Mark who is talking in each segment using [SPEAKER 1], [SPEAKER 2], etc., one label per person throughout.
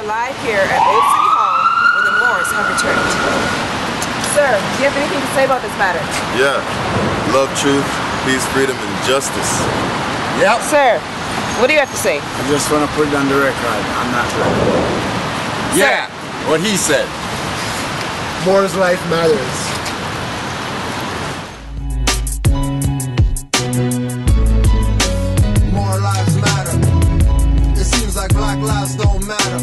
[SPEAKER 1] are live here at Old City Hall where the Moors have returned. Sir, do you have anything to say about this matter?
[SPEAKER 2] Yeah. Love, truth, peace, freedom, and justice.
[SPEAKER 3] Yep.
[SPEAKER 1] Sir, what do you have to say?
[SPEAKER 3] I just want to put it on the record. I'm not ready. Yeah, what he said.
[SPEAKER 4] Moor's life matters.
[SPEAKER 5] More lives matter. It seems like black lives don't matter.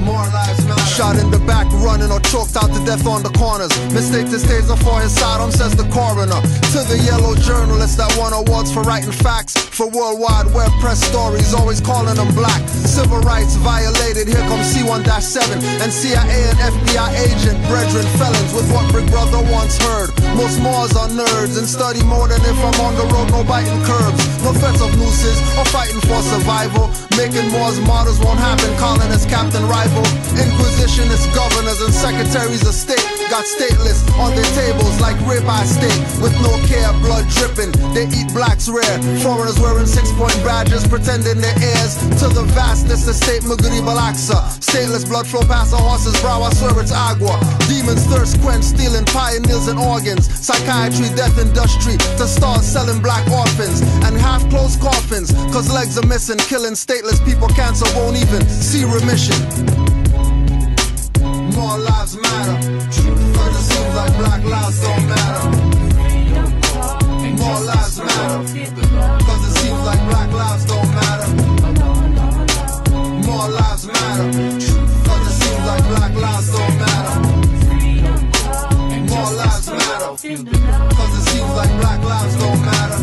[SPEAKER 5] More lives matter. Shot in the back, running or choked out to death on the corners. Mistake this taser for his sidearm, says the coroner. To the yellow journalist that won awards for writing facts, for worldwide web press stories, always calling them black. Civil rights violated, here comes C1-7 and CIA and FBI agent, brethren felons with what Big Brother once heard. Most Moors are nerds and study more than if I'm on the road, no biting curbs. No threats of nooses or fighting for survival. Making Moors martyrs won't happen, calling us captain rival. Inquisitionists, governors and secretaries of state got stateless on their tables like ribeye steak with no care, blood dripping. They eat blacks rare. Foreigners wearing 6-point badges, pretending they're heirs to the vastness estate Muguri Balaksa. Stateless blood flow past a horse's brow, I swear it's agua. Demons thirst quench, stealing pioneers and organs. Psychiatry, death industry, to start selling black orphans and half-closed coffins, cause legs are missing, killing stateless people, cancer won't even see remission. More lives matter, but it seems like black lives don't matter. More lives matter, cause it seems like black lives don't matter. More lives matter, cause it seems like black lives don't matter. More lives matter, cause it seems like black lives don't matter.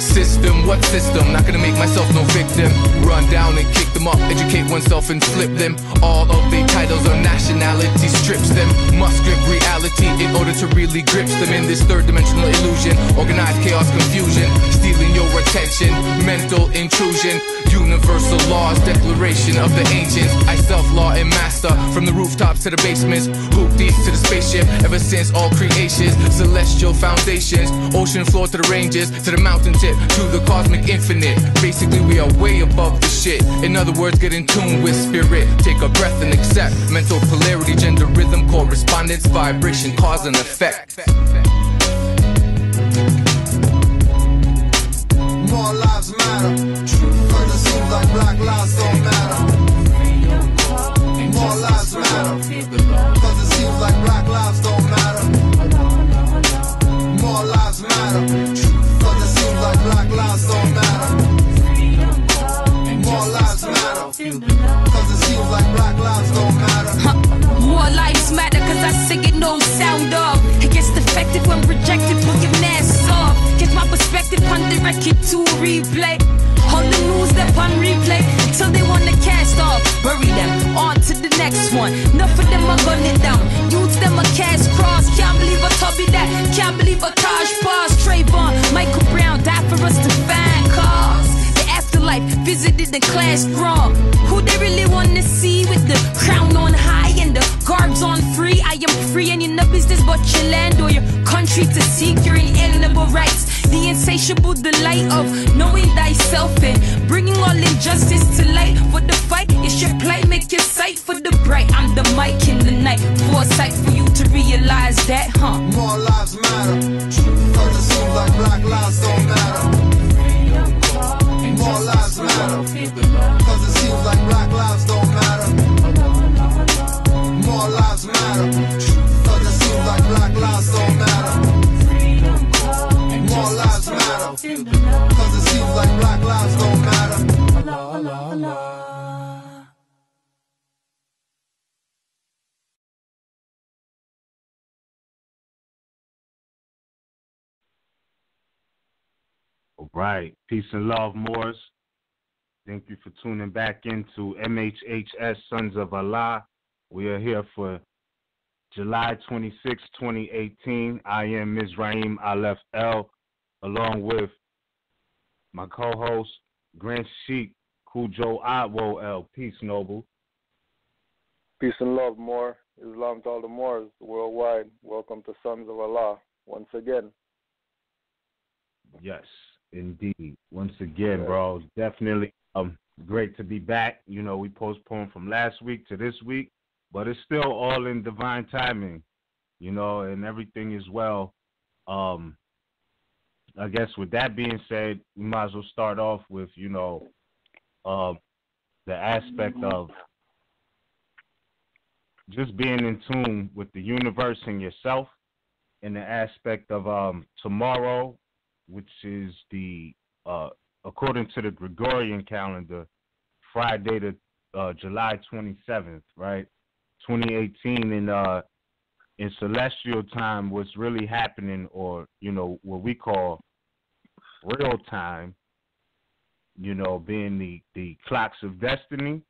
[SPEAKER 6] System, what system? Not gonna make myself no victim. Run down and kick them up, educate oneself and flip them. All of their titles or nationality strips them. Must grip reality in order to really grip them in this third dimensional illusion. Organized chaos, confusion, stealing your attention, mental intrusion. Universal laws, declaration of the ancients. I self-law and master, from the rooftops to the basements, hoop deep to the spaceship. Ever since all creations, celestial foundations, ocean floor to the ranges, to the mountain tip, to the cosmic infinite. Basically we are way above the shit. In other words, get in tune with spirit. Take a breath and accept mental polarity, gender rhythm, correspondence, vibration, cause and effect.
[SPEAKER 5] More lives matter, but it seems like black lives don't matter. More lives matter, cause it seems like black lives don't matter. More lives matter, but it seems like black lives don't matter. More lives matter, cause it seems like black lives don't matter.
[SPEAKER 7] More lives matter, cause I sing it no sound off. It gets defective when rejected, pull your mask off. Get my perspective on the record to replay. All the news that on replay till they wanna cast off. Bury them, on to the next one. Enough of them are gun it down. Youths them a cast cross. Can't believe a Tubby that. Can't believe a Taj Pass. Trayvon, Michael Brown died for us to find cause. The afterlife visited the class wrong. Who they really wanna see with the crown on high and the garbs on free? I am free and in no business but your land or your country to seek your inalienable rights. The insatiable delight of knowing thyself and bringing all injustice to light. For the fight, it's your plight, make your sight for the bright. I'm the mic in the night, foresight for you to realize that, huh?
[SPEAKER 5] More lives matter, cause it seems like black lives don't matter. More lives matter, cause it seems like black lives don't matter. More lives matter, cause it seems like black lives don't matter. More lives matter, cause it seems like black lives don't matter.
[SPEAKER 8] All right. Peace and love, Moors. Thank you for tuning back into MHHS Sons of Allah. We are here for July 26, 2018. I am Mizraim Aleph El, along with my co-host, Grand Sheik Kujo Adwo El. Peace, Noble.
[SPEAKER 9] Peace and love, Moor. Islam to all the Moors worldwide. Welcome to Sons of Allah once again.
[SPEAKER 8] Yes. Indeed. Once again, bro, it's definitely great to be back. You know, we postponed from last week to this week, but it's still all in divine timing, you know, and everything is well. I guess with that being said, we might as well start off with, you know, the aspect of just being in tune with the universe and yourself, and the aspect of tomorrow, which is the according to the Gregorian calendar, Friday the July 27th, right? 2018 in celestial time, what's really happening, or, you know, what we call real time, you know, being the clocks of destiny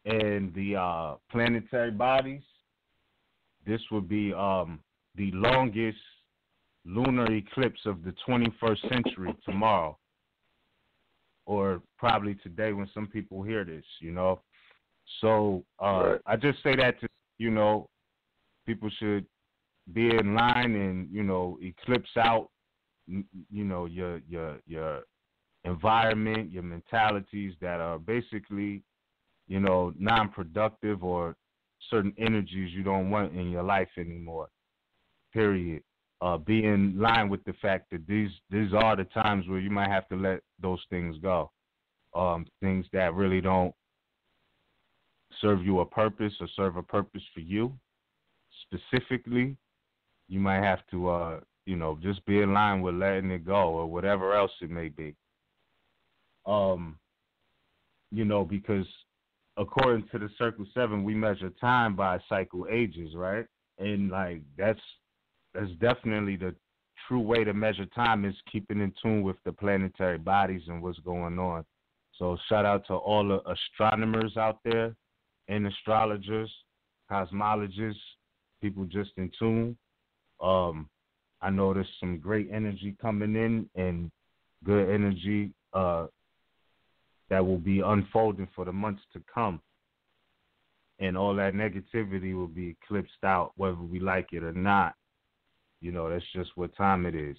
[SPEAKER 8] and the planetary bodies. This would be the longest lunar eclipse of the 21st century tomorrow, or probably today when some people hear this, you know. So I just say that to, you know, people should be in line and, you know, eclipse out, you know, your environment, your mentalities that are basically, you know, non-productive, or certain energies you don't want in your life anymore, period. Be in line with the fact that these are the times where you might have to let those things go. Things that really don't serve you a purpose or serve a purpose for you specifically, you might have to, you know, just be in line with letting it go, or whatever else it may be. You know, because according to the Circle 7, we measure time by cycle ages, right? And, like, that's definitely the true way to measure time, is keeping in tune with the planetary bodies and what's going on. So shout out to all the astronomers out there and astrologers, cosmologists, people just in tune. I know there's some great energy coming in, and good energy that will be unfolding for the months to come. And all that negativity will be eclipsed out, whether we like it or not. You know, that's just what time it is.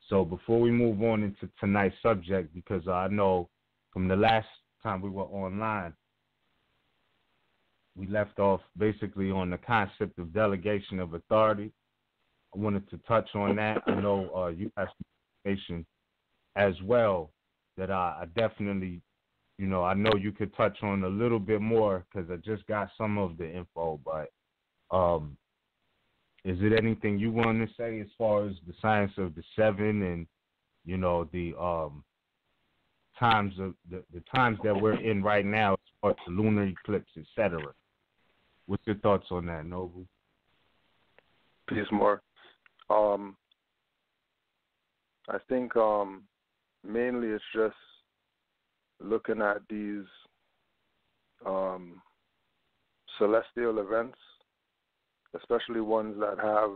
[SPEAKER 8] So before we move on into tonight's subject, because I know from the last time we were online, we left off basically on the concept of delegation of authority. I wanted to touch on that. I know you have some information as well that I definitely, you know, I know you could touch on a little bit more, because I just got some of the info, but is it anything you want to say as far as the science of the seven, and, you know, the times of the times that we're in right now, as far as the lunar eclipse, etc.? What's your thoughts on that, Noble?
[SPEAKER 9] Peace, Moor. I think mainly it's just looking at these celestial events, especially ones that have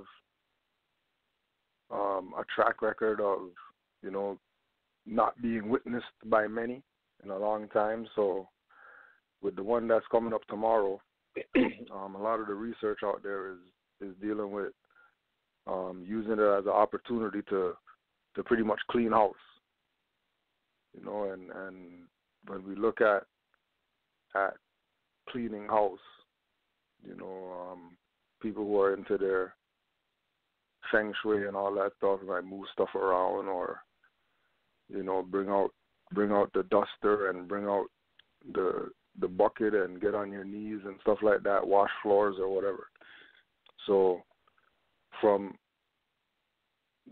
[SPEAKER 9] a track record of, you know, not being witnessed by many in a long time. So with the one that's coming up tomorrow, a lot of the research out there is dealing with using it as an opportunity to pretty much clean house. You know, and when we look at cleaning house, you know, people who are into their feng shui and all that stuff might move stuff around, or, you know, bring out the duster and bring out the bucket and get on your knees and stuff like that, wash floors or whatever. So from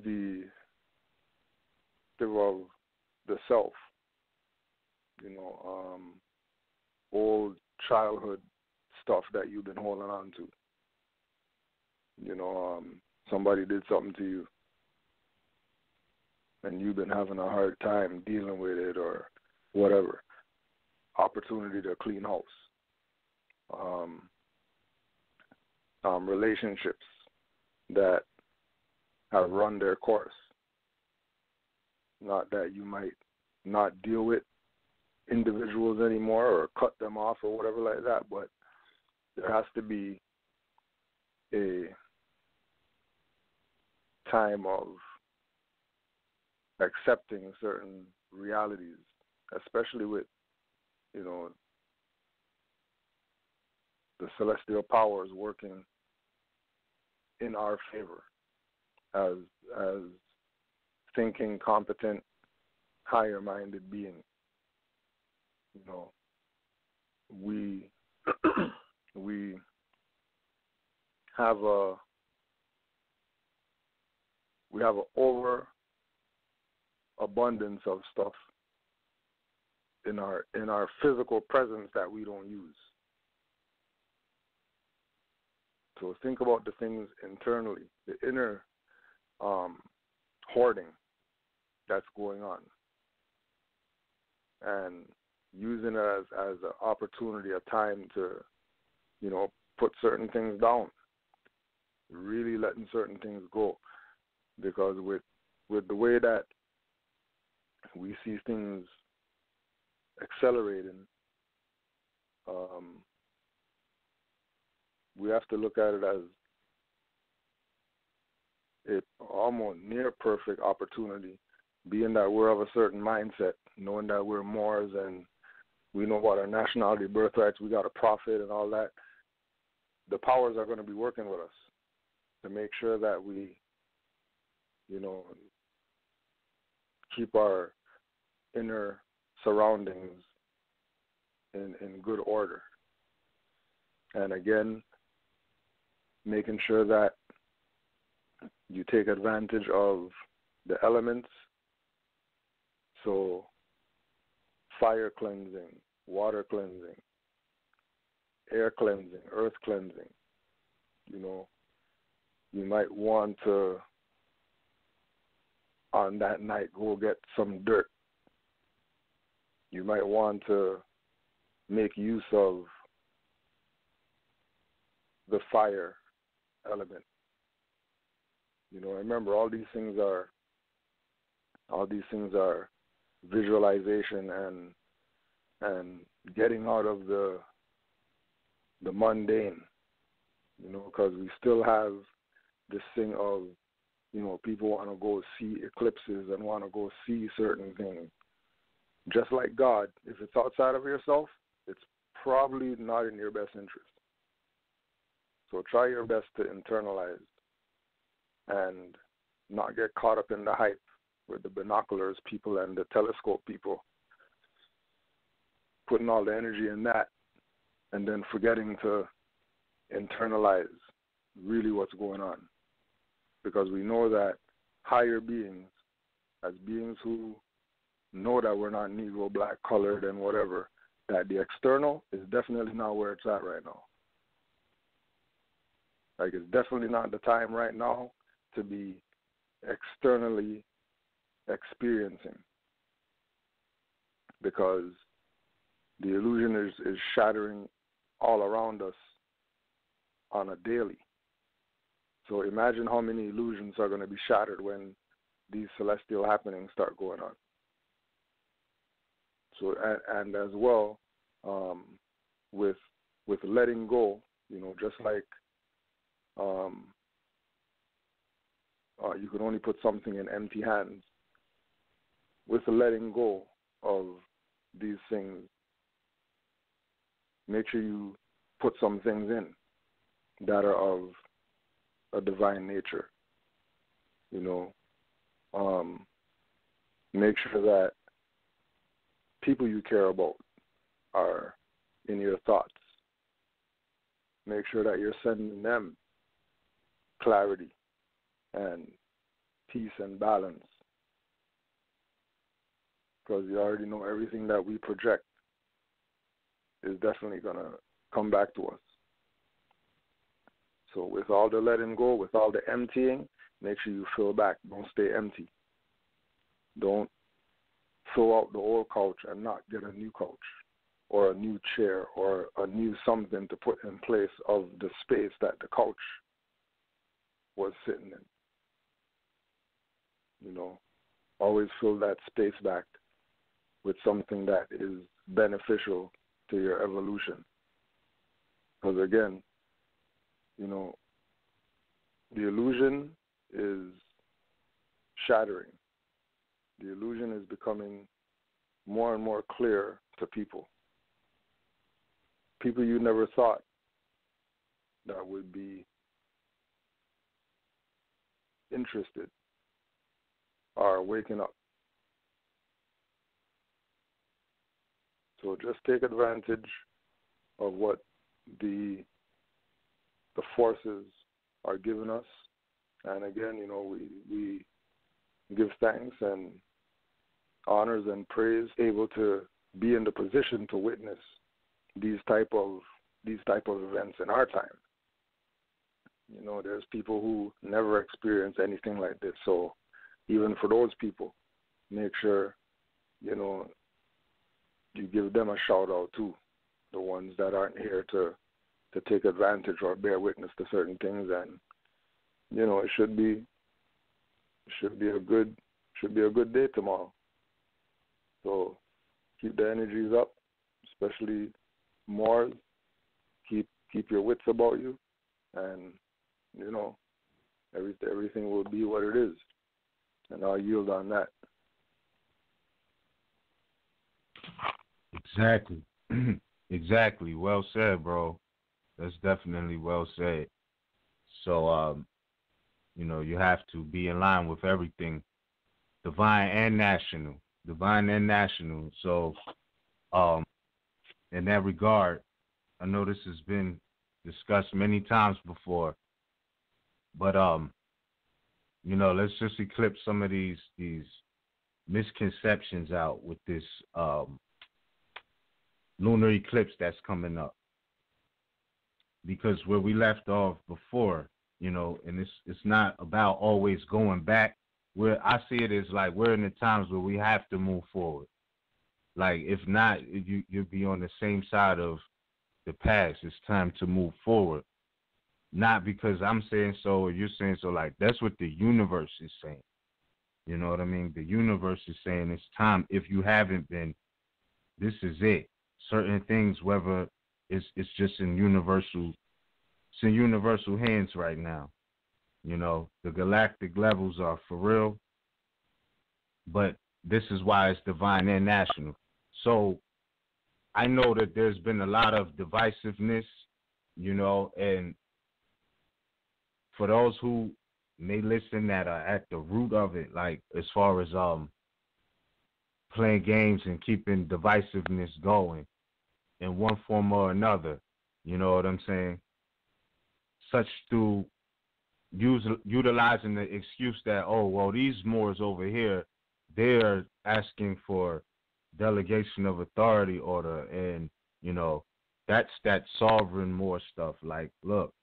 [SPEAKER 9] the of the self, you know, old childhood stuff that you've been holding on to. You know, somebody did something to you and you've been having a hard time dealing with it or whatever. Opportunity to clean house. Relationships that have run their course. Not that you might not deal with individuals anymore or cut them off or whatever like that, but there has to be a time of accepting certain realities, especially with, you know, the celestial powers working in our favor as thinking, competent, higher-minded beings. You know, we we have an overabundance of stuff in our physical presence that we don't use. So think about the things internally, the inner hoarding that's going on, and using it as an opportunity, a time to, you know, put certain things down, really letting certain things go. Because with the way that we see things accelerating, we have to look at it as it almost near perfect opportunity, being that we're of a certain mindset, knowing that we're Moors and we know about our nationality, birthrights, we got a prophet and all that. The powers are going to be working with us to make sure that we, you know, keep our inner surroundings in good order. And again, making sure that you take advantage of the elements. So fire cleansing, water cleansing, air cleansing, earth cleansing. You know, you might want to, on that night, go get some dirt. You might want to make use of the fire element. You know, remember, all these things are visualization and getting out of the mundane. You know, because we still have this thing of, you know, people want to go see eclipses and want to go see certain things. Just like God, if it's outside of yourself, it's probably not in your best interest. So try your best to internalize and not get caught up in the hype with the binoculars people and the telescope people, putting all the energy in that and then forgetting to internalize really what's going on. Because we know that higher beings, as beings who know that we're not Negro, black, colored, and whatever, that the external is definitely not where it's at right now. Like, it's definitely not the time right now to be externally experiencing, because the illusion is shattering all around us on a daily. So imagine how many illusions are going to be shattered when these celestial happenings start going on. So, and as well, with letting go, you know, just like you can only put something in empty hands. With the letting go of these things, make sure you put some things in that are of a divine nature. You know, make sure that people you care about are in your thoughts. Make sure that you're sending them clarity and peace and balance, because you already know everything that we project is definitely going to come back to us. So with all the letting go, with all the emptying, make sure you fill back. Don't stay empty. Don't throw out the old couch and not get a new couch or a new chair or a new something to put in place of the space that the couch was sitting in. You know, always fill that space back with something that is beneficial to your evolution. Because again, you know, the illusion is shattering. the illusion is becoming more and more clear to people. People you never thought that would be interested are waking up. So just take advantage of what the forces are giving us. And again, you know, we give thanks and honors and praise, able to be in the position to witness these type of events in our time. You know, there's people who never experience anything like this. So even for those people, make sure, you know, you give them a shout out too, the ones that aren't here to take advantage or bear witness to certain things. And you know, it should be a good day tomorrow. So keep the energies up, especially Moors. Keep your wits about you, and you know, everything will be what it is. And I'll yield on that.
[SPEAKER 8] Exactly. Exactly. Well said, bro. That's definitely well said. So, you know, you have to be in line with everything, divine and national. So, in that regard, I know this has been discussed many times before, but, you know, let's just eclipse some of these misconceptions out with this lunar eclipse that's coming up. Because where we left off before, you know, and it's not about always going back. Where I see it as like we're in the times where we have to move forward. Like if not, you'll be on the same side of the past. It's time to move forward. Not because I'm saying so or you're saying so. Like that's what the universe is saying. You know what I mean? The universe is saying it's time. If you haven't been, this is it. Certain things, whether it's just in universal hands right now. You know, the galactic levels are for real, but this is why it's divine and national. So I know that there's been a lot of divisiveness, you know, and for those who may listen that are at the root of it, like as far as playing games and keeping divisiveness going in one form or another, you know what I'm saying? Such through utilizing the excuse that, oh, well, these Moors over here, they're asking for delegation of authority order, and, you know, that's that sovereign Moor stuff. Like, look,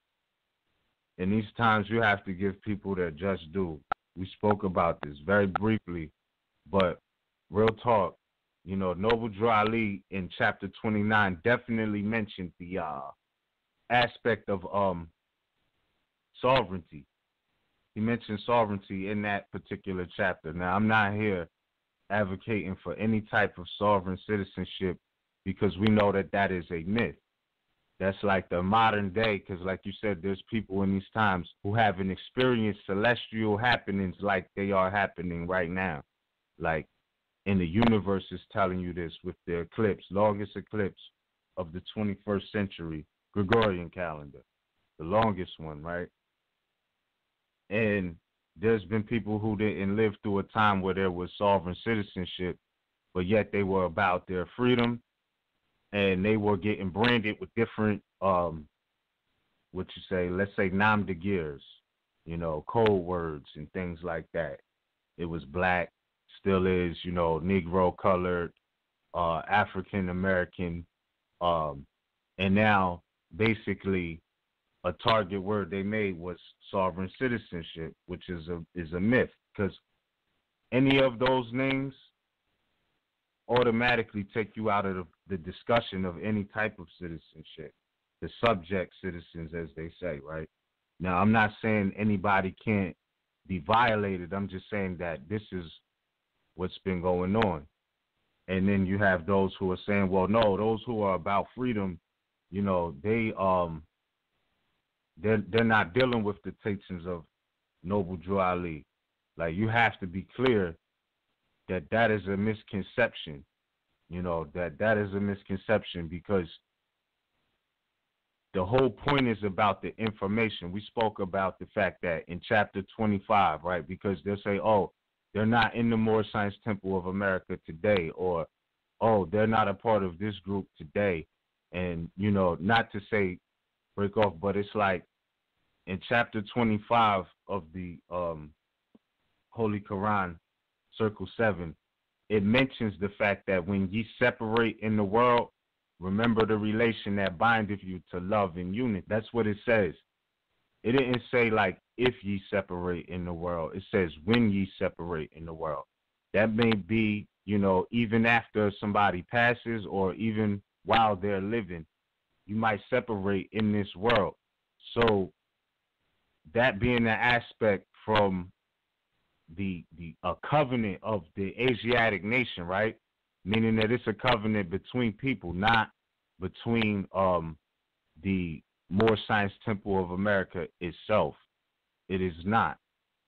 [SPEAKER 8] in these times you have to give people their just due. We spoke about this very briefly, but real talk, you know, Noble Drew Ali in chapter 29 definitely mentioned the aspect of sovereignty. He mentioned sovereignty in that particular chapter. Now, I'm not here advocating for any type of sovereign citizenship because we know that that is a myth. That's like the modern day, because like you said, there's people in these times who haven't experienced celestial happenings like they are happening right now. Like, and the universe is telling you this with the eclipse, longest eclipse of the 21st century Gregorian calendar, the longest one, right? And there's been people who didn't live through a time where there was sovereign citizenship, but yet they were about their freedom, and they were getting branded with different, let's say nom de guerres, you know, code words and things like that. It was black, still is, you know, Negro, colored, African American, and now basically a target word they made was sovereign citizenship, which is a myth, because any of those names automatically take you out of the discussion of any type of citizenship, the subject citizens, as they say, right? Now, I'm not saying anybody can't be violated. I'm just saying that this is what's been going on. And then you have those who are saying, well, no, those who are about freedom, you know, they're not dealing with the teachings of Noble Drew Ali. Like, you have to be clear that is a misconception. You know, that is a misconception because the whole point is about the information. We spoke about the fact that in chapter 25, right, because they'll say, oh, they're not in the Moor Science Temple of America today, or, oh, they're not a part of this group today. And, you know, not to say break off, but it's like in chapter 25 of the Holy Quran, Circle 7, it mentions the fact that when ye separate in the world, remember the relation that bindeth you to love and unity. That's what it says. It didn't say like if ye separate in the world. It says when ye separate in the world. That may be, you know, even after somebody passes or even while they're living, you might separate in this world. So that being an aspect from the covenant of the Asiatic nation, right? Meaning that it's a covenant between people, not between the Moor Science Temple of America itself. It is not.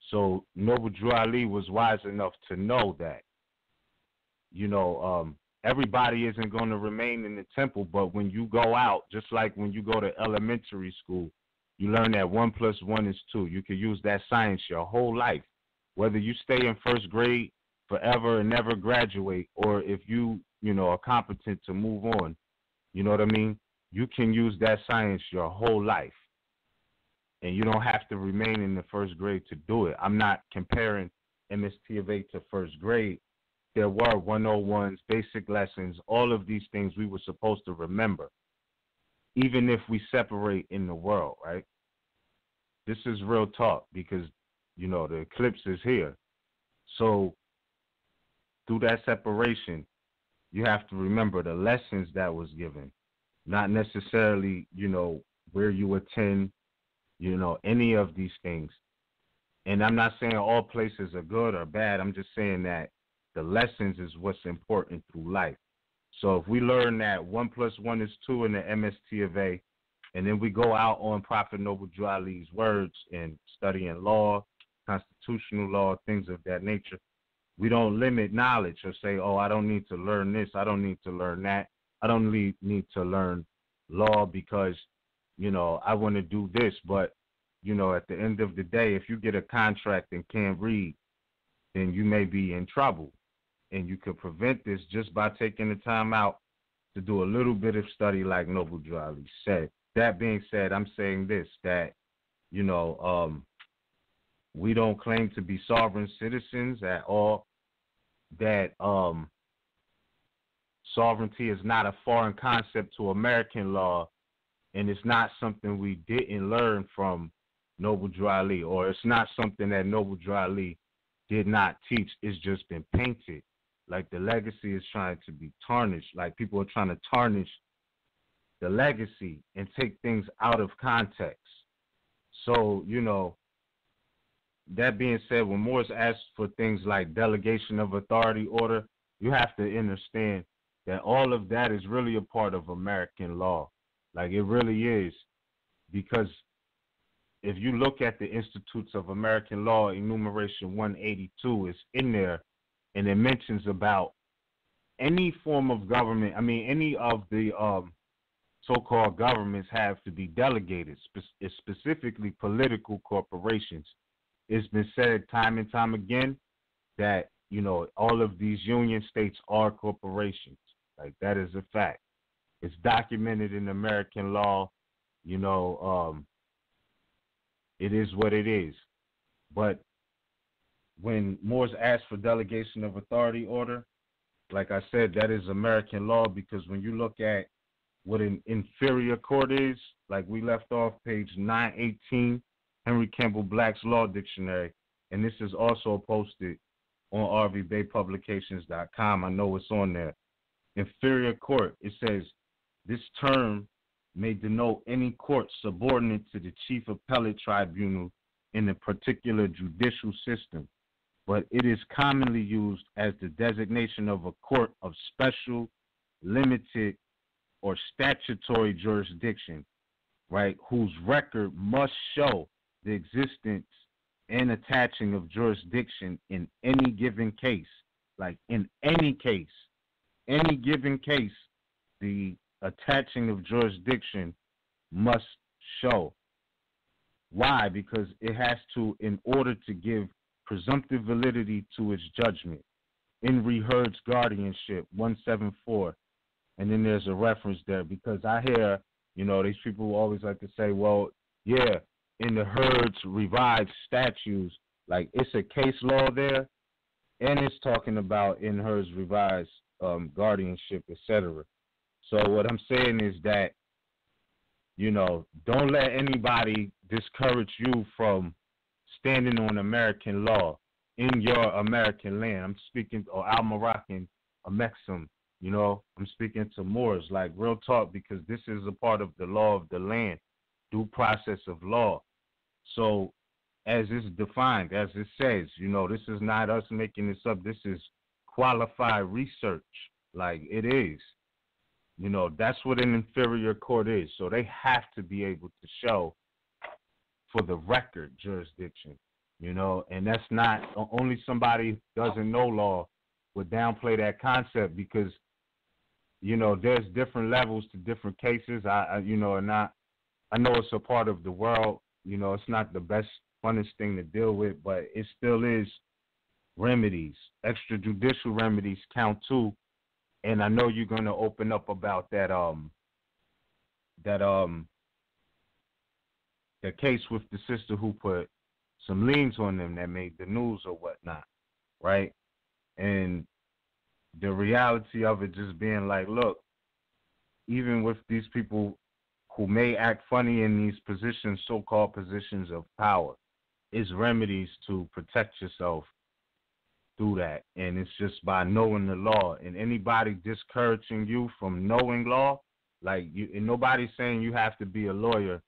[SPEAKER 8] So Noble Drew Ali was wise enough to know that, you know, everybody isn't going to remain in the temple, but when you go out, just like when you go to elementary school, you learn that 1 + 1 is 2. You can use that science your whole life, whether you stay in first grade forever and never graduate, or if you know, are competent to move on, you know what I mean? You can use that science your whole life, and you don't have to remain in the first grade to do it. I'm not comparing MST of A to first grade. There were 101s, basic lessons, all of these things we were supposed to remember, even if we separate in the world, right? This is real talk because, you know, the eclipse is here. So through that separation, you have to remember the lessons that was given, not necessarily, you know, where you attend, you know, any of these things. And I'm not saying all places are good or bad. I'm just saying that the lessons is what's important through life. So if we learn that 1 + 1 is 2 in the MST of A, and then we go out on Prophet Noble Drew Ali's words and studying law, constitutional law, things of that nature, we don't limit knowledge or say, oh, I don't need to learn this, I don't need to learn that, I don't need to learn law because, you know, I want to do this. But, you know, at the end of the day, if you get a contract and can't read, then you may be in trouble. And you could prevent this just by taking the time out to do a little bit of study like Noble Drew Ali said. That being said, I'm saying this, that, you know, we don't claim to be sovereign citizens at all, that sovereignty is not a foreign concept to American law, and it's not something we didn't learn from Noble Drew Ali, or it's not something that Noble Drew Ali did not teach. It's just been painted. Like the legacy is trying to be tarnished. Like people are trying to tarnish the legacy and take things out of context. So, you know, that being said, when Moors asks for things like delegation of authority order, you have to understand that all of that is really a part of American law. Like it really is. Because if you look at the Institutes of American Law, enumeration 182 is in there, and it mentions about any form of government. I mean, any of the so-called governments have to be delegated, specifically political corporations. It's been said time and time again that, you know, all of these union states are corporations. Like that is a fact. It's documented in American law. You know, it is what it is. But when Moors ask for delegation of authority order, like I said, that is American law, because when you look at what an inferior court is, like we left off page 918, Henry Campbell Black's Law Dictionary, and this is also posted on RVBeypublications.com. I know it's on there. Inferior court, it says, this term may denote any court subordinate to the chief appellate tribunal in a particular judicial system, but it is commonly used as the designation of a court of special, limited, or statutory jurisdiction, right, whose record must show the existence and attaching of jurisdiction in any given case, Like in any case, any given case, the attaching of jurisdiction must show. Why? Because it has to, in order to give presumptive validity to its judgment. In Heard's guardianship, 174. And then there's a reference there because I hear, these people always like to say, well, yeah, in the Heard's revised statutes, like it's a case law there, and it's talking about in Heard's revised guardianship, etc. So what I'm saying is that, don't let anybody discourage you from standing on American law in your American land. I'm speaking, or Al Moroccan, a Mexim, I'm speaking to Moors, like real talk, because this is a part of the law of the land, due process of law. So as it's defined, as it says, this is not us making this up. This is qualified research. Like it is. That's what an inferior court is. So they have to be able to show for the record jurisdiction, and that's not only somebody who doesn't know law would downplay that concept because, there's different levels to different cases. I know it's a part of the world, it's not the best, funnest thing to deal with, but it still is remedies, extrajudicial remedies count too. And I know you're going to open up about that case with the sister who put some liens on them that made the news or whatnot, right? And the reality of it just being like, look, even with these people who may act funny in these positions, so-called positions of power, is remedies to protect yourself through that. And it's just by knowing the law. And anybody discouraging you from knowing law, and nobody's saying you have to be a lawyer,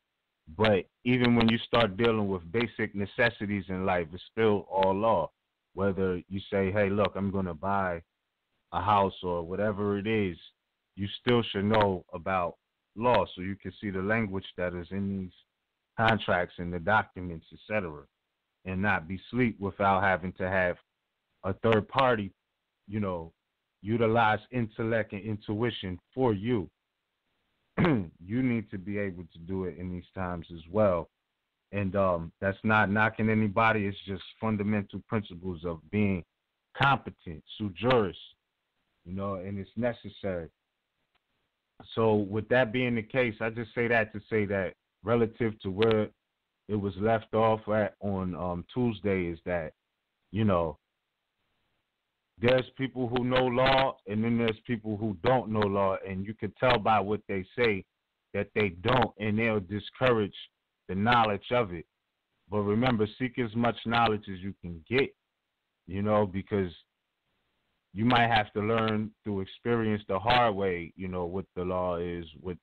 [SPEAKER 8] but even when you start dealing with basic necessities in life, it's still all law. Whether you say, hey, look, I'm going to buy a house or whatever it is, you still should know about law so you can see the language that is in these contracts and the documents, etc., and not be sleep without having to have a third party, utilize intellect and intuition for you. You need to be able to do it in these times as well. And that's not knocking anybody. It's just fundamental principles of being competent, sui juris, and it's necessary. So with that being the case, I just say that to say that relative to where it was left off at on Tuesday is that, there's people who know law and then there's people who don't know law, and you can tell by what they say that they don't, and they'll discourage the knowledge of it. But remember, seek as much knowledge as you can get, because you might have to learn through experience the hard way, what the law is, what,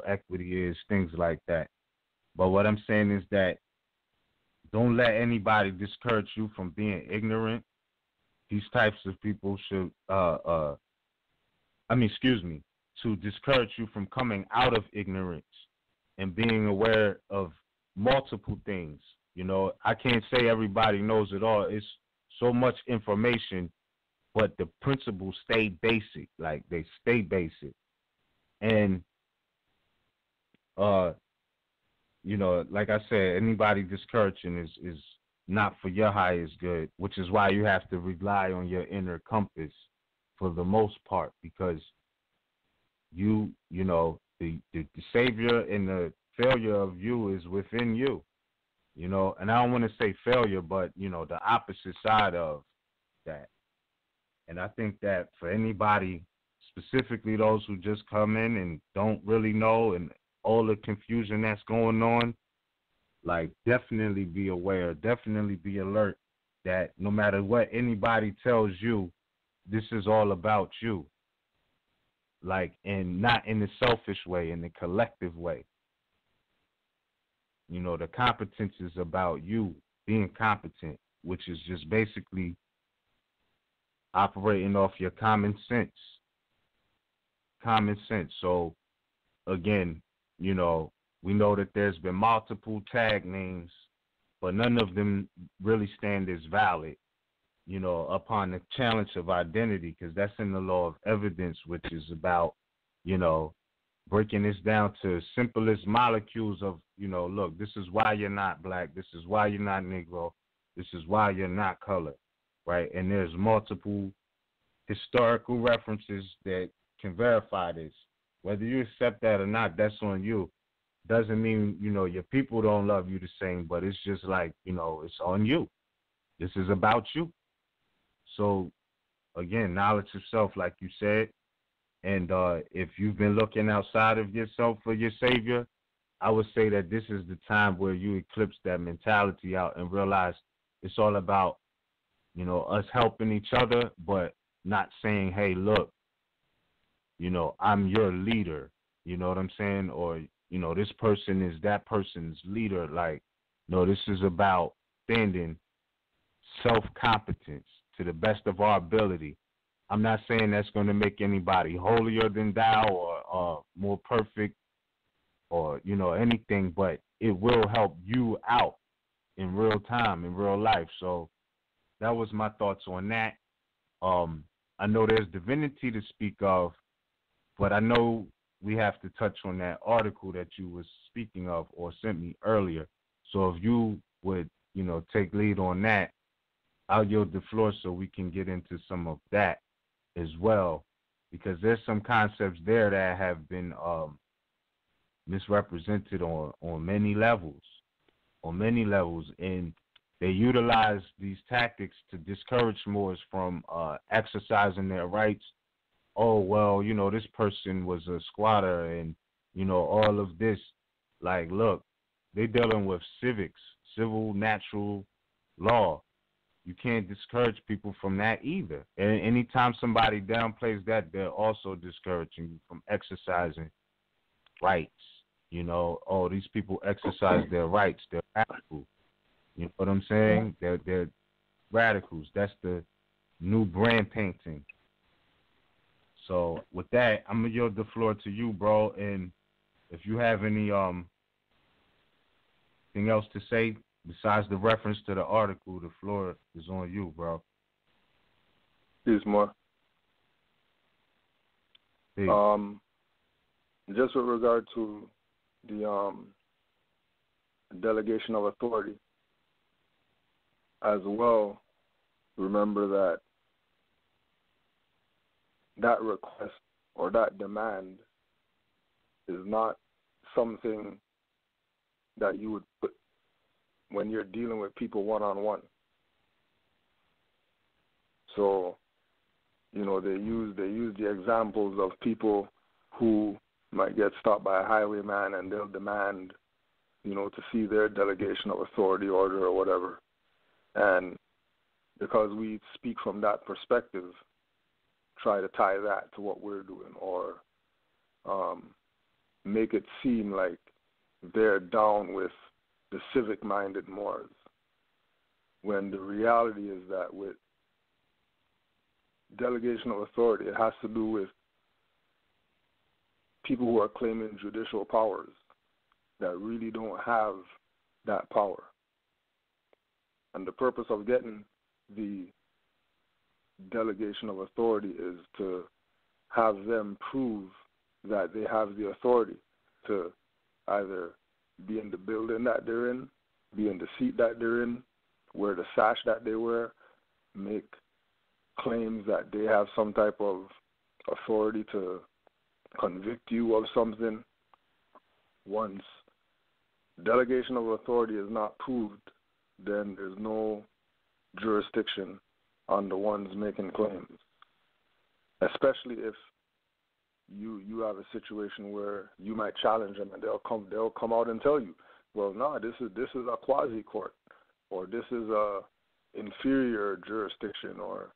[SPEAKER 8] equity is, things like that. But what I'm saying is that don't let anybody discourage you from being ignorant. These types of people should, to discourage you from coming out of ignorance and being aware of multiple things. I can't say everybody knows it all. It's so much information, but the principles stay basic. Like they stay basic. And, like I said, anybody discouraging is not for your highest good, which is why you have to rely on your inner compass for the most part, because the savior and the failure of you is within you, and I don't want to say failure, but, the opposite side of that. And I think that for anybody, specifically those who just come in and don't really know and all the confusion that's going on, like definitely be aware, definitely be alert that no matter what anybody tells you, this is all about you. Like, and not in the selfish way, in the collective way. The competence is about you being competent, which is just basically operating off your common sense. Common sense. So, again, we know that there's been multiple tag names, but none of them really stand as valid. upon the challenge of identity, because that's in the law of evidence, which is about, breaking this down to simplest molecules of, look, this is why you're not black, this is why you're not Negro, this is why you're not colored, right? And there's multiple historical references that can verify this. Whether you accept that or not, that's on you. Doesn't mean, your people don't love you the same, but it's just like, it's on you. This is about you. So, again, knowledge of self, like you said, and if you've been looking outside of yourself for your savior, I would say that this is the time where you eclipse that mentality out and realize it's all about, us helping each other, but not saying, hey, look, I'm your leader, you know what I'm saying? Or, this person is that person's leader. Like, no, this is about standing self-competence to the best of our ability. I'm not saying that's going to make anybody holier than thou or more perfect or, anything, but it will help you out in real time, in real life. So that was my thoughts on that. I know there's divinity to speak of, but I know we have to touch on that article that you was speaking of or sent me earlier. So if you would, take lead on that, I'll yield the floor so we can get into some of that as well, because there's some concepts there that have been misrepresented on many levels, and they utilize these tactics to discourage Moors from exercising their rights. Oh, well, this person was a squatter and, all of this. Like, look, they're dealing with civics, civil, natural law. You can't discourage people from that either. And anytime somebody downplays that, they're also discouraging you from exercising rights. Oh, these people exercise their rights. They're radical. You know what I'm saying? They're radicals. That's the new brand painting. So with that, I'm gonna yield the floor to you, bro. And if you have any thing else to say besides the reference to the article, the floor is on you, bro.
[SPEAKER 9] Peace, Moor.
[SPEAKER 8] Peace.
[SPEAKER 9] Just with regard to the delegation of authority, as well, remember that request or that demand is not something that you would put when you're dealing with people one-on-one. So, they use the examples of people who might get stopped by a highwayman and they'll demand, to see their delegation of authority order or whatever. And because we speak from that perspective, try to tie that to what we're doing or make it seem like they're down with the civic-minded Moors, when the reality is that with delegation of authority, it has to do with people who are claiming judicial powers that really don't have that power. And the purpose of getting the delegation of authority is to have them prove that they have the authority to either be in the building that they're in, be in the seat that they're in, wear the sash that they wear, make claims that they have some type of authority to convict you of something. Once delegation of authority is not proved, then there's no jurisdiction on the ones making claims, especially if you have a situation where you might challenge them and they'll come out and tell you, well, no, this is a quasi court, or this is a inferior jurisdiction, or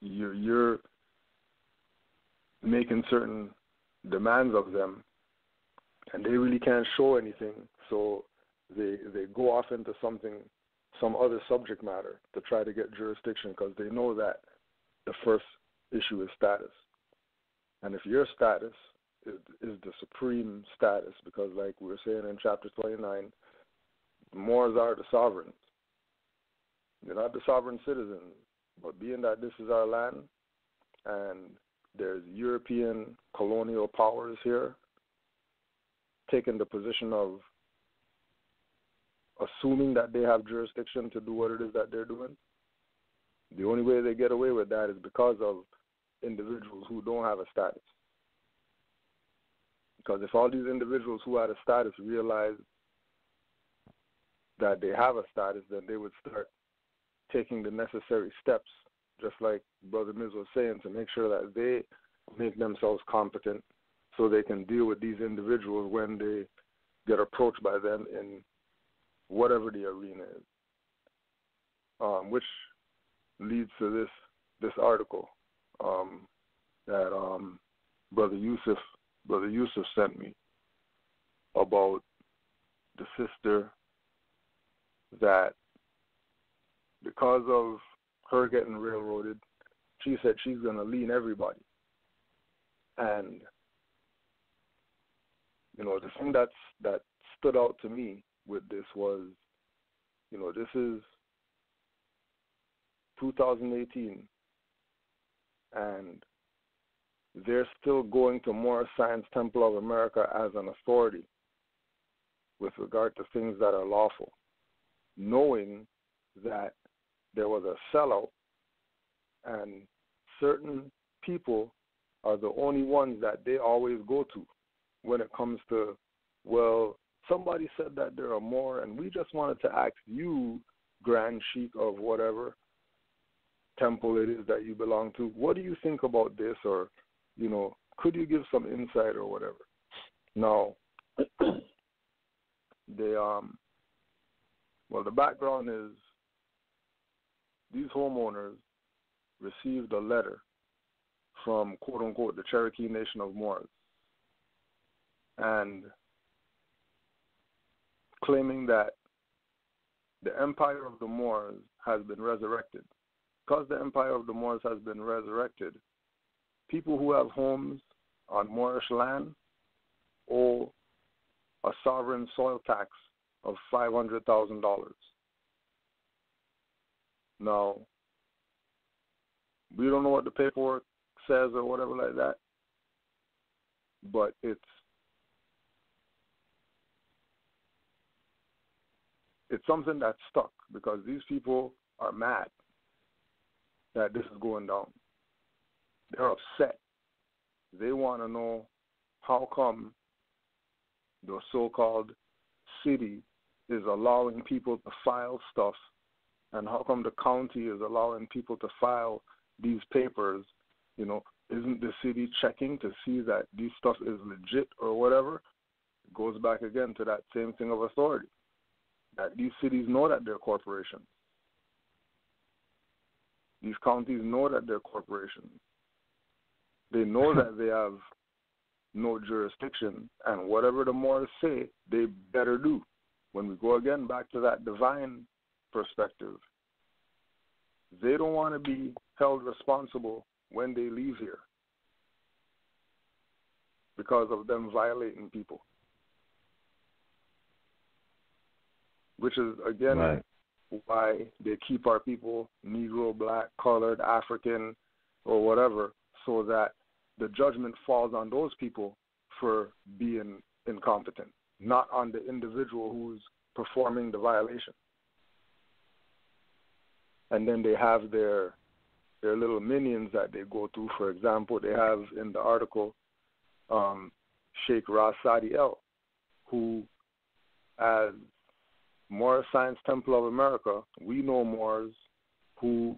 [SPEAKER 9] you're making certain demands of them and they really can't show anything, so they go off into some other subject matter to try to get jurisdiction, because they know that the first issue is status. And if your status is the supreme status, because like we were saying in chapter 29, the Moors are the sovereigns. They're not the sovereign citizens. But being that this is our land and there's European colonial powers here taking the position of assuming that they have jurisdiction to do what it is that they're doing, the only way they get away with that is because of individuals who don't have a status. Because if all these individuals who had a status realize that they have a status, then they would start taking the necessary steps, just like Brother Miz was saying, to make sure that they make themselves competent so they can deal with these individuals when they get approached by them in whatever the arena is. Which leads to this article that Brother Yusuf sent me about the sister that, because of her getting railroaded, she said she's going to lean everybody. And, you know, the thing that stood out to me with this was, you know, this is 2018, and they're still going to Moorish Science Temple of America as an authority with regard to things that are lawful, knowing that there was a sellout and certain people are the only ones that they always go to when it comes to, well, somebody said that there are more, and we just wanted to ask you, Grand Sheik of whatever temple it is that you belong to, what do you think about this? Or, you know, could you give some insight or whatever? Now, the background is these homeowners received a letter from, quote unquote, the Cherokee Nation of Moors, and claiming that the empire of the Moors has been resurrected. Because the empire of the Moors has been resurrected, people who have homes on Moorish land owe a sovereign soil tax of $500,000. Now, we don't know what the paperwork says or whatever like that, but it's something that's stuck because these people are mad that this is going down. They're upset. They want to know how come the so-called city is allowing people to file stuff, and how come the county is allowing people to file these papers. You know, isn't the city checking to see that this stuff is legit or whatever? It goes back again to that same thing of authority, that these cities know that they're corporations. These counties know that they're corporations. They know that they have no jurisdiction, and whatever the Moors say, they better do. When we go again back to that divine perspective, they don't want to be held responsible when they leave here because of them violating people. Which is, again, right, why they keep our people Negro, Black, Colored, African, or whatever, so that the judgment falls on those people for being incompetent, not on the individual who's performing the violation. And then they have their little minions that they go to. For example, they have in the article Sheikh Ras Sadiel, who, as Moorish Science Temple of America, we know Moors who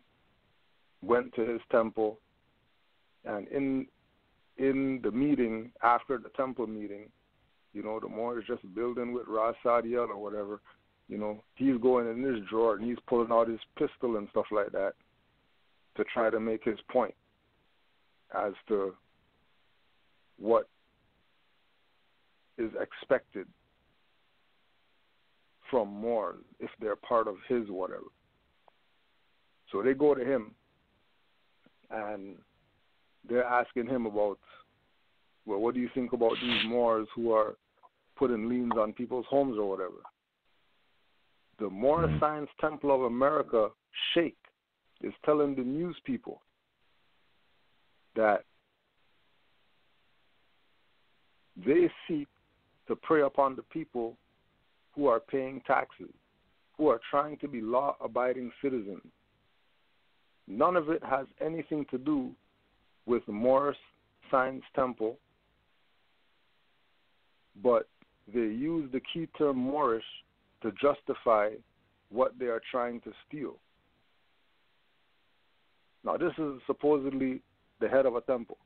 [SPEAKER 9] went to his temple, and in the meeting, after the temple meeting, you know, the Moors just building with Ras Sadiel or whatever, you know, he's going in his drawer and he's pulling out his pistol and stuff like that to try to make his point as to what is expected from Moors if they're part of his whatever. So they go to him and they're asking him about, well, what do you think about these Moors who are putting liens on people's homes or whatever? The Moorish Science Temple of America sheikh is telling the news people that they seek to prey upon the people who are paying taxes, who are trying to be law-abiding citizens. None of it has anything to do with the Moorish Science Temple, but they use the key term Moorish to justify what they are trying to steal. Now, this is supposedly the head of a temple.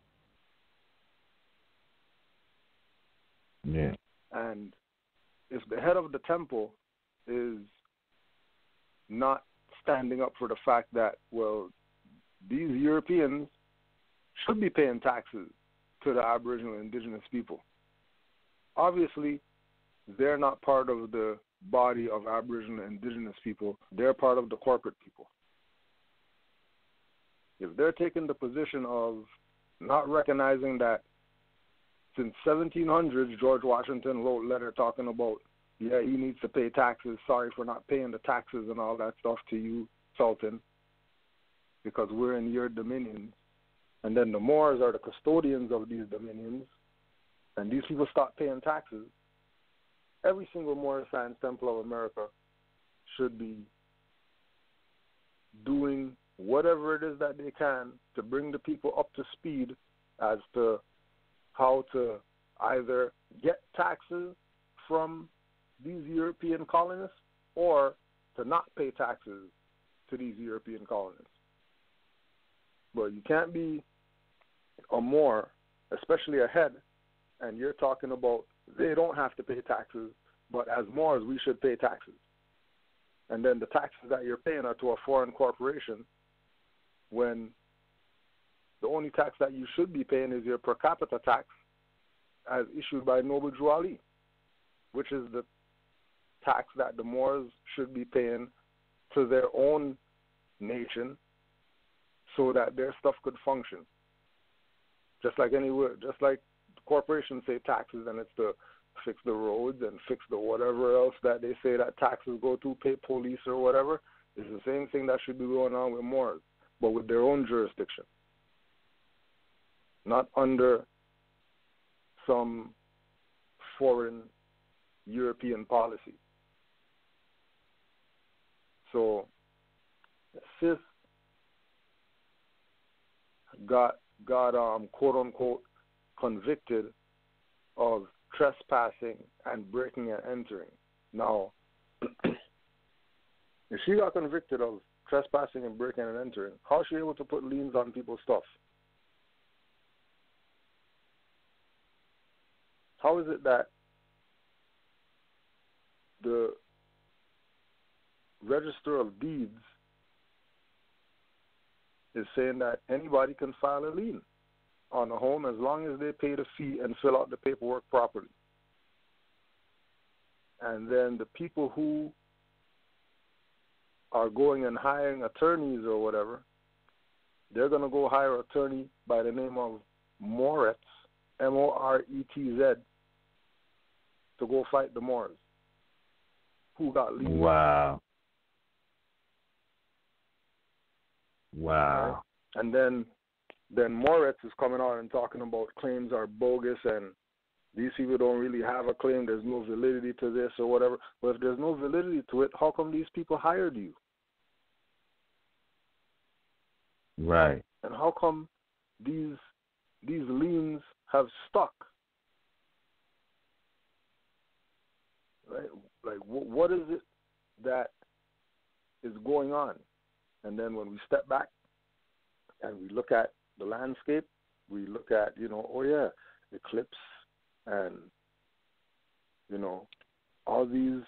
[SPEAKER 8] Yeah.
[SPEAKER 9] And if the head of the temple is not standing up for the fact that, well, these Europeans should be paying taxes to the Aboriginal and Indigenous people. Obviously, they're not part of the body of Aboriginal and Indigenous people. They're part of the corporate people. If they're taking the position of not recognizing that since 1700s, George Washington wrote a letter talking about, yeah, he needs to pay taxes, sorry for not paying the taxes and all that stuff to you, Sultan, because we're in your dominions. And then the Moors are the custodians of these dominions, and these people stop paying taxes. Every single Moorish Science Temple of America should be doing whatever it is that they can to bring the people up to speed as to how to either get taxes from these European colonists or to not pay taxes to these European colonists. But you can't be a Moor, especially a head, and you're talking about they don't have to pay taxes, but as Moors we should pay taxes. And then the taxes that you're paying are to a foreign corporation when the only tax that you should be paying is your per capita tax as issued by Noble Drew Ali, which is the tax that the Moors should be paying to their own nation so that their stuff could function. Just like anywhere, just like corporations say taxes and it's to fix the roads and fix the whatever else that they say that taxes go to, pay police or whatever, it's the same thing that should be going on with Moors, but with their own jurisdiction. Not under some foreign European policy. So, Sis got quote unquote convicted of trespassing and breaking and entering. Now, if she got convicted of trespassing and breaking and entering, how is she able to put liens on people's stuff? How is it that the Register of Deeds is saying that anybody can file a lien on a home as long as they pay the fee and fill out the paperwork properly? And then the people who are going and hiring attorneys or whatever, they're going to go hire an attorney by the name of Moretz, M-O-R-E-T-Z, to go fight the Moors who got liens.
[SPEAKER 8] Wow. Wow.
[SPEAKER 9] Right? And then Moritz is coming out and talking about claims are bogus and these people don't really have a claim, there's no validity to this or whatever. But if there's no validity to it, how come these people hired you?
[SPEAKER 8] Right.
[SPEAKER 9] And how come these liens have stuck? Right? Like, what is it that is going on? And then when we step back and we look at the landscape, we look at, oh yeah, eclipse and, all these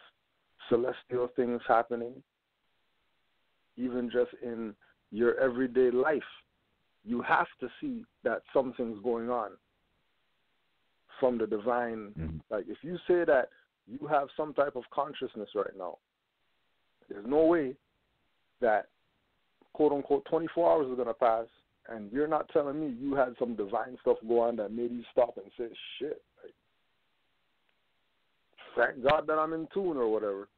[SPEAKER 9] celestial things happening, even just in your everyday life, you have to see that something's going on from the divine. Mm-hmm. Like, if you say that you have some type of consciousness right now, there's no way that, quote unquote, 24 hours is going to pass and you're not telling me you had some divine stuff go on that made you stop and say, shit, like, thank God that I'm in tune or whatever.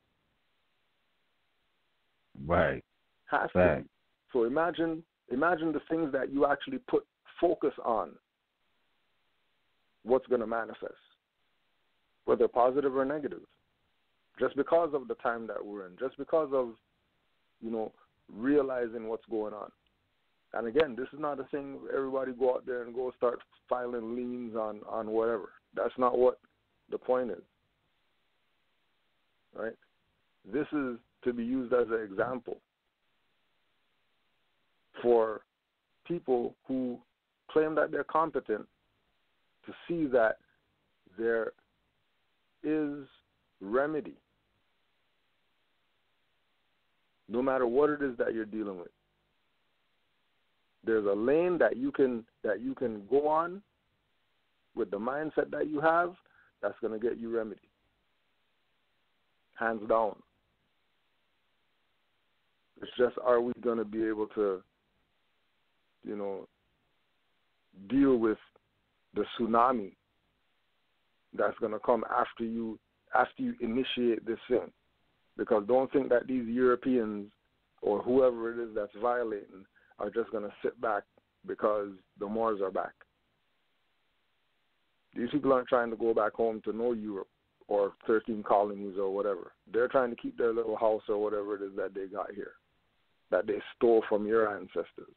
[SPEAKER 8] Right.
[SPEAKER 9] Has to be. So imagine the things that you actually put focus on. What's going to manifest, whether positive or negative, just because of the time that we're in, just because of, realizing what's going on. And again, this is not a thing everybody go out there and go start filing liens on whatever. That's not what the point is, right? This is to be used as an example for people who claim that they're competent to see that there is remedy, no matter what it is that you're dealing with. There's a lane that you can go on with the mindset that you have that's going to get you remedy, hands down. It's just, are we going to be able to, deal with the tsunami that's going to come after you initiate this thing? Because don't think that these Europeans or whoever it is that's violating are just going to sit back because the Moors are back. These people aren't trying to go back home to no Europe or 13 colonies or whatever. They're trying to keep their little house or whatever it is that they got here, that they stole from your ancestors.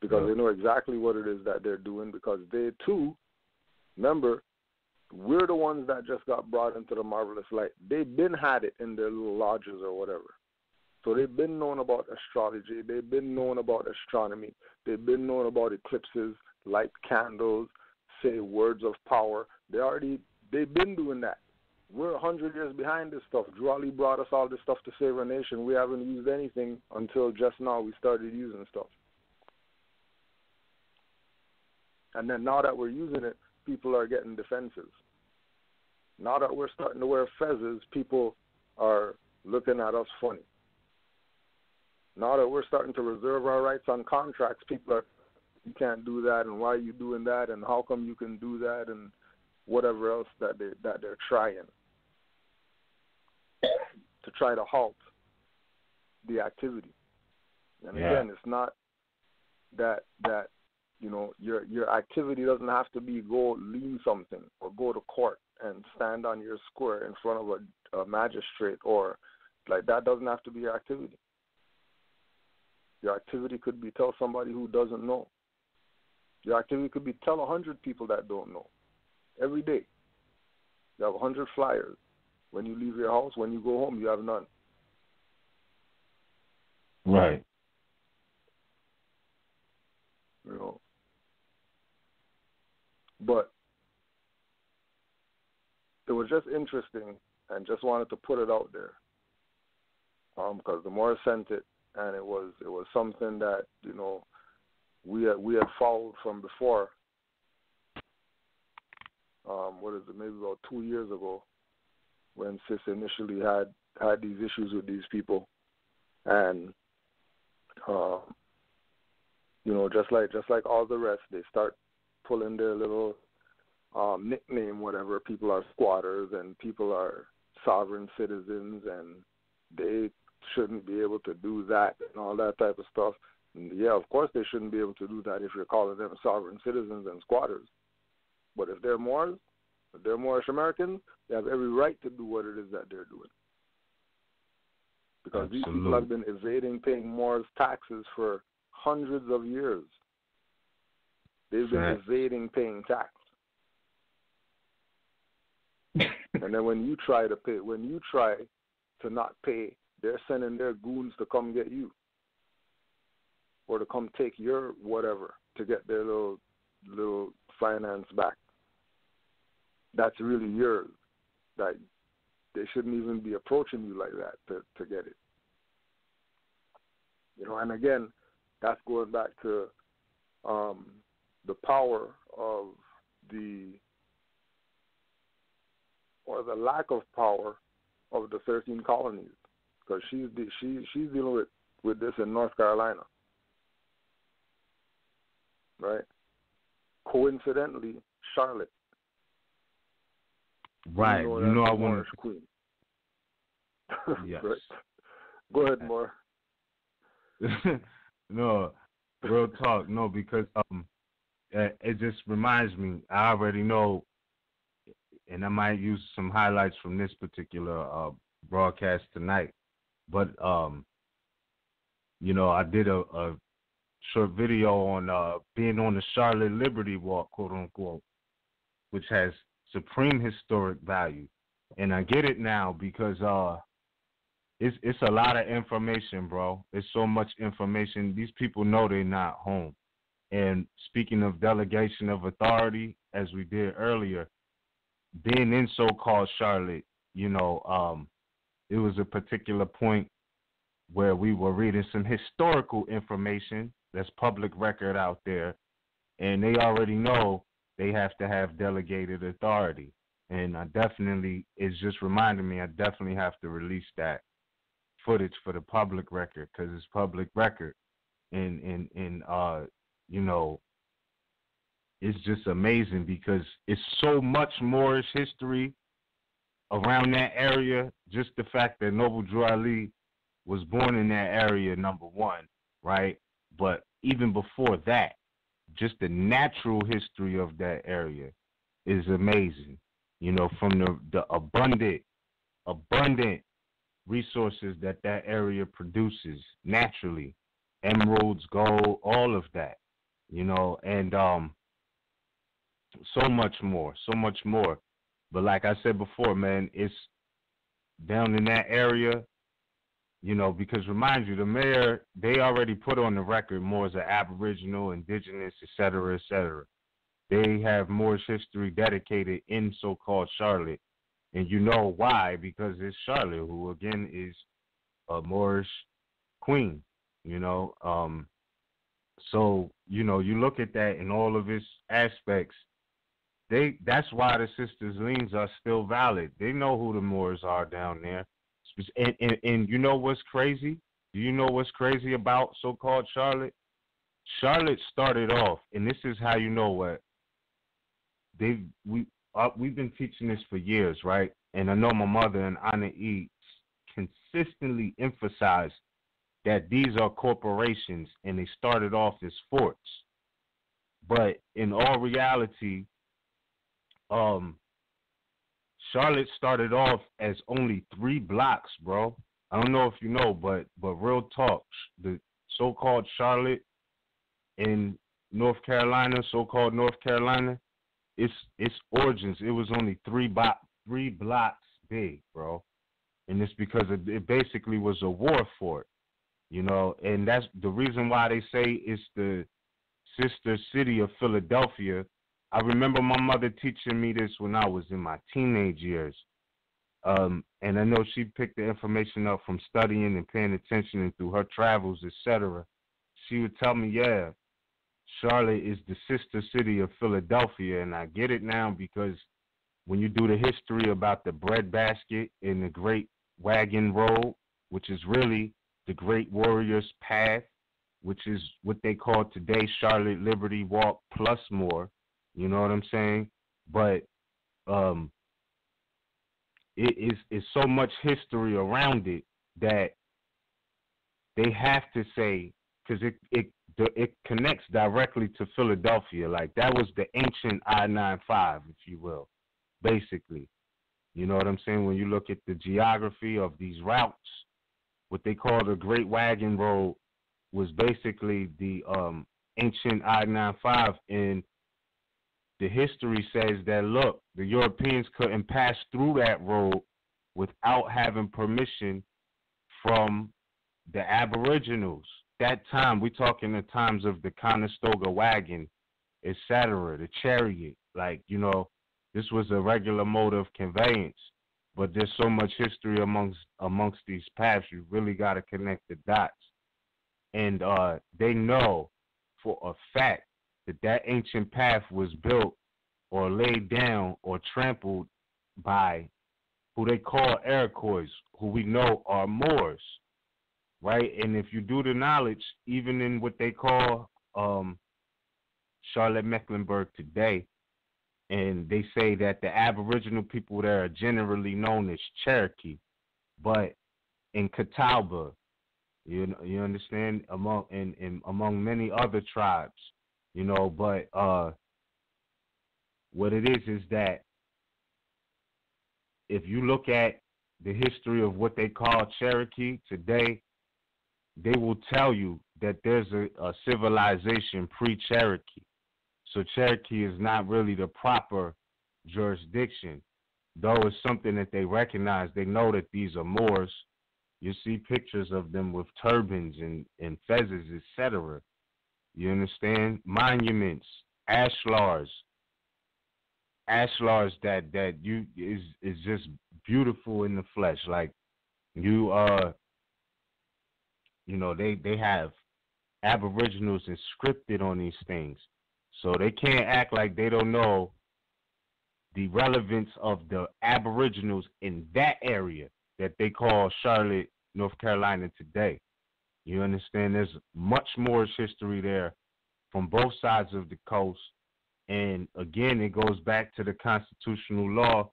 [SPEAKER 9] Because they know exactly what it is that they're doing, because they too, remember, we're the ones that just got brought into the marvelous light. They've been had it in their little lodges or whatever. So they've been known about astrology. They've been known about astronomy. They've been known about eclipses, light candles, say words of power. They've been doing that. We're 100 years behind this stuff. Drew Ali brought us all this stuff to save our nation. We haven't used anything until just now we started using stuff. And then now that we're using it, people are getting defensive. Now that we're starting to wear fezzes, people are looking at us funny. Now that we're starting to reserve our rights on contracts, people are, you can't do that, and why are you doing that, and how come you can do that, and whatever else that they're trying to try to halt the activity. And again, it's not that your activity doesn't have to be go lean something or go to court and stand on your square in front of a magistrate, or like that doesn't have to be your activity. Your activity could be tell somebody who doesn't know. Your activity could be tell 100 people that don't know. Every day. You have 100 flyers. When you leave your house, when you go home, you have none.
[SPEAKER 8] Right.
[SPEAKER 9] But it was just interesting, and just wanted to put it out there, because the Moor sent it, and it was something that we had followed from before. What is it? Maybe about 2 years ago, when Sis initially had these issues with these people, and just like all the rest, they start pulling their little nickname, whatever. People are squatters, and people are sovereign citizens, and they shouldn't be able to do that and all that type of stuff. And yeah, of course they shouldn't be able to do that if you're calling them sovereign citizens and squatters. But if they're Moors, if they're Moorish Americans, they have every right to do what it is that they're doing. Because these people have been evading paying Moors taxes for hundreds of years. They've been evading paying tax. And then when you try to not pay, they're sending their goons to come get you, or to come take your whatever to get their little finance back. That's really yours. That they shouldn't even be approaching you like that to get it. And again, that's going back to the power of the lack of power of the 13 colonies, because she's dealing with this in North Carolina, right? Coincidentally, Charlotte,
[SPEAKER 8] right? I want
[SPEAKER 9] queen.
[SPEAKER 8] Yes.
[SPEAKER 9] Right? Go ahead, Moor.
[SPEAKER 8] No, real talk. No, because it just reminds me. I already know, and I might use some highlights from this particular broadcast tonight. But you know, I did a short video on being on the Charlotte Liberty Walk, quote unquote, which has supreme historic value, and I get it now because it's a lot of information, bro. It's so much information. These people know they're not home. And speaking of delegation of authority, as we did earlier, being in so-called Charlotte, you know, it was a particular point where we were reading some historical information that's public record out there, and they already know they have to have delegated authority. And I definitely, it's just reminding me, I definitely have to release that footage for the public record because it's public record. And you know, it's just amazing because it's so much Moorish history around that area. Just the fact that Noble Drew Ali was born in that area, number one, right? But even before that, just the natural history of that area is amazing. You know, from the abundant resources that area produces naturally, emeralds, gold, all of that, you know, and so much more. But like I said before, man, it's down in that area, you know, because remind you, the mayor, they already put on the record more as an Aboriginal, indigenous, et cetera, et cetera. They have Moorish history dedicated in so-called Charlotte. And you know why? Because it's Charlotte, who again is a Moorish queen, you know. So, you know, you look at that in all of its aspects, that's why the sisters' liens are still valid. They know who the Moors are down there. And you know what's crazy? Do you know what's crazy about so-called Charlotte? Charlotte started off, and this is how you know what. We've been teaching this for years, right? And I know my mother and Anna E consistently emphasize that these are corporations and they started off as forts. But in all reality, Charlotte started off as only 3 blocks, bro. I don't know if you know, but real talk, the so-called Charlotte in North Carolina, so-called North Carolina, its origins, it was only 3 blocks big, bro. And it's because it basically was a war fort, you know, and that's the reason why they say it's the sister city of Philadelphia. I remember my mother teaching me this when I was in my teenage years. And I know she picked the information up from studying and paying attention and through her travels, etc. She would tell me, yeah, Charlotte is the sister city of Philadelphia. And I get it now because when you do the history about the breadbasket and the Great Wagon Road, which is really the Great Warriors Path, which is what they call today Charlotte Liberty Walk plus more, you know what I'm saying? But it's so much history around it that they have to say, because it connects directly to Philadelphia. Like, that was the ancient I-95, if you will, basically. You know what I'm saying? When you look at the geography of these routes, what they call the Great Wagon Road was basically the ancient I-95. And the history says that, look, the Europeans couldn't pass through that road without having permission from the Aboriginals. That time, we're talking the times of the Conestoga wagon, etc., the chariot. Like, you know, this was a regular mode of conveyance. But there's so much history amongst these paths, you really got to connect the dots. And they know for a fact that ancient path was built or laid down or trampled by who they call Iroquois, who we know are Moors, right? And if you do the knowledge, even in what they call Charlotte Mecklenburg today, and they say that the Aboriginal people there are generally known as Cherokee, but in Catawba, You understand, among many other tribes, but what it is that if you look at the history of what they call Cherokee today, they will tell you that there's a civilization pre-Cherokee. So Cherokee is not really the proper jurisdiction, though it's something that they recognize. They know that these are Moors. You see pictures of them with turbans and feathers, etc. You understand? Monuments, ashlars that you is just beautiful in the flesh. Like they have Aboriginals inscripted on these things, so they can't act like they don't know the relevance of the Aboriginals in that area that they call Charlotte, North Carolina today. You understand? There's much Moorish history there from both sides of the coast. And again, it goes back to the constitutional law,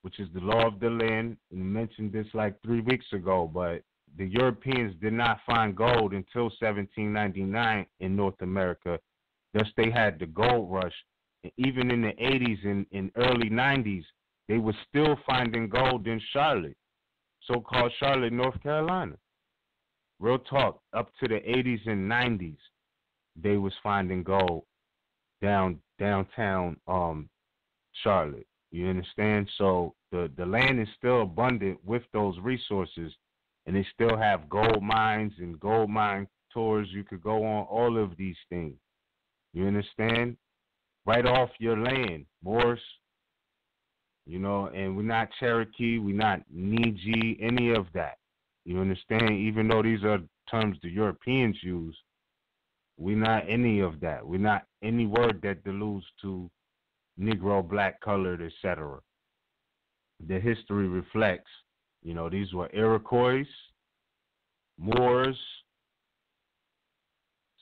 [SPEAKER 8] which is the law of the land. We mentioned this like 3 weeks ago, but the Europeans did not find gold until 1799 in North America. Thus, they had the gold rush. And even in the 80s and early 90s, they were still finding gold in Charlotte, so-called Charlotte, North Carolina. Real talk, up to the 80s and 90s, they was finding gold downtown Charlotte. You understand? So the land is still abundant with those resources, and they still have gold mines and gold mine tours. You could go on all of these things. You understand? Right off your land, Moors. And we're not Cherokee, we're not Niji, any of that. You understand? Even though these are terms the Europeans use, we're not any of that. We're not any word that alludes to Negro, black, colored, etc. The history reflects, these were Iroquois, Moors.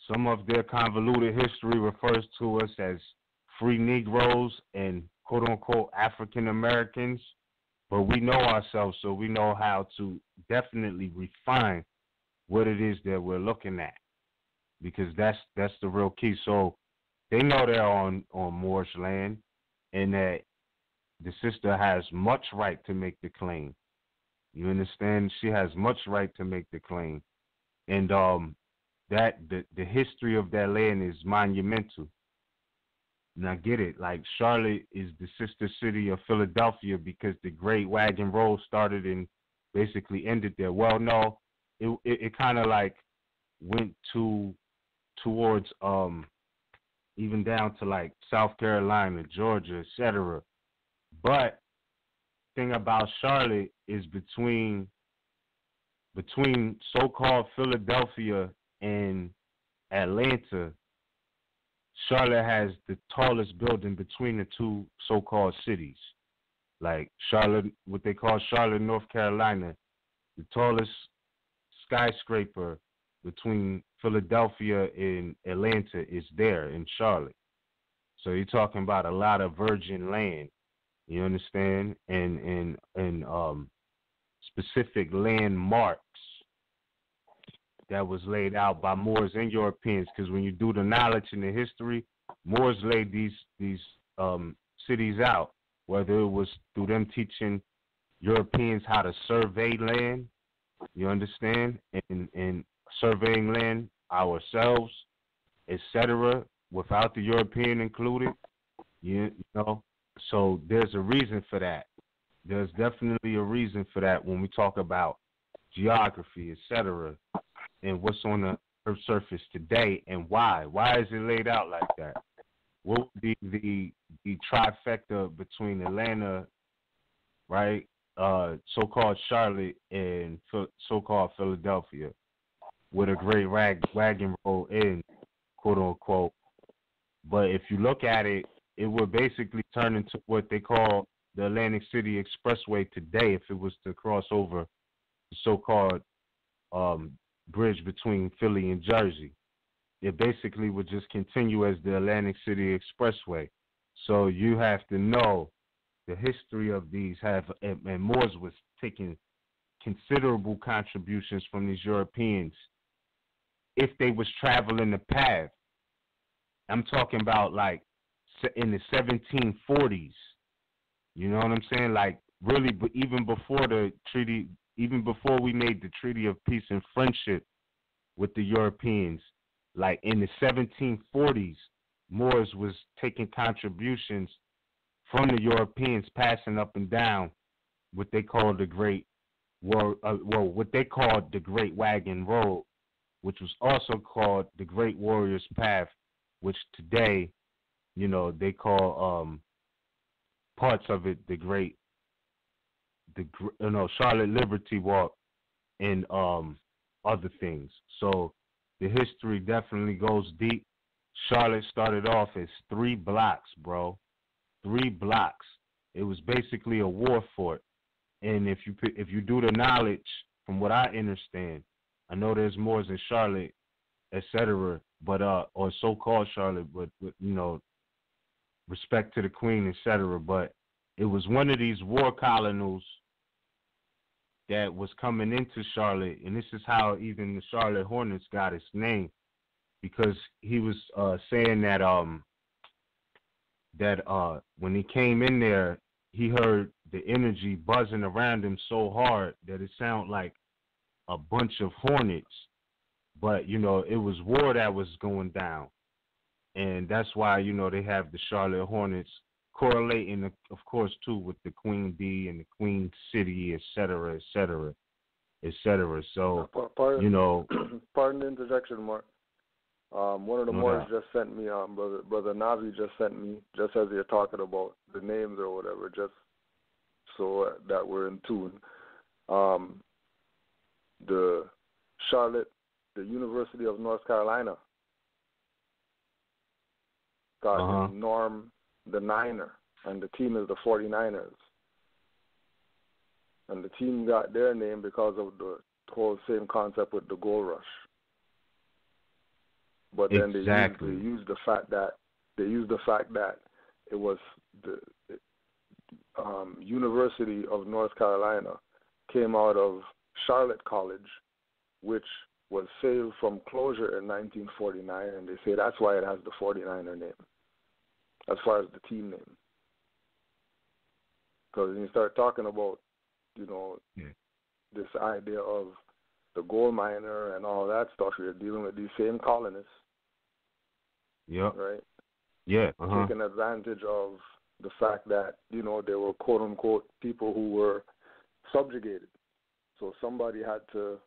[SPEAKER 8] Some of their convoluted history refers to us as free Negroes and quote-unquote African Americans, but we know ourselves, so we know how to definitely refine what it is that we're looking at, because that's the real key. So they know they're on Moorish land, and that the sister has much right to make the claim. You understand? She has much right to make the claim, and that the history of that land is monumental. Now get it, like Charlotte is the sister city of Philadelphia because the Great Wagon Road started and basically ended there. Well, no, it kind of like went towards even down to like South Carolina, Georgia, etc. But thing about Charlotte is between so-called Philadelphia and Atlanta, Charlotte has the tallest building between the two so-called cities. Like Charlotte, what they call Charlotte, North Carolina, the tallest skyscraper between Philadelphia and Atlanta is there in Charlotte. So you're talking about a lot of virgin land, you understand, and specific landmarks that was laid out by Moors and Europeans. Because when you do the knowledge and the history, Moors laid these cities out, whether it was through them teaching Europeans how to survey land, you understand, and surveying land ourselves, etc., without the European included, you know. So there's a reason for that. There's definitely a reason for that when we talk about geography, etc., and what's on the Earth's surface today and why. Why is it laid out like that? What would be the trifecta between Atlanta, right, so-called Charlotte, and so-called Philadelphia, with a great wagon road in, quote-unquote. But if you look at it, it would basically turn into what they call the Atlantic City Expressway today if it was to cross over the so-called bridge between Philly and Jersey. It basically would just continue as the Atlantic City Expressway. So you have to know the history of these and Moors was taking considerable contributions from these Europeans if they was traveling the path. I'm talking about like in the 1740s. You know what I'm saying? Like really, but even before the treaty, even before we made the Treaty of Peace and Friendship with the Europeans, like in the 1740s, Moors was taking contributions from the Europeans, passing up and down what they called the Great what they called the Great Wagon Road, which was also called the Great Warriors Path, which today, you know, they call parts of it Charlotte Liberty Walk and other things. So the history definitely goes deep. Charlotte started off as 3 blocks, bro. 3 blocks. It was basically a war fort. And if you do the knowledge, from what I understand, I know there's Moors in Charlotte, etc., but or so-called Charlotte, but you know, respect to the Queen, etc. But it was one of these war colonels that was coming into Charlotte, and this is how even the Charlotte Hornets got its name, because he was saying that when he came in there, he heard the energy buzzing around him so hard that it sounded like a bunch of hornets. But, you know, it was war that was going down. And that's why, you know, they have the Charlotte Hornets correlating, of course, too, with the Queen Bee and the Queen City, et cetera, et cetera, et cetera. So, you know.
[SPEAKER 9] Pardon the interjection, Mark. One of the Moors just sent me, Brother Navi just sent me, just as you're talking about the names or whatever, just so that we're in tune. The Charlotte, the University of North Carolina, got Norm the Niner, and the team is the 49ers. And the team got their name because of the whole same concept with the gold rush. But then they used the fact that it was the University of North Carolina came out of Charlotte College, which was saved from closure in 1949, and they say that's why it has the 49er name, as far as the team name. Because when you start talking about, you know, this idea of the gold miner and all that stuff, you're dealing with these same colonists.
[SPEAKER 8] Yep.
[SPEAKER 9] Right?
[SPEAKER 8] Yeah.
[SPEAKER 9] Taking advantage of the fact that, you know, there were quote unquote people who were subjugated. So somebody had to,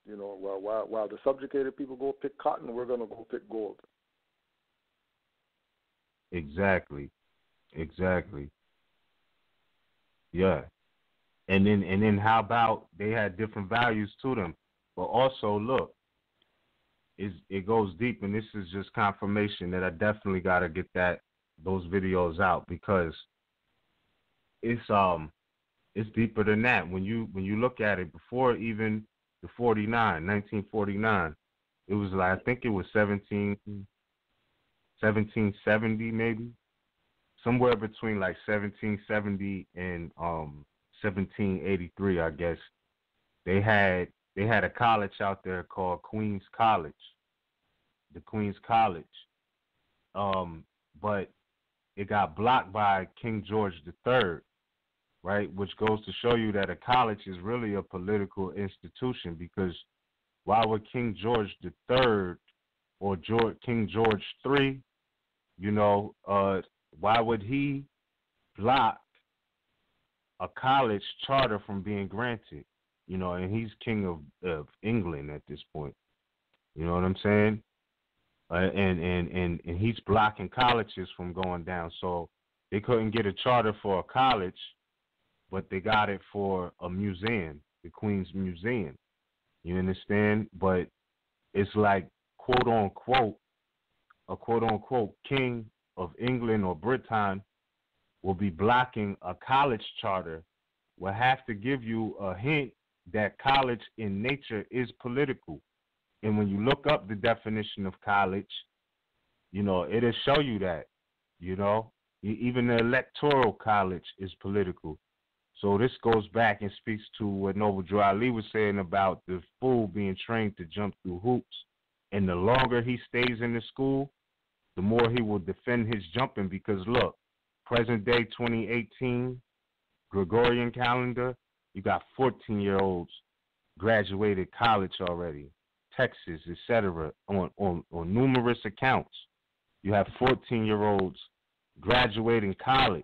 [SPEAKER 9] you know, while the subjugated people go pick cotton, we're gonna go pick gold.
[SPEAKER 8] Exactly. Yeah. And then how about they had different values to them? But also look, it goes deep, and this is just confirmation that I definitely gotta get those videos out, because it's deeper than that. When you look at it, before even the 1949, it was like, I think it was 1770 maybe, somewhere between like 1770 and 1783, I guess. They had a college out there called Queen's College, the Queen's College, but it got blocked by King George III, right? Which goes to show you that a college is really a political institution, because why would King George III or King George III, you know, why would he block a college charter from being granted? You know, and he's king of England at this point. You know what I'm saying? And he's blocking colleges from going down. So they couldn't get a charter for a college, but they got it for a museum, the Queen's Museum. You understand? But it's like, quote unquote, a quote unquote king of England or Britain will be blocking a college charter, will have to give you a hint that college in nature is political. And when you look up the definition of college, you know, it'll show you that, you know, even the electoral college is political. So this goes back and speaks to what Noble Drew Ali was saying about the fool being trained to jump through hoops. And the longer he stays in the school, the more he will defend his jumping, because look, present day 2018, Gregorian calendar, you got 14-year-olds graduated college already, Texas, etc. On numerous accounts. You have 14-year-olds graduating college,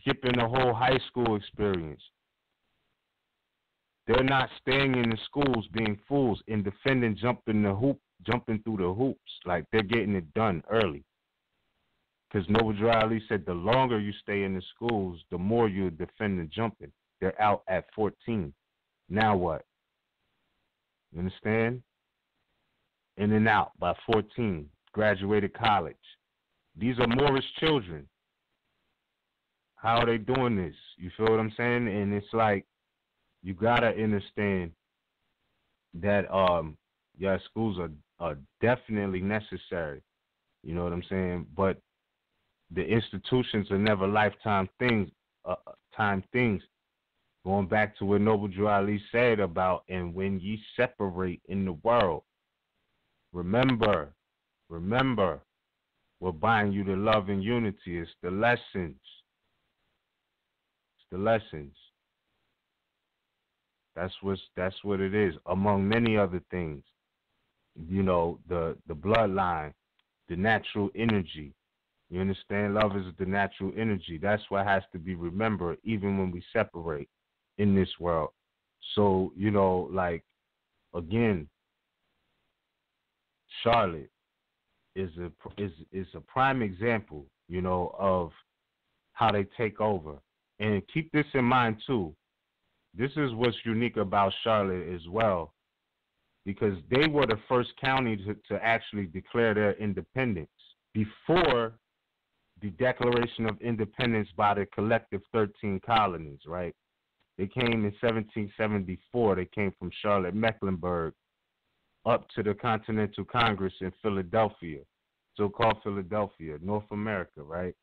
[SPEAKER 8] skipping the whole high school experience. They're not staying in the schools being fools and defending jumping through the hoops. Like, they're getting it done early. Because Noble Drew Ali said the longer you stay in the schools, the more you defend the jumping. They're out at 14. Now what? You understand? In and out by 14. Graduated college. These are Moorish children. How are they doing this? You feel what I'm saying? And it's like, you gotta understand that schools are definitely necessary. You know what I'm saying? But the institutions are never lifetime things. Going back to what Noble Drew Ali said about, and when ye separate in the world, remember, we're buying you the love and unity. It's the lessons. It's the lessons. That's what it is, among many other things. You know, the bloodline, the natural energy. You understand? Love is the natural energy. That's what has to be remembered even when we separate in this world. So, you know, like, again, Charlotte is a prime example, you know, of how they take over. And keep this in mind too. This is what's unique about Charlotte as well, because they were the first county to actually declare their independence before the Declaration of Independence by the collective 13 colonies, right? They came in 1774. They came from Charlotte, Mecklenburg, up to the Continental Congress in Philadelphia, so-called Philadelphia, North America, right?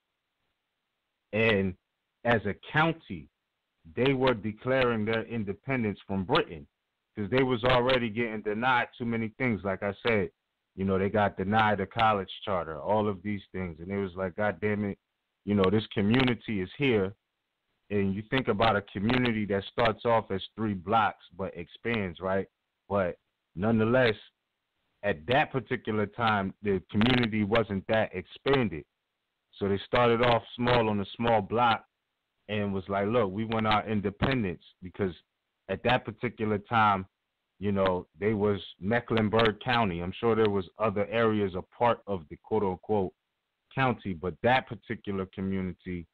[SPEAKER 8] And as a county, they were declaring their independence from Britain, because they was already getting denied too many things. Like I said, you know, they got denied a college charter, all of these things. And it was like, God damn it, you know, this community is here. And you think about a community that starts off as 3 blocks but expands, right? But nonetheless, at that particular time, the community wasn't that expanded. So they started off small on a small block and was like, look, we want our independence, because at that particular time, you know, they was Mecklenburg County. I'm sure there was other areas a part of the quote-unquote county, but that particular community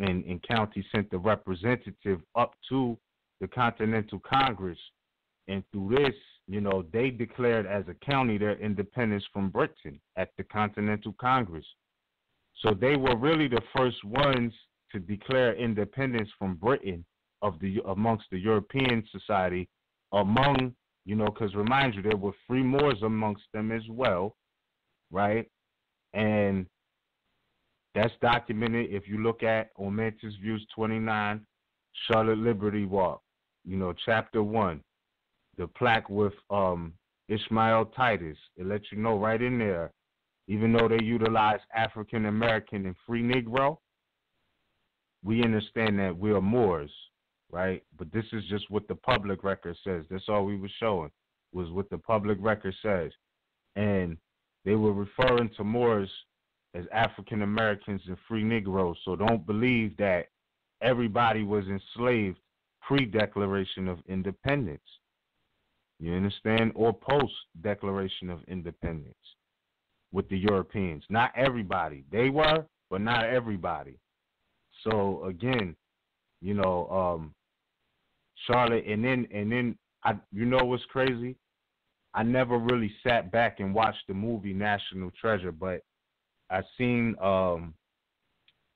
[SPEAKER 8] and county sent the representative up to the Continental Congress. And through this, you know, they declared as a county their independence from Britain at the Continental Congress. So they were really the first ones to declare independence from Britain amongst the European society, among, you know, because remind you, there were free Moors amongst them as well, right? And that's documented if you look at on Mantis Views 29, Charlotte Liberty Walk, you know, chapter 1, the plaque with Ishmael Titus. It lets you know right in there, even though they utilize African American and free Negro, we understand that we are Moors, right? But this is just what the public record says. That's all we were showing, was what the public record says. And they were referring to Moors as African Americans and free Negroes. So don't believe that everybody was enslaved pre-Declaration of Independence. You understand? Or post-Declaration of Independence with the Europeans. Not everybody. They were, but not everybody. So again, you know, Charlotte, and then you know what's crazy? I never really sat back and watched the movie National Treasure, but I seen the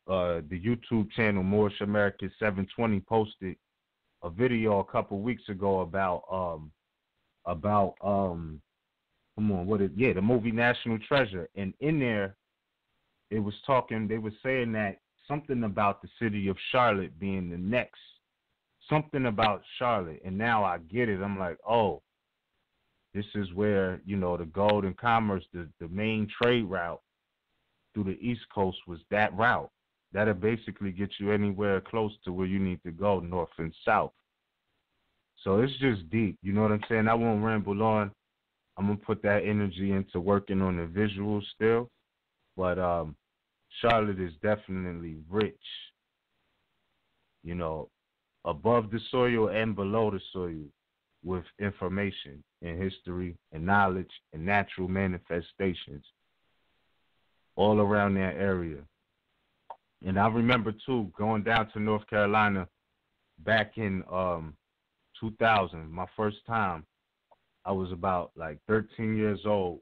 [SPEAKER 8] YouTube channel Moorish America 720 posted a video a couple weeks ago about the movie National Treasure, and in there they was saying that something about the city of Charlotte being the next. Something about Charlotte. And now I get it. I'm like, oh, this is where, you know, the gold and commerce, the main trade route through the East Coast was that route. That'll basically get you anywhere close to where you need to go, north and south. So it's just deep. You know what I'm saying? I won't ramble on. I'm going to put that energy into working on the visuals still. But Charlotte is definitely rich, you know, above the soil and below the soil with information and history and knowledge and natural manifestations all around that area. And I remember, too, going down to North Carolina back in 2000, my first time. I was about like 13 years old,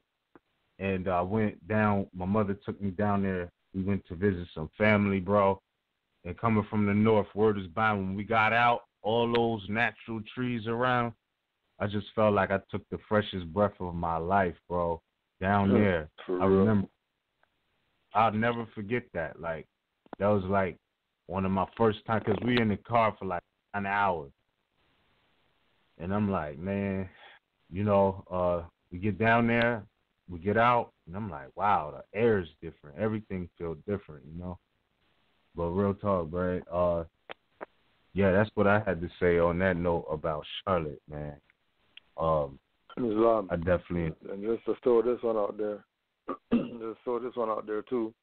[SPEAKER 8] and I went down. My mother took me down there. We went to visit some family, bro. And coming from the north, word is bond. When we got out, all those natural trees around, I just felt like I took the freshest breath of my life, bro, down there. I remember. I'll never forget that. Like, that was like one of my first times, because we in the car for like an hour. And I'm like, man, you know, we get down there, we get out, and I'm like, wow, the air is different. Everything feels different, you know. But real talk, bro. Yeah, that's what I had to say on that note about Charlotte, man.
[SPEAKER 9] Islam.
[SPEAKER 8] I definitely.
[SPEAKER 9] And just to throw this one out there, too.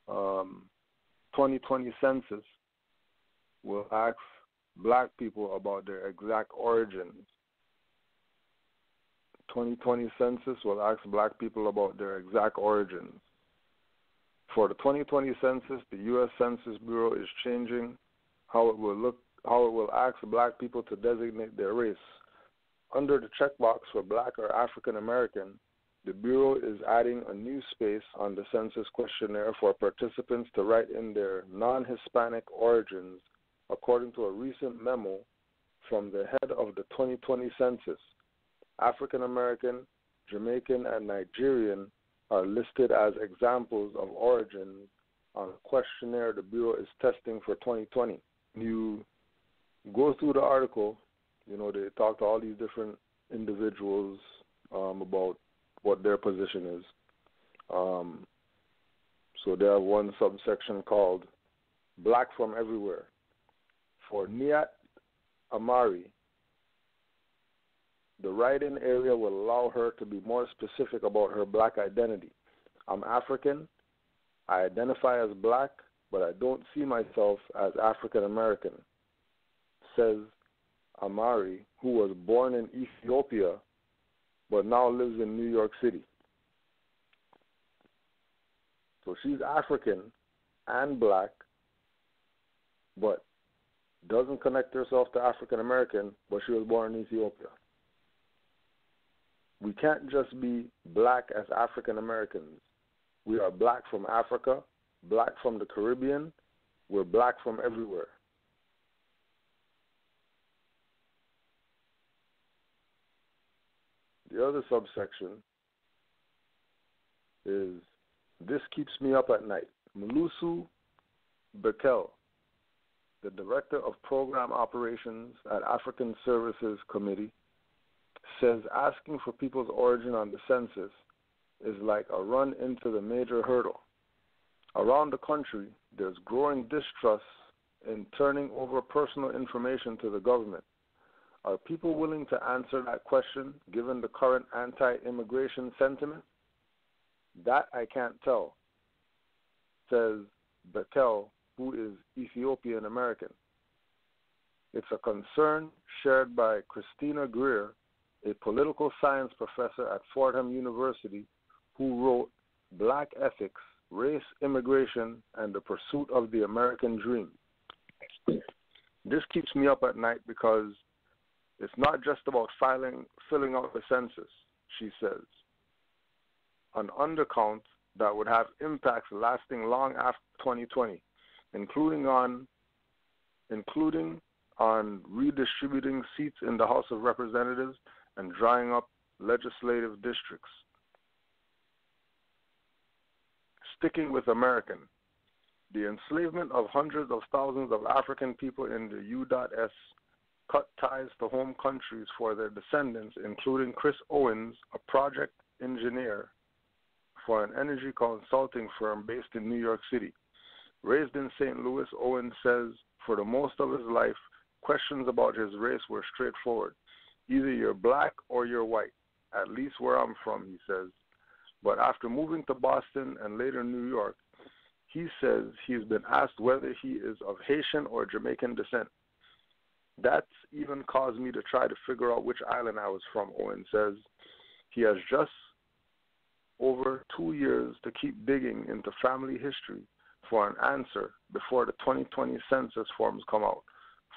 [SPEAKER 9] 2020 census will ask black people about their exact origins. 2020 census will ask black people about their exact origins. For the 2020 census, the U.S. Census Bureau is changing how it will ask black people to designate their race. Under the checkbox for black or African American, the Bureau is adding a new space on the census questionnaire for participants to write in their non-Hispanic origins, according to a recent memo from the head of the 2020 census. African American, Jamaican, and Nigerian are listed as examples of origins on a questionnaire the Bureau is testing for 2020. You go through the article, you know, they talk to all these different individuals about what their position is. So they have one subsection called Black from Everywhere. For Niat Amari, the write-in area will allow her to be more specific about her black identity. I'm African. I identify as black, but I don't see myself as African American, says Amari, who was born in Ethiopia but now lives in New York City. So she's African and black, but doesn't connect herself to African American, but she was born in Ethiopia. We can't just be black as African Americans. We are black from Africa, black from the Caribbean. We're black from everywhere. The other subsection is, this keeps me up at night. Mulusu Bekel, the Director of Program Operations at African Services Committee, says asking for people's origin on the census is like a run into the major hurdle. Around the country, there's growing distrust in turning over personal information to the government. Are people willing to answer that question given the current anti-immigration sentiment? That I can't tell, says Bekel, who is Ethiopian American. It's a concern shared by Christina Greer, a political science professor at Fordham University, who wrote Black Ethics, Race, Immigration, and the Pursuit of the American Dream. This keeps me up at night because it's not just about filling out the census, she says. An undercount that would have impacts lasting long after 2020, including on redistributing seats in the House of Representatives and drying up legislative districts. Sticking with American, The enslavement of hundreds of thousands of African people in the U.S. cut ties to home countries for their descendants, including Chris Owens, a project engineer for an energy consulting firm based in New York City. Raised in St. Louis, Owens says for the most of his life, questions about his race were straightforward. Either you're black or you're white, at least where I'm from, he says. But after moving to Boston and later New York, he says he's been asked whether he is of Haitian or Jamaican descent. That's even caused me to try to figure out which island I was from, Owen says. He has just over 2 years to keep digging into family history for an answer before the 2020 census forms come out.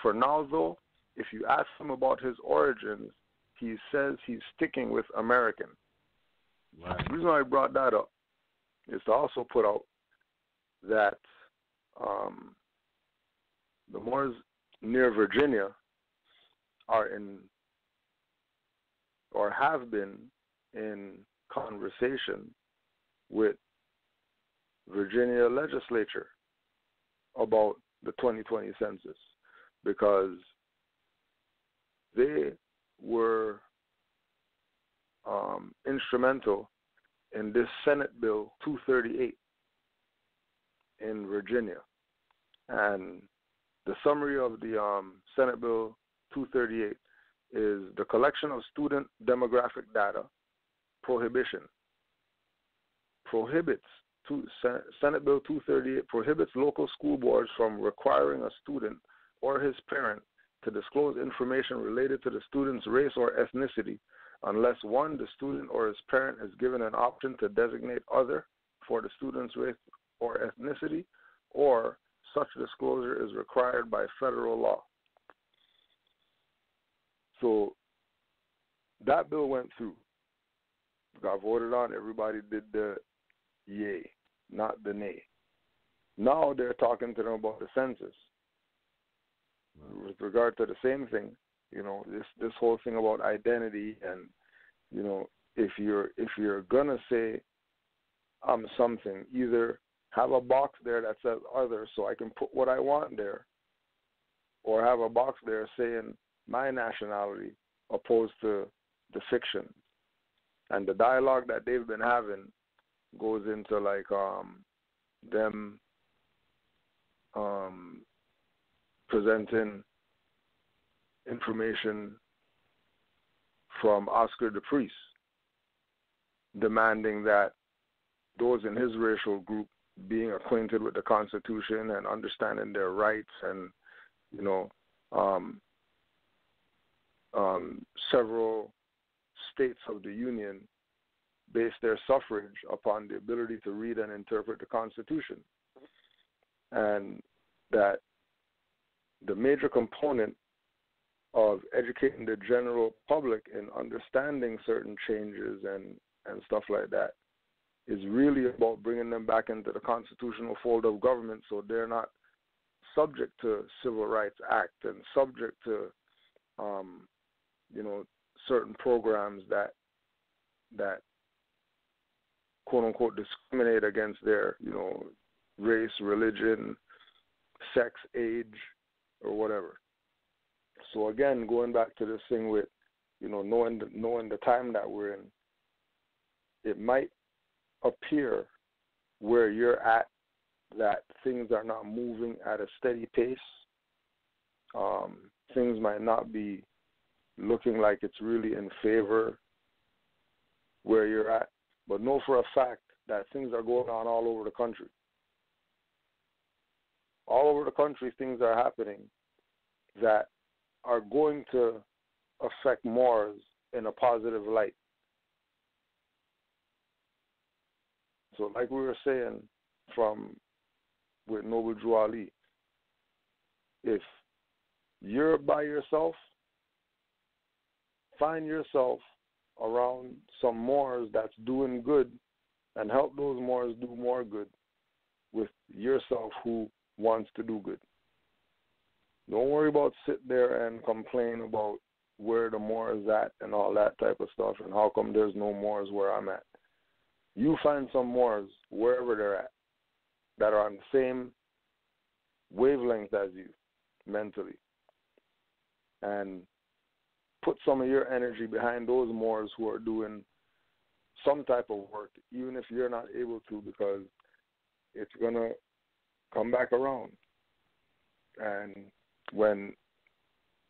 [SPEAKER 9] For now, though, if you ask him about his origins, he says he's sticking with American.
[SPEAKER 8] Right.
[SPEAKER 9] The reason I brought that up is to also put out that the Moors near Virginia are in, or have been in conversation with Virginia legislature about the 2020 census, because they were instrumental in this Senate Bill 238 in Virginia. And the summary of the Senate Bill 238 is the collection of student demographic data prohibition. Senate Bill 238 prohibits local school boards from requiring a student or his parent to disclose information related to the student's race or ethnicity unless, one, the student or his parent is given an option to designate other for the student's race or ethnicity, or such disclosure is required by federal law. So that bill went through, got voted on, everybody did the yay, not the nay. Now they're talking to them about the census. With regard to the same thing, you know, this whole thing about identity, and you know, if you're gonna say I'm something, either have a box there that says other so I can put what I want there, or have a box there saying my nationality opposed to the fiction. And the dialogue that they've been having goes into like them presenting information from Oscar the Priest, demanding that those in his racial group being acquainted with the Constitution and understanding their rights, and you know, several states of the Union base their suffrage upon the ability to read and interpret the Constitution, and that the major component of educating the general public in understanding certain changes and stuff like that is really about bringing them back into the constitutional fold of government, so they're not subject to Civil Rights Act and subject to, you know, certain programs that quote unquote discriminate against their, you know, race, religion, sex, age, or whatever. So again, going back to this thing with, you know, knowing the time that we're in, it might appear where you're at that things are not moving at a steady pace. Things might not be looking like it's really in favor where you're at, but know for a fact that things are going on all over the country. All over the country, things are happening that are going to affect Moors in a positive light. So like we were saying with Noble Drew Ali, if you're by yourself, find yourself around some Moors that's doing good and help those Moors do more good with yourself who wants to do good. Don't worry about sit there and complain about where the Moor is at and all that type of stuff and how come there's no Moors where I'm at. You find some Moors wherever they're at that are on the same wavelength as you mentally, and put some of your energy behind those Moors who are doing some type of work, even if you're not able to, because it's going to come back around. And when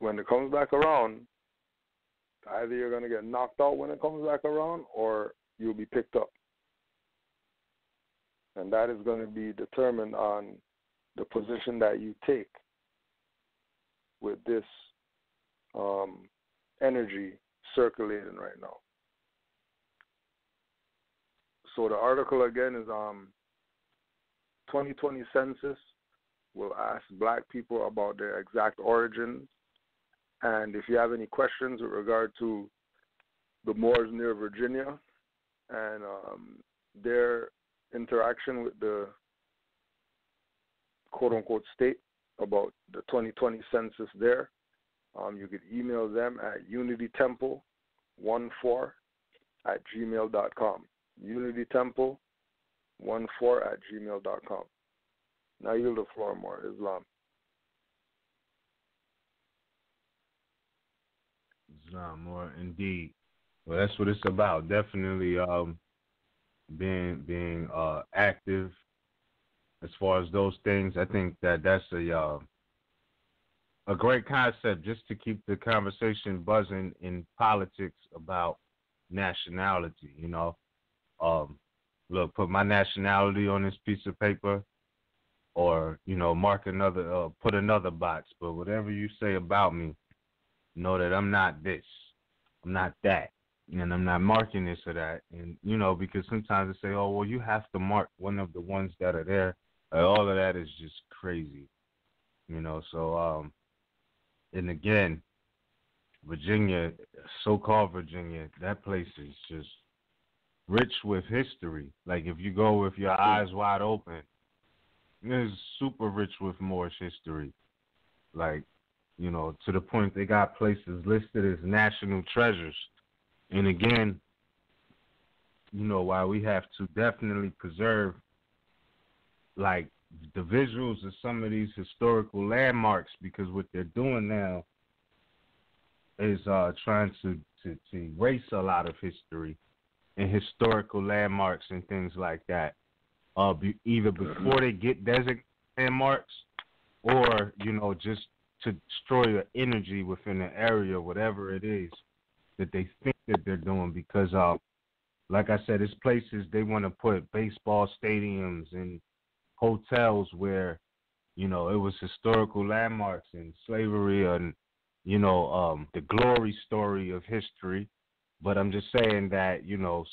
[SPEAKER 9] it comes back around, either you're going to get knocked out when it comes back around, or you'll be picked up. And that is going to be determined on the position that you take with this energy circulating right now. So the article again is 2020 census will ask black people about their exact origins. And if you have any questions with regard to the Moors near Virginia and their interaction with the quote-unquote state about the 2020 census there, you could email them at unitytemple14@gmail.com. unitytemple14@gmail.com. Now I yield the floor more. Islam.
[SPEAKER 8] More indeed. Well, that's what it's about. Definitely being active as far as those things. I think that's a great concept just to keep the conversation buzzing in politics about nationality. You know, look, put my nationality on this piece of paper, or mark another, put another box. But whatever you say about me, know that I'm not this, I'm not that, and I'm not marking this or that. And because sometimes they say, oh well, you have to mark one of the ones that are there. All of that is just crazy, So and again, Virginia, so-called Virginia, that place is just rich with history. Like if you go with your eyes wide open, it's super rich with Moorish history. Like, to the point they got places listed as national treasures. And again, while we have to definitely preserve, like, the visuals of some of these historical landmarks, because what they're doing now is trying to erase a lot of history and historical landmarks and things like that, either before they get designated landmarks, or just to destroy the energy within the area, whatever it is that they think that they're doing. Because like I said, it's places they want to put baseball stadiums and hotels where it was historical landmarks and slavery and the glory story of history. But I'm just saying that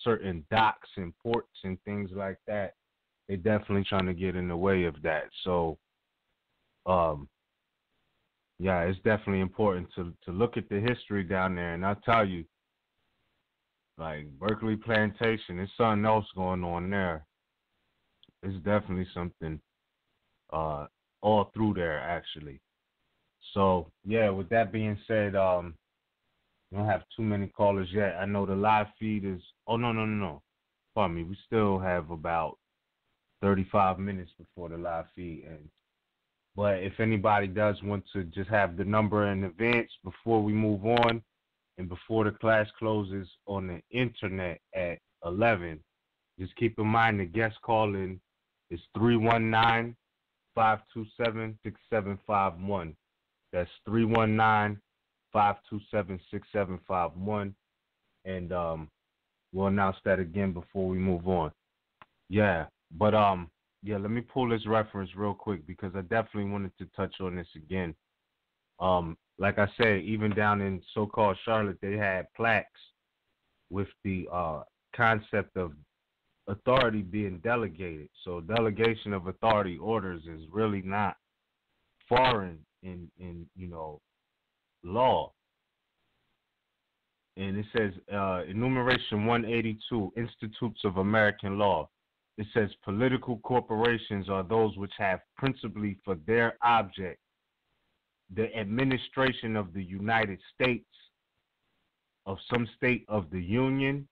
[SPEAKER 8] certain docks and ports and things like that, they definitely trying to get in the way of that. So yeah, it's definitely important to look at the history down there. And I'll tell you, like Berkeley Plantation, there's something else going on there. It's definitely something all through there, actually. So, yeah, with that being said, we don't have too many callers yet. I know the live feed is, no. Pardon me, we still have about 35 minutes before the live feed ends. But if anybody does want to just have the number in advance before we move on and before the class closes on the internet at 11, just keep in mind the guest call-in is 319-527-6751. That's 319-527-6751. And we'll announce that again before we move on. Yeah, but yeah, let me pull this reference real quick because I definitely wanted to touch on this again. Like I said, even down in so-called Charlotte, they had plaques with the concept of authority being delegated. So delegation of authority orders is really not foreign in law. And it says enumeration 182, Institutes of American Law. It says political corporations are those which have principally for their object the administration of the United States, of some state of the Union,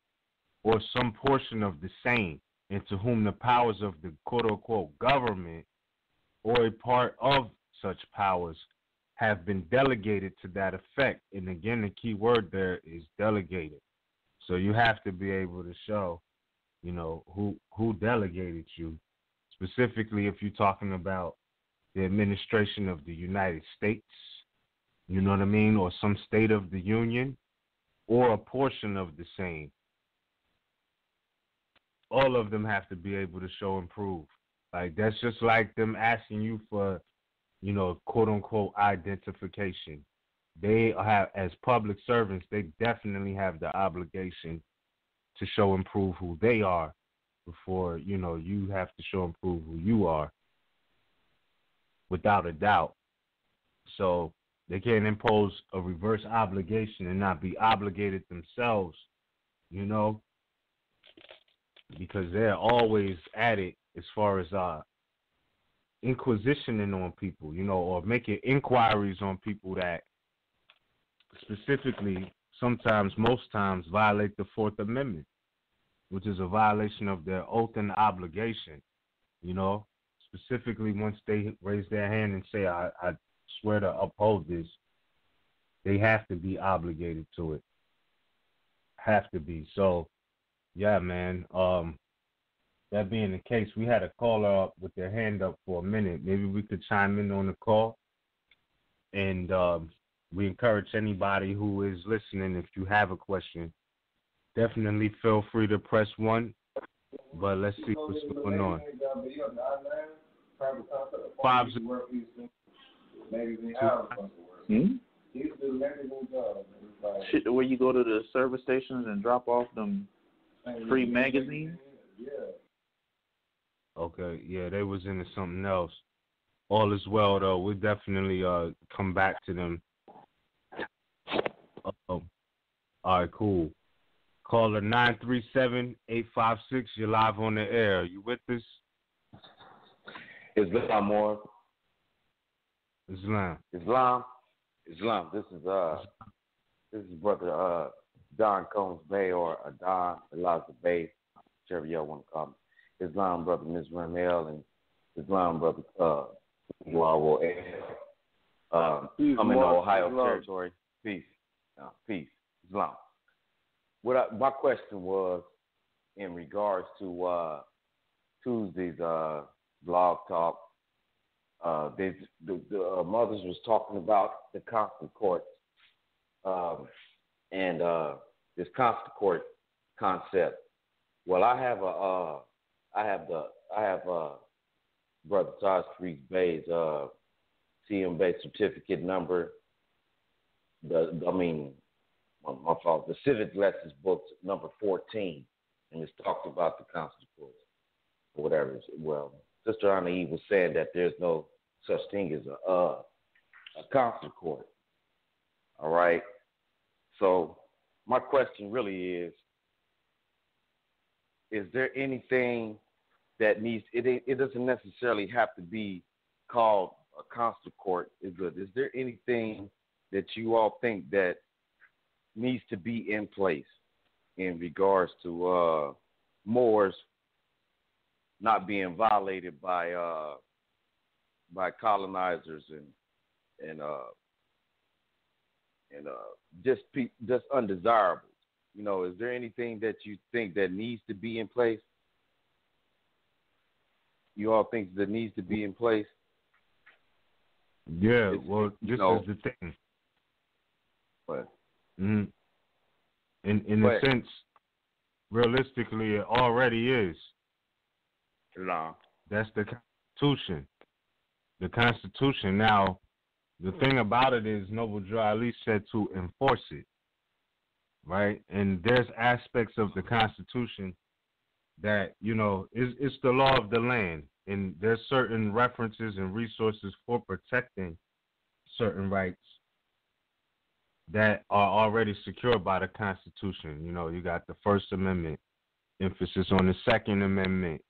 [SPEAKER 8] or some portion of the same, and to whom the powers of the quote-unquote government or a part of such powers have been delegated to that effect. And again, the key word there is delegated. So you have to be able to show, who delegated you. Specifically, if you're talking about the administration of the United States, you know what I mean, or some state of the Union, or a portion of the same. All of them have to be able to show and prove. Like, that's just like them asking you for, quote unquote identification. They have, as public servants, they definitely have the obligation to show and prove who they are before, you have to show and prove who you are, without a doubt. So they can't impose a reverse obligation and not be obligated themselves, because they're always at it as far as inquisitioning on people, or making inquiries on people that specifically, sometimes, most times, violate the Fourth Amendment, which is a violation of their oath and obligation, specifically once they raise their hand and say, I swear to uphold this, they have to be obligated to it. Have to be. So, yeah, man. That being the case, we had a caller up with their hand up for a minute. Maybe we could chime in on the call. And we encourage anybody who is listening, if you have a question, definitely feel free to press 1. But let's see what's going on. 5
[SPEAKER 10] Shit, where you go to the service stations and drop off them free magazines?
[SPEAKER 8] Okay, yeah, they was into something else. All is well, though. We'll definitely come back to them. All right, cool. Caller 937-856. You're live on the air. You with us?
[SPEAKER 11] Islam, Moor.
[SPEAKER 8] Islam.
[SPEAKER 11] This is brother Don Combs Bay, or Adon Elijah Bay, whichever y'all want to call me. Islam brother Ms. Ramel, and Islam brother Wawo I'm in the Ohio territory. Peace. Peace. Islam. My question was in regards to Tuesday's blog talk. The mothers was talking about the constant court and this constant court concept. Well, I have Brother Todd Street Bay's CM Bay certificate number. My fault. The Civic Lessons book number 14, and it's talked about the constant court or whatever. Well, Sister Anna Eve was saying that there's no such thing as a constant court. All right. So my question really is there anything that needs it doesn't necessarily have to be called a constant court? Is there anything that you all think that needs to be in place in regards to Moors not being violated by colonizers and just undesirables? Is there anything that you think that needs to be in place? You all think that needs to be in place?
[SPEAKER 8] Yeah, well, this is the thing.
[SPEAKER 11] But
[SPEAKER 8] in a sense, realistically, it already is.
[SPEAKER 11] No.
[SPEAKER 8] That's the Constitution. The Constitution. Now, the thing about it is, Noble Drew Ali said to enforce it, right? And there's aspects of the Constitution that, it's the law of the land. And there's certain references and resources for protecting certain rights that are already secured by the Constitution. You got the First Amendment, emphasis on the Second Amendment.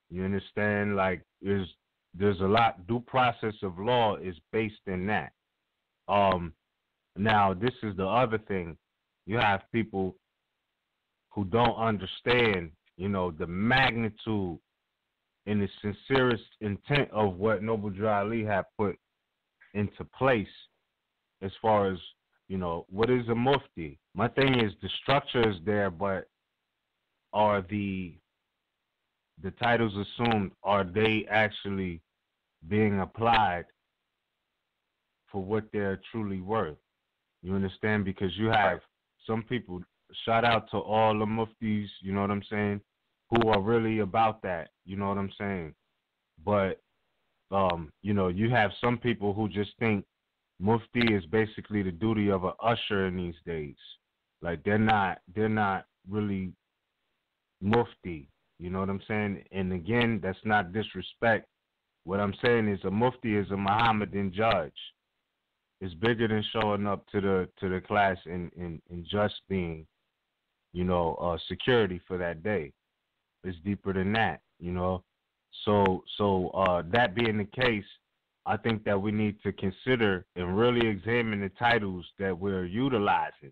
[SPEAKER 8] You understand? Like, there's a lot. Due process of law is based in that. Now, this is the other thing. You have people who don't understand, the magnitude in the sincerest intent of what Noble Drew Ali had put into place as far as, you know, what is a mufti? My thing is the structure is there, but are the titles assumed, are they actually being applied for what they're truly worth? You understand? Because you have some people, shout out to all the muftis, you know what I'm saying, who are really about that, you know what I'm saying? But, you know, you have some people who just think mufti is basically the duty of an usher in these days. Like they're not really mufti, you know what I'm saying? And again, that's not disrespect. What I'm saying is a mufti is a Mohammedan judge. It's bigger than showing up to the class and just being, you know, security for that day. It's deeper than that, you know. So that being the case, I think that we need to consider and really examine the titles that we're utilizing,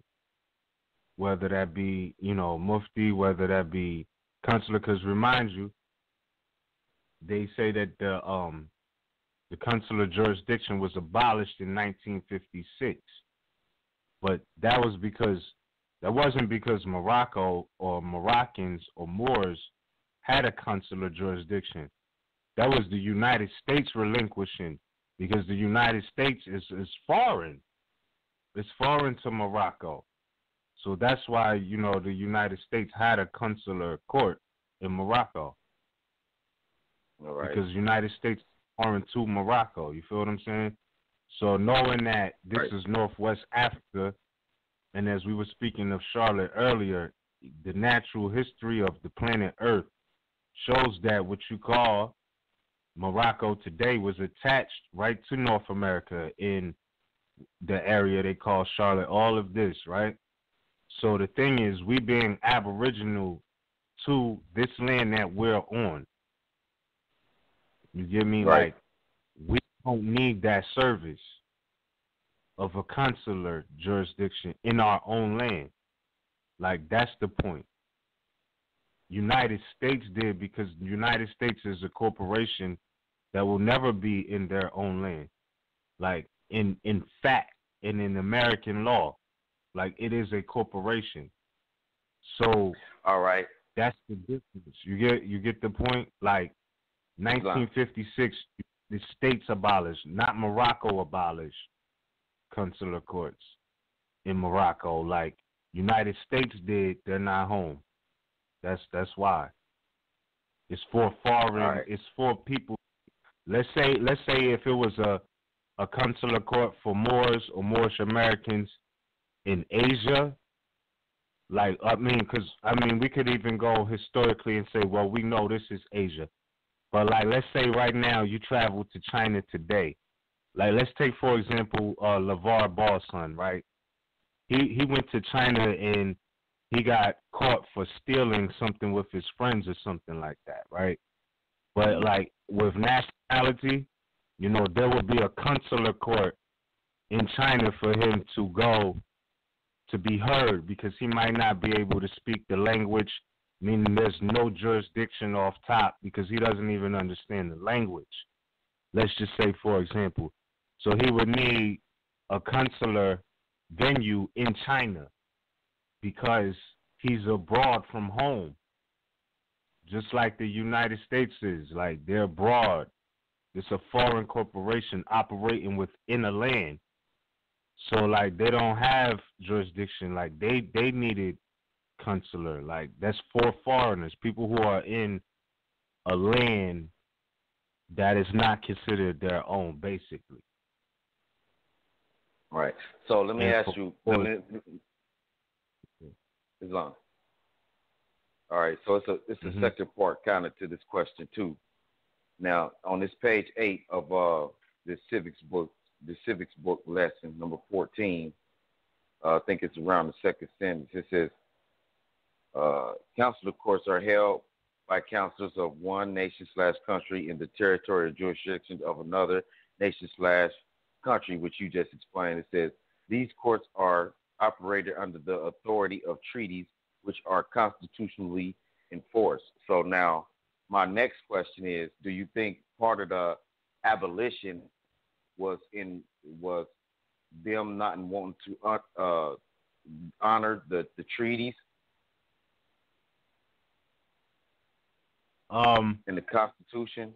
[SPEAKER 8] whether that be, you know, mufti, whether that be consular. Because remind you, they say that the consular jurisdiction was abolished in 1956, but that wasn't because Morocco or Moroccans or Moors had a consular jurisdiction. That was the United States relinquishing, because the United States is foreign. It's foreign to Morocco. So that's why, you know, the United States had a consular court in Morocco.
[SPEAKER 11] All right.
[SPEAKER 8] Because the United States is foreign to Morocco. You feel what I'm saying? So knowing that this is Northwest Africa, and as we were speaking of Charlotte earlier, the natural history of the planet Earth shows that what you call Morocco today was attached right to North America in the area they call Charlotte, all of this, right? So the thing is, we being aboriginal to this land that we're on, you get me?
[SPEAKER 11] Right.
[SPEAKER 8] Like, we don't need that service of a consular jurisdiction in our own land. Like, that's the point. United States did, because the United States is a corporation that will never be in their own land. Like, in fact, and in American law, like, it is a corporation. So,
[SPEAKER 11] all right,
[SPEAKER 8] that's the difference. You get the point? Like, 1956, the states abolished, not Morocco abolished consular courts in Morocco. Like, United States did, they're not home. That's why. It's for foreign. It's for people. Let's say if it was a consular court for Moors or Moorish Americans in Asia, like, because we could even go historically and say, well, we know this is Asia, but like, let's say right now you travel to China today. Like, let's take for example LeVar Ball's son, right? He went to China and he got caught for stealing something with his friends or something like that, right? But like with nationality, you know, there would be a consular court in China for him to go to be heard, because he might not be able to speak the language, meaning there's no jurisdiction off top because he doesn't even understand the language. Let's just say, for example. So he would need a consular venue in China because he's abroad from home. Just like the United States is. Like, they're abroad. It's a foreign corporation operating within a land. So, like, they don't have jurisdiction. Like, they needed consular. Like, that's for foreigners, people who are in a land that is not considered their own, basically.
[SPEAKER 11] Right. So let me ask you, Islam. All right. So it's a second part kind of to this question too. Now on this page 8 of the civics book lesson number 14, I think it's around the second sentence. It says, "Consular courts are held by counselors of one nation/country in the territory or jurisdiction of another nation/country," which you just explained. It says these courts are operated under the authority of treaties which are constitutionally enforced. So now my next question is: do you think part of the abolition was them not wanting to honor the treaties in the Constitution?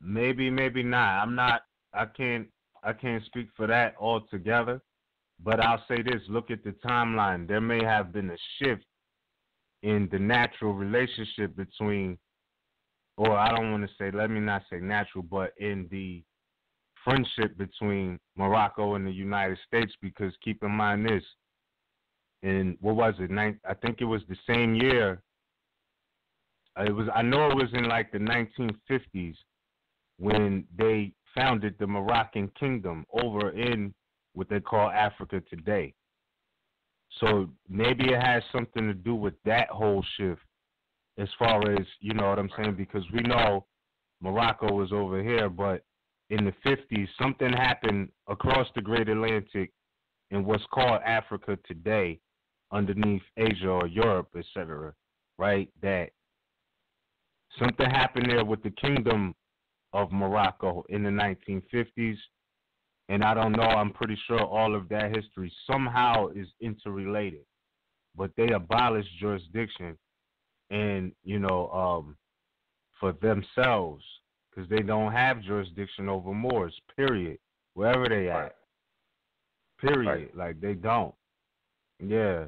[SPEAKER 8] Maybe not. I can't speak for that altogether. But I'll say this: look at the timeline. There may have been a shift in the natural relationship between, or I don't want to say, let me not say natural, but in the friendship between Morocco and the United States, because keep in mind this, in, what was it, I think it was the same year, I know it was in like the 1950s when they founded the Moroccan kingdom over in what they call Africa today. So maybe it has something to do with that whole shift as far as, you know what I'm saying, because we know Morocco was over here, but in the 50s, something happened across the Great Atlantic in what's called Africa today, underneath Asia or Europe, etc., right? That something happened there with the kingdom of Morocco in the 1950s. And I don't know, I'm pretty sure all of that history somehow is interrelated. But they abolished jurisdiction and, you know, for themselves, because they don't have jurisdiction over Moors, period, wherever they at. Period. Right. Like, they don't. Yeah.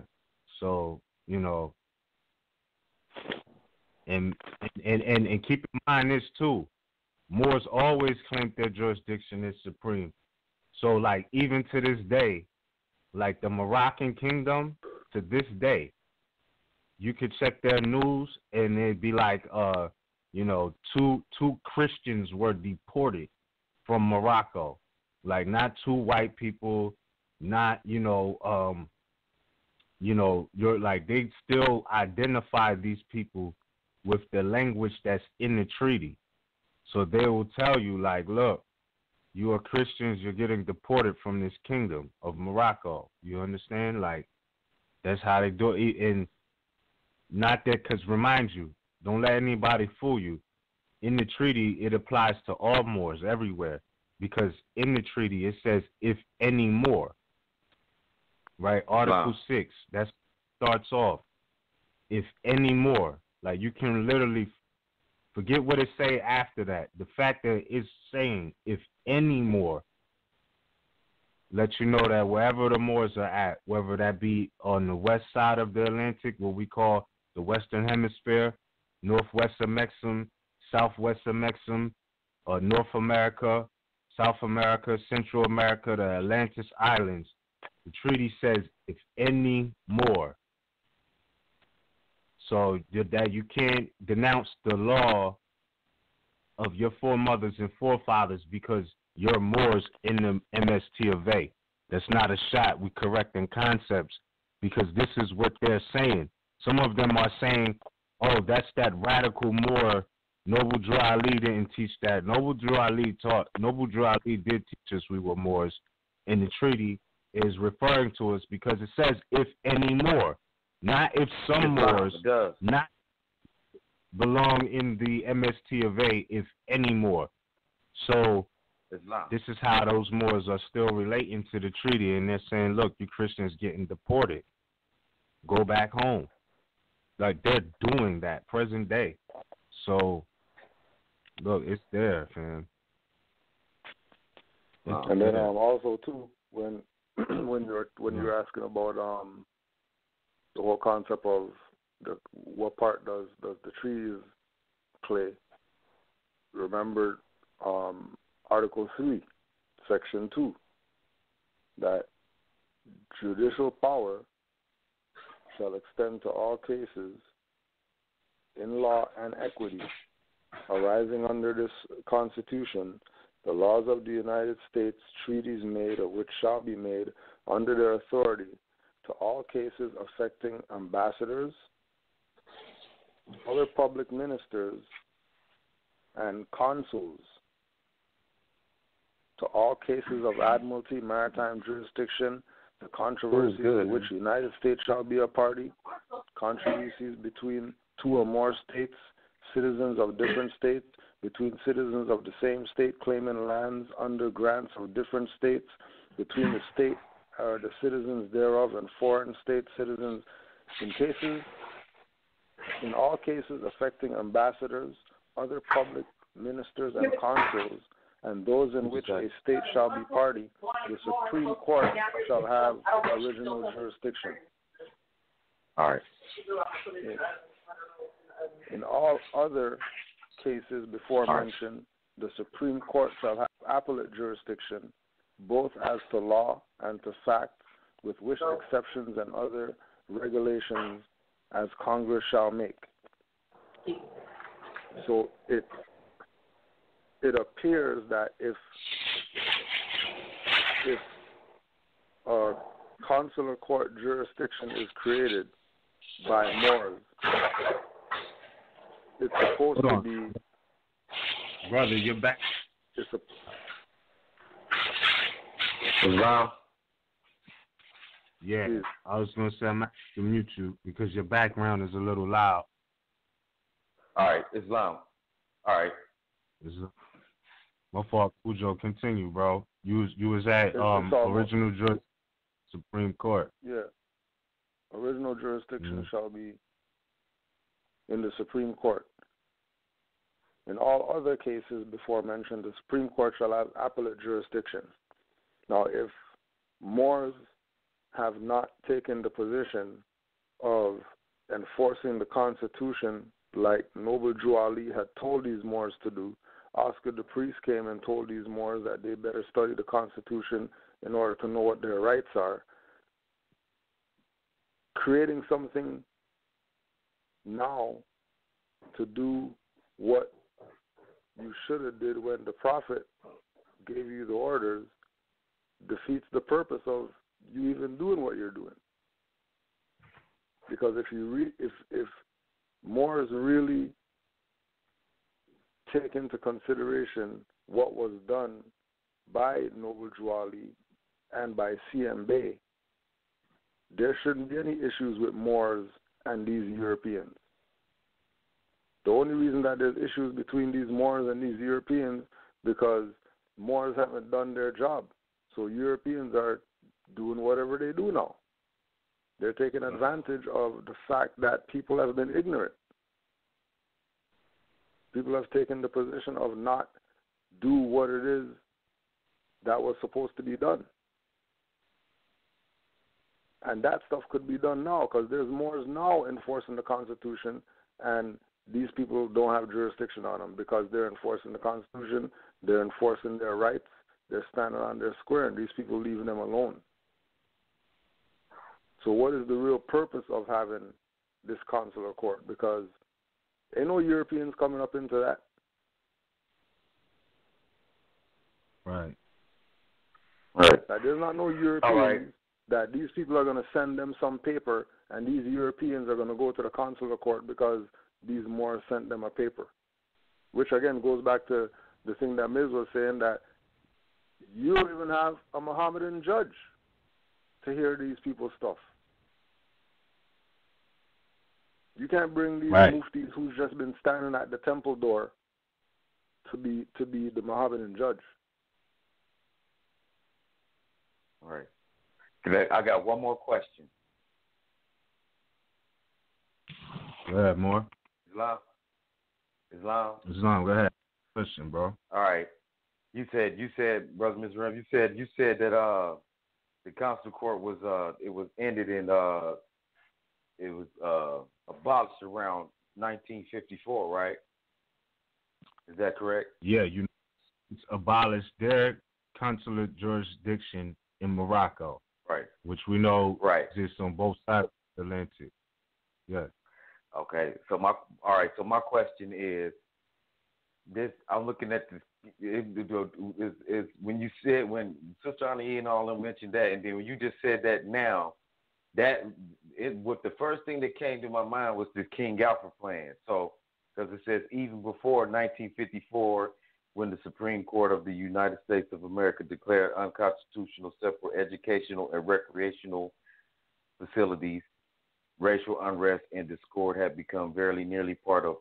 [SPEAKER 8] So, you know, and keep in mind this too. Moors always claimed their jurisdiction is supreme. So, like, even to this day, like the Moroccan kingdom, to this day, you could check their news and it'd be like, you know, two Christians were deported from Morocco. Like, not two white people, not, you're like, they still identify these people with the language that's in the treaty. So they will tell you, like, look, you are Christians, you're getting deported from this kingdom of Morocco. You understand? Like, that's how they do it. And not that, because remind you, don't let anybody fool you. In the treaty, it applies to all Moors everywhere, because in the treaty, it says, if any more, right? Article 6, that starts off, if any more. Like, you can literally forget what it say after that. The fact that it's saying, if any more, let you know that wherever the Moors are at, whether that be on the west side of the Atlantic, what we call the Western Hemisphere, Northwest of Mexico, Southwest of Mexico, or North America, South America, Central America, the Atlantis Islands, the treaty says, if any more. So that you can't denounce the law of your foremothers and forefathers because you're Moors in the MST of A. That's not a shot. We correcting concepts because this is what they're saying. Some of them are saying, oh, that's that radical Moor. Noble Drew Ali didn't teach that. Noble Drew Ali did teach us we were Moors. And the treaty is referring to us because it says, if any more. Not if some Moors not belong in the MST of A, if any more. So this is how those Moors are still relating to the treaty, and they're saying, look, you Christians getting deported. Go back home. Like, they're doing that present day. So, look, it's there, fam.
[SPEAKER 9] And then also, too, when you're asking about the whole concept of what part does the treaties play, remember Article 3, Section 2, that judicial power shall extend to all cases in law and equity arising under this Constitution, the laws of the United States, treaties made or which shall be made under their authority, to all cases affecting ambassadors, other public ministers, and consuls, to all cases of admiralty, maritime jurisdiction, the controversies in which the United States shall be a party, controversies between two or more states, citizens of different states, between citizens of the same state claiming lands under grants of different states, between the state or the citizens thereof and foreign state citizens, in all cases affecting ambassadors, other public ministers and consuls, and those in which a state shall be party, the Supreme Court shall have original jurisdiction.
[SPEAKER 11] All right.
[SPEAKER 9] In all other cases before mentioned, the Supreme Court shall have appellate jurisdiction, both as to law and to fact, with which exceptions and other regulations as Congress shall make. So it appears that if a consular court jurisdiction is created by Moors, it's supposed to be.
[SPEAKER 8] Brother, you're back.
[SPEAKER 9] It's a.
[SPEAKER 11] Islam.
[SPEAKER 8] Yeah, I was going to say I'm going to mute you because your background is a little loud.
[SPEAKER 11] All right, Islam. All right.
[SPEAKER 8] My fault, Cujo. Continue, bro. You was at original Supreme Court.
[SPEAKER 9] Yeah. Original jurisdiction shall be in the Supreme Court. In all other cases before mentioned, the Supreme Court shall have appellate jurisdiction. Now, if Moors have not taken the position of enforcing the Constitution like Noble Drew Ali had told these Moors to do, Oscar the priest came and told these Moors that they better study the Constitution in order to know what their rights are. Creating something now to do what you should have did when the Prophet gave you the orders defeats the purpose of you even doing what you're doing. Because if Moors really take into consideration what was done by Noble Drew Ali and by CMBey, there shouldn't be any issues with Moors and these Europeans. The only reason that there's issues between these Moors and these Europeans because Moors haven't done their job. So Europeans are doing whatever they do now. They're taking advantage of the fact that people have been ignorant. People have taken the position of not do what it is that was supposed to be done. And that stuff could be done now because there's Moors now enforcing the Constitution and these people don't have jurisdiction on them because they're enforcing the Constitution, they're enforcing their rights, they're standing on their square, and these people leaving them alone. So what is the real purpose of having this consular court? Because ain't no Europeans coming up into that.
[SPEAKER 8] Right.
[SPEAKER 9] Now, there's not no Europeans that these people are going to send them some paper and these Europeans are going to go to the consular court because these Moors sent them a paper. Which, again, goes back to the thing that Miz was saying, that you don't even have a Mohammedan judge to hear these people's stuff. You can't bring these muftis who's just been standing at the temple door to be the Mohammedan judge.
[SPEAKER 11] All right. I got one more question.
[SPEAKER 8] Go ahead, Moore.
[SPEAKER 11] Islam.
[SPEAKER 8] Go ahead. Question, bro.
[SPEAKER 11] All right. You said, Brother Mr. Ram, you said that the consular court was ended in it was abolished around 1954, right? Is that correct?
[SPEAKER 8] Yeah, it's abolished their consular jurisdiction in Morocco,
[SPEAKER 11] right?
[SPEAKER 8] Which we know exists on both sides of the Atlantic. Yeah.
[SPEAKER 11] Okay. So my question is this: I'm looking at this. Is when you said when Sister Annie and all them mentioned that, and then when you just said that now, what the first thing that came to my mind was the King Alfred plan. So because it says even before 1954, when the Supreme Court of the United States of America declared unconstitutional separate educational and recreational facilities racial unrest and discord have become very nearly part of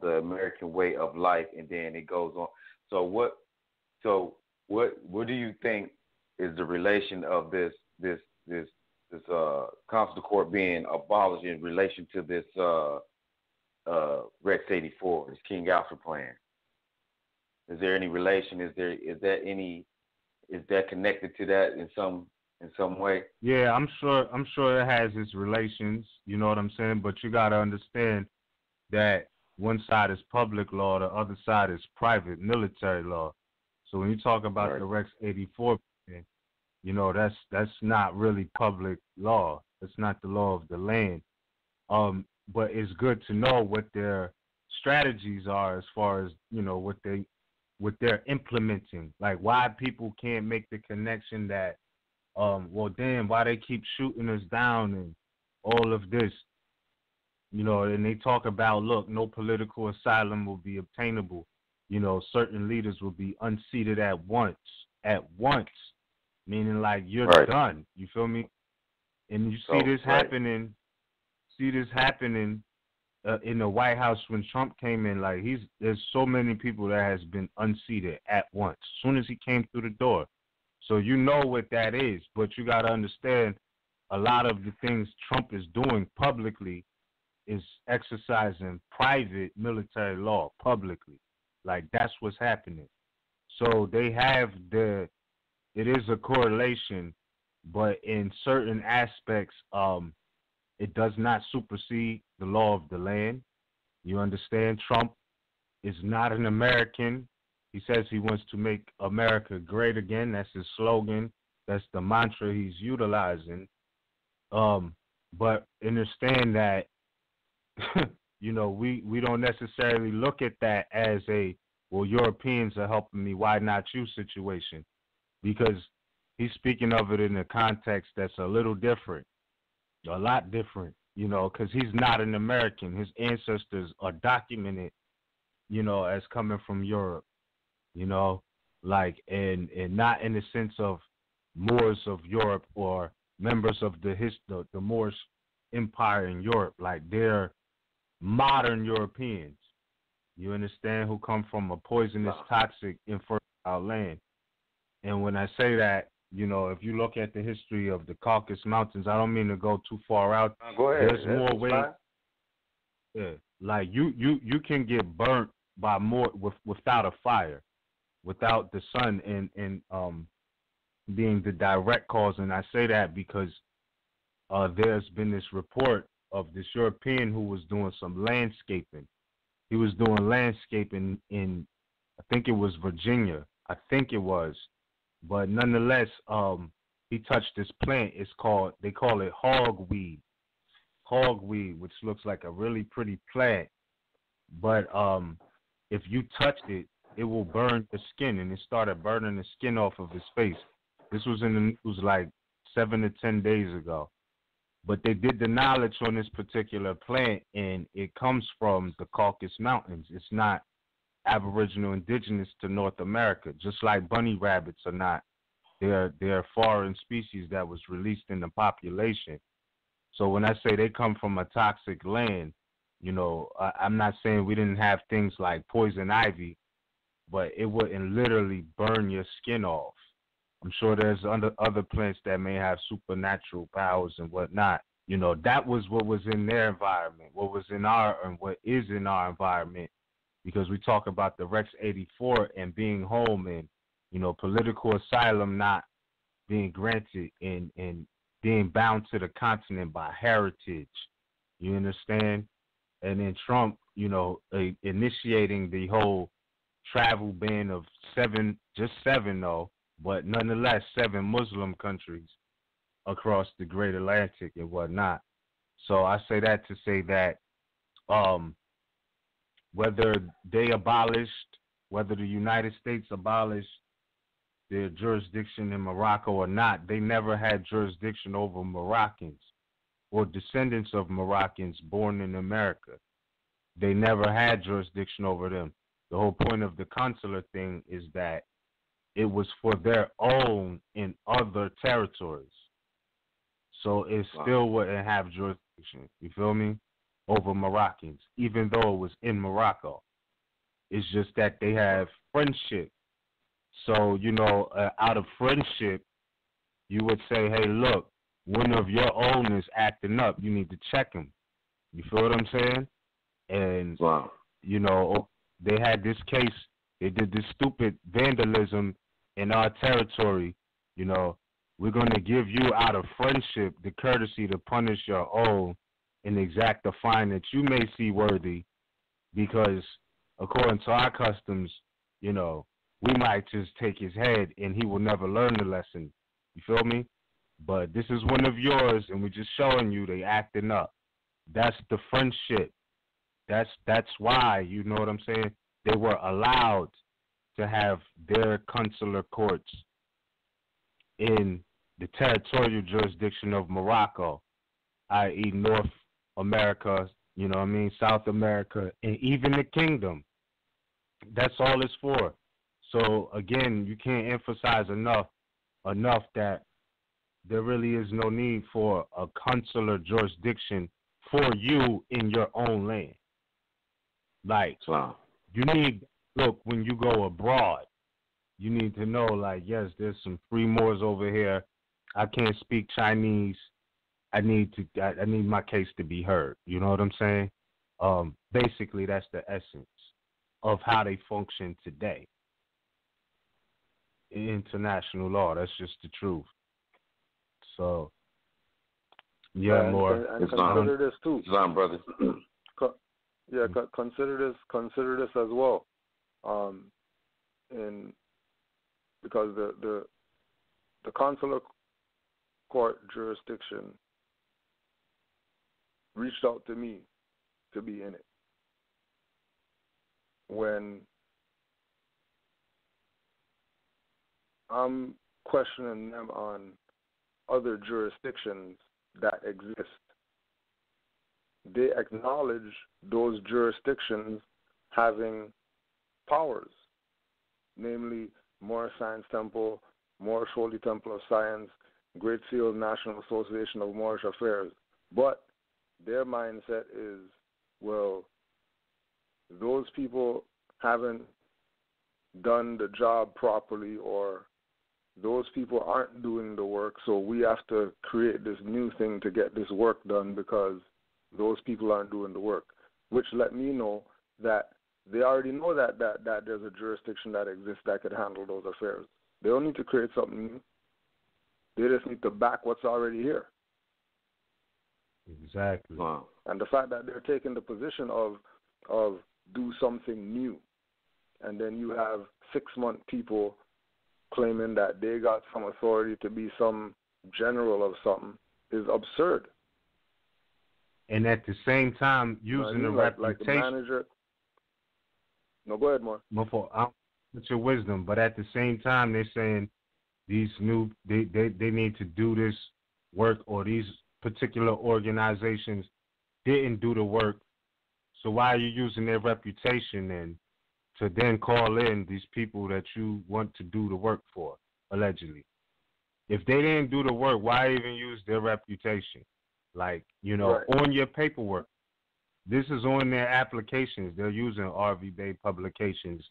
[SPEAKER 11] the American way of life, and then it goes on. So what do you think is the relation of this consular court being abolished in relation to this Rex 84, this King Alfred plan? Is there any relation? Is that connected to that in some way?
[SPEAKER 8] Yeah, I'm sure it has its relations, you know what I'm saying? But you gotta understand that one side is public law, the other side is private military law. So when you talk about the Rex 84, you know, that's not really public law. It's not the law of the land. But it's good to know what their strategies are as far as, you know, what they're implementing. Like why people can't make the connection that, well, damn, why they keep shooting us down and all of this. You know, and they talk about, look, no political asylum will be obtainable. You know, certain leaders will be unseated at once, meaning like you're done. You feel me? And you see this happening. In the White House when Trump came in. Like there's so many people that has been unseated at once as soon as he came through the door. So you know what that is, but you got to understand a lot of the things Trump is doing publicly is exercising private military law publicly. Like that's what's happening. So they have it is a correlation, but in certain aspects, it does not supersede the law of the land. You understand? Trump is not an American. He says he wants to make America great again. That's his slogan. That's the mantra he's utilizing. But understand that, you know, we don't necessarily look at that as a, well, Europeans are helping me, why not you situation. Because he's speaking of it in a context that's a little different, a lot different, you know, because he's not an American. His ancestors are documented, you know, as coming from Europe, you know, like, and not in the sense of Moors of Europe or members of the Moorish Empire in Europe. Like, they're modern Europeans, you understand, who come from a poisonous, toxic, infertile land. And when I say that, you know, if you look at the history of the Caucasus Mountains, I don't mean to go too far out.
[SPEAKER 11] Go ahead.
[SPEAKER 8] There's more ways. Yeah, like you can get burnt by more without a fire, without the sun and being the direct cause. And I say that because there's been this report of this European who was doing some landscaping. He was doing landscaping in, I think it was Virginia. I think it was. But nonetheless, he touched this plant. They call it hogweed. Hogweed, which looks like a really pretty plant. But if you touched it, it will burn the skin. And it started burning the skin off of his face. This was in the news like 7 to 10 days ago. But they did the knowledge on this particular plant, and it comes from the Caucasus Mountains. It's not Aboriginal indigenous to North America, just like bunny rabbits are not. They're foreign species that was released in the population. So when I say they come from a toxic land, you know, I'm not saying we didn't have things like poison ivy, but it wouldn't literally burn your skin off. I'm sure there's other plants that may have supernatural powers and whatnot. You know, that was what was in their environment, what was in our, and what is in our environment. Because we talk about the Rex 84 and being home and, you know, political asylum not being granted and being bound to the continent by heritage. You understand? And then Trump, you know, initiating the whole travel ban of just seven though, but nonetheless 7 Muslim countries across the Great Atlantic and whatnot. So I say that to say that whether they abolished, whether the United States abolished their jurisdiction in Morocco or not, they never had jurisdiction over Moroccans or descendants of Moroccans born in America. They never had jurisdiction over them. The whole point of the consular thing is that it was for their own in other territories. So it still wouldn't have You feel me? Over Moroccans, even though it was in Morocco. It's just that they have friendship. So, out of friendship, you would say, hey, look, one of your own is acting up. You need to check him. You feel what I'm saying? And,
[SPEAKER 11] wow.
[SPEAKER 8] They had this case. They did this stupid vandalism in our territory. We're going to give you, out of friendship, the courtesy to punish your own and exact a fine that you may see worthy, because according to our customs, we might just take his head and he will never learn the lesson. You feel me? But this is one of yours, and we're just showing you they acting up. That's the friendship. That's why, you know what I'm saying? They were allowed to have their consular courts in the territorial jurisdiction of Morocco, i.e. North America, South America, and even the kingdom. That's all it's for. So, again, you can't emphasize enough that there really is no need for a consular jurisdiction for you in your own land. Like,
[SPEAKER 11] wow.
[SPEAKER 8] when you go abroad, you need to know, like, yes, there's some free Moors over here. I can't speak Chinese. I need my case to be heard. You know what I'm saying? Basically, that's the essence of how they function today. In international law, that's just the truth. So, yeah, more.
[SPEAKER 9] And consider this too,
[SPEAKER 11] Islam brothers.
[SPEAKER 9] Consider this as well. Because the consular court jurisdiction reached out to me to be in it when I'm questioning them on other jurisdictions that exist. They acknowledge those jurisdictions having powers, namely Moorish Science Temple, Moorish Holy Temple of Science, Great Seal National Association of Moorish Affairs. But their mindset is, well, those people haven't done the job properly, or those people aren't doing the work, so we have to create this new thing to get this work done because those people aren't doing the work, which let me know that they already know that there's a jurisdiction that exists that could handle those affairs. They don't need to create something new. They just need to back what's already here.
[SPEAKER 8] Exactly.
[SPEAKER 11] Wow.
[SPEAKER 9] And the fact that they're taking the position of do something new, and then you have 6-month people claiming that they got some authority to be some general of something is absurd.
[SPEAKER 8] And at the same time, using the reputation.
[SPEAKER 9] Like the manager. No, go ahead, Moore.
[SPEAKER 8] It's your wisdom, but at the same time, they're saying these they need to do this work, or these particular organizations didn't do the work. So why are you using their reputation then to then call in these people that you want to do the work for, allegedly? If they didn't do the work, why even use their reputation? Like,
[SPEAKER 9] right.
[SPEAKER 8] On your paperwork. This is on their applications. They're using RVBey Publications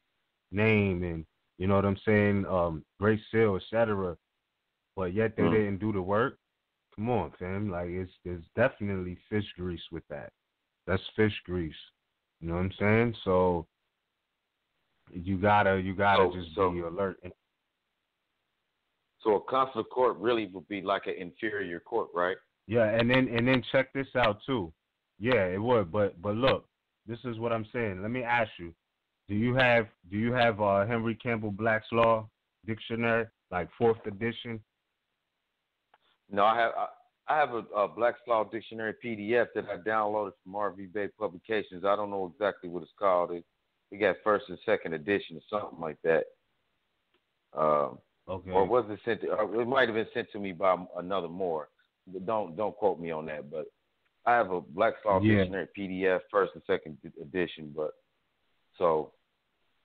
[SPEAKER 8] name and, you know what I'm saying, Great Seal, etc. But yet they didn't do the work. Come on, fam. Like, there's definitely fish grease with that. That's fish grease. You know what I'm saying? So you gotta just be alert.
[SPEAKER 11] So a consular court really would be like an inferior court, right?
[SPEAKER 8] Yeah, and then check this out too. Yeah, it would. But look, this is what I'm saying. Let me ask you: Do you have Henry Campbell Black's Law Dictionary, like 4th edition?
[SPEAKER 11] No, I have a Black's Law Dictionary PDF that I downloaded from RVBey Publications. I don't know exactly what it's called. It got 1st and 2nd edition or something like that.
[SPEAKER 8] Okay.
[SPEAKER 11] Or was it sent? It might have been sent to me by another Moor. Don't quote me on that, but I have a Black's Law Dictionary PDF, 1st and 2nd edition.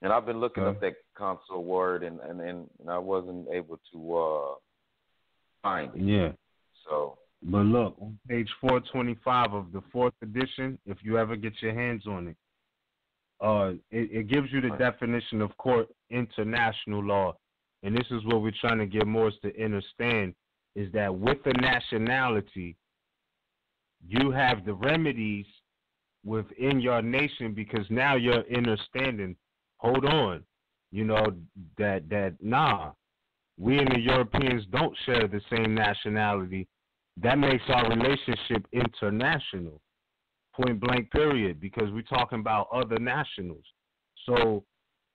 [SPEAKER 11] And I've been looking up that console word, and I wasn't able to find it.
[SPEAKER 8] Yeah.
[SPEAKER 11] So
[SPEAKER 8] But look, on page 425 of the 4th edition, if you ever get your hands on it, it gives you the definition of court international law. And this is what we're trying to get Moors to understand, is that with a nationality, you have the remedies within your nation, because now you're understanding, hold on, you know, that we and the Europeans don't share the same nationality. That makes our relationship international, point blank period, because we're talking about other nationals. So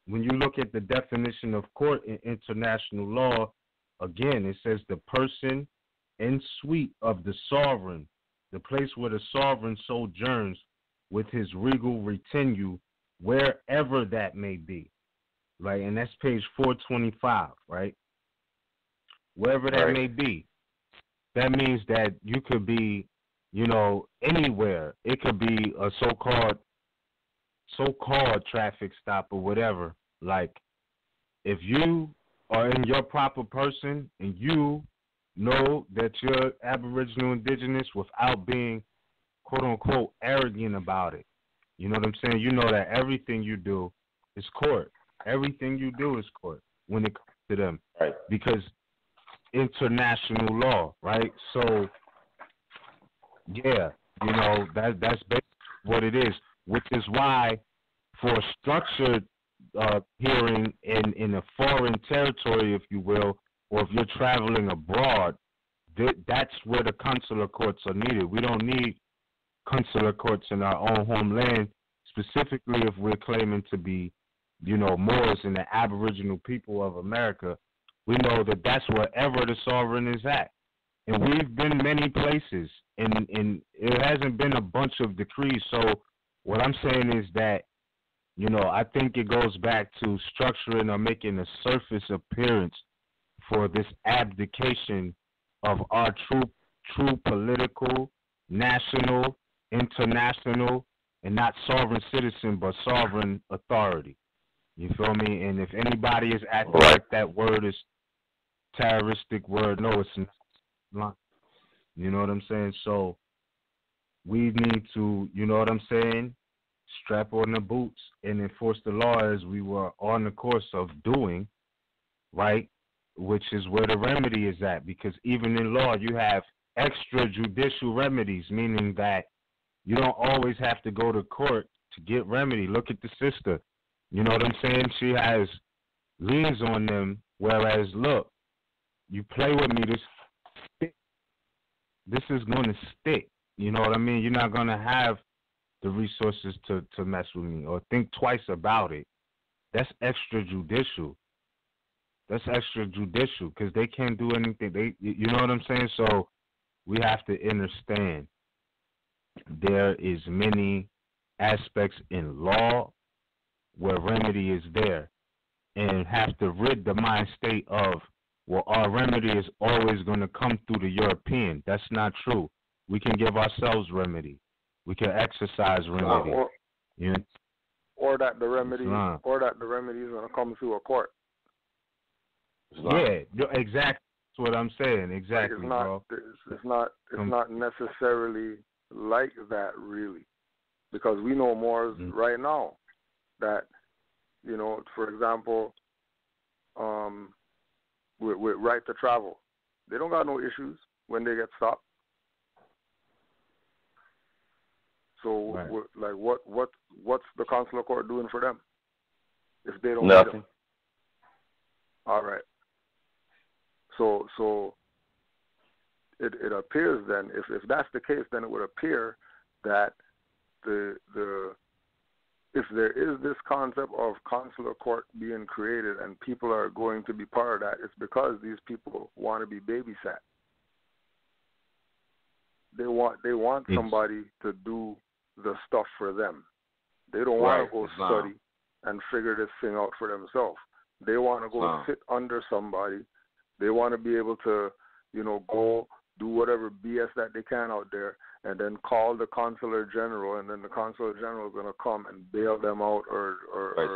[SPEAKER 8] when you look at the definition of court in international law, again, it says the person and suite of the sovereign, the place where the sovereign sojourns with his regal retinue, wherever that may be, right? And that's page 425, right? Wherever that may be. That means that you could be, you know, anywhere. It could be a so-called traffic stop or whatever. Like, if you are in your proper person and you know that you're Aboriginal Indigenous without being, quote-unquote, arrogant about it. You know what I'm saying? You know that everything you do is court. Everything you do is court when it comes to them.
[SPEAKER 11] Right.
[SPEAKER 8] Because international law, right? So, yeah, you know, that's basically what it is, which is why for a structured hearing in a foreign territory, if you will, or if you're traveling abroad, that's where the consular courts are needed. We don't need consular courts in our own homeland, specifically if we're claiming to be, you know, Moors and the Aboriginal people of America. We know that that's wherever the sovereign is at. And we've been many places, and it hasn't been a bunch of decrees. So what I'm saying is that, you know, I think it goes back to structuring or making a surface appearance for this abdication of our true political, national, international, and not sovereign citizen, but sovereign authority. You feel me? And if anybody is acting like that word is terroristic word, no, it's not. You know what I'm saying? So we need to, you know what I'm saying, strap on the boots and enforce the law as we were on the course of doing, right? Which is where the remedy is at, because even in law you have extrajudicial remedies, meaning that you don't always have to go to court to get remedy. Look at the sister. You know what I'm saying? She has liens on them, whereas, look, you play with me, this is going to stick. You know what I mean? You're not going to have the resources to mess with me or think twice about it. That's extrajudicial. That's extrajudicial because they can't do anything. You know what I'm saying? So we have to understand there is many aspects in law where remedy is there, and have to rid the mind state of, well, our remedy is always going to come through the European. That's not true. We can give ourselves remedy. We can exercise remedy.
[SPEAKER 9] Or that the remedy is going to come through a court.
[SPEAKER 8] Yeah, exactly. That's what I'm saying. Exactly,
[SPEAKER 9] bro. It's not necessarily like that, really, because we know Moors right now that, you know, for example, with right to travel, they don't got no issues when they get stopped. So, like, what's the consular court doing for them if they don't?
[SPEAKER 11] Nothing.
[SPEAKER 9] Need them? All right. So it appears then, if that's the case, then it would appear that if there is this concept of consular court being created and people are going to be part of that, it's because these people want to be babysat. They want somebody to do the stuff for them. They don't want to go study and figure this thing out for themselves. They want to go sit under somebody. They want to be able to, you know, go do whatever BS that they can out there, and then call the consular general, and then the consular general is going to come and bail them out or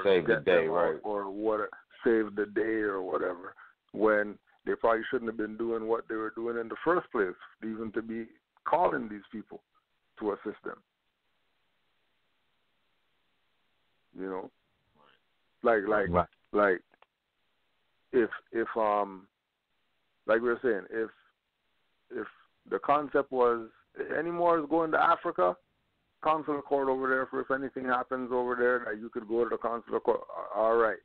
[SPEAKER 11] save the day,
[SPEAKER 9] or what, save the day or whatever. When they probably shouldn't have been doing what they were doing in the first place, even to be calling these people to assist them. You know, like if like we were saying, if the concept was any more is going to Africa, consular court over there for if anything happens over there, that you could go to the consular court. All right,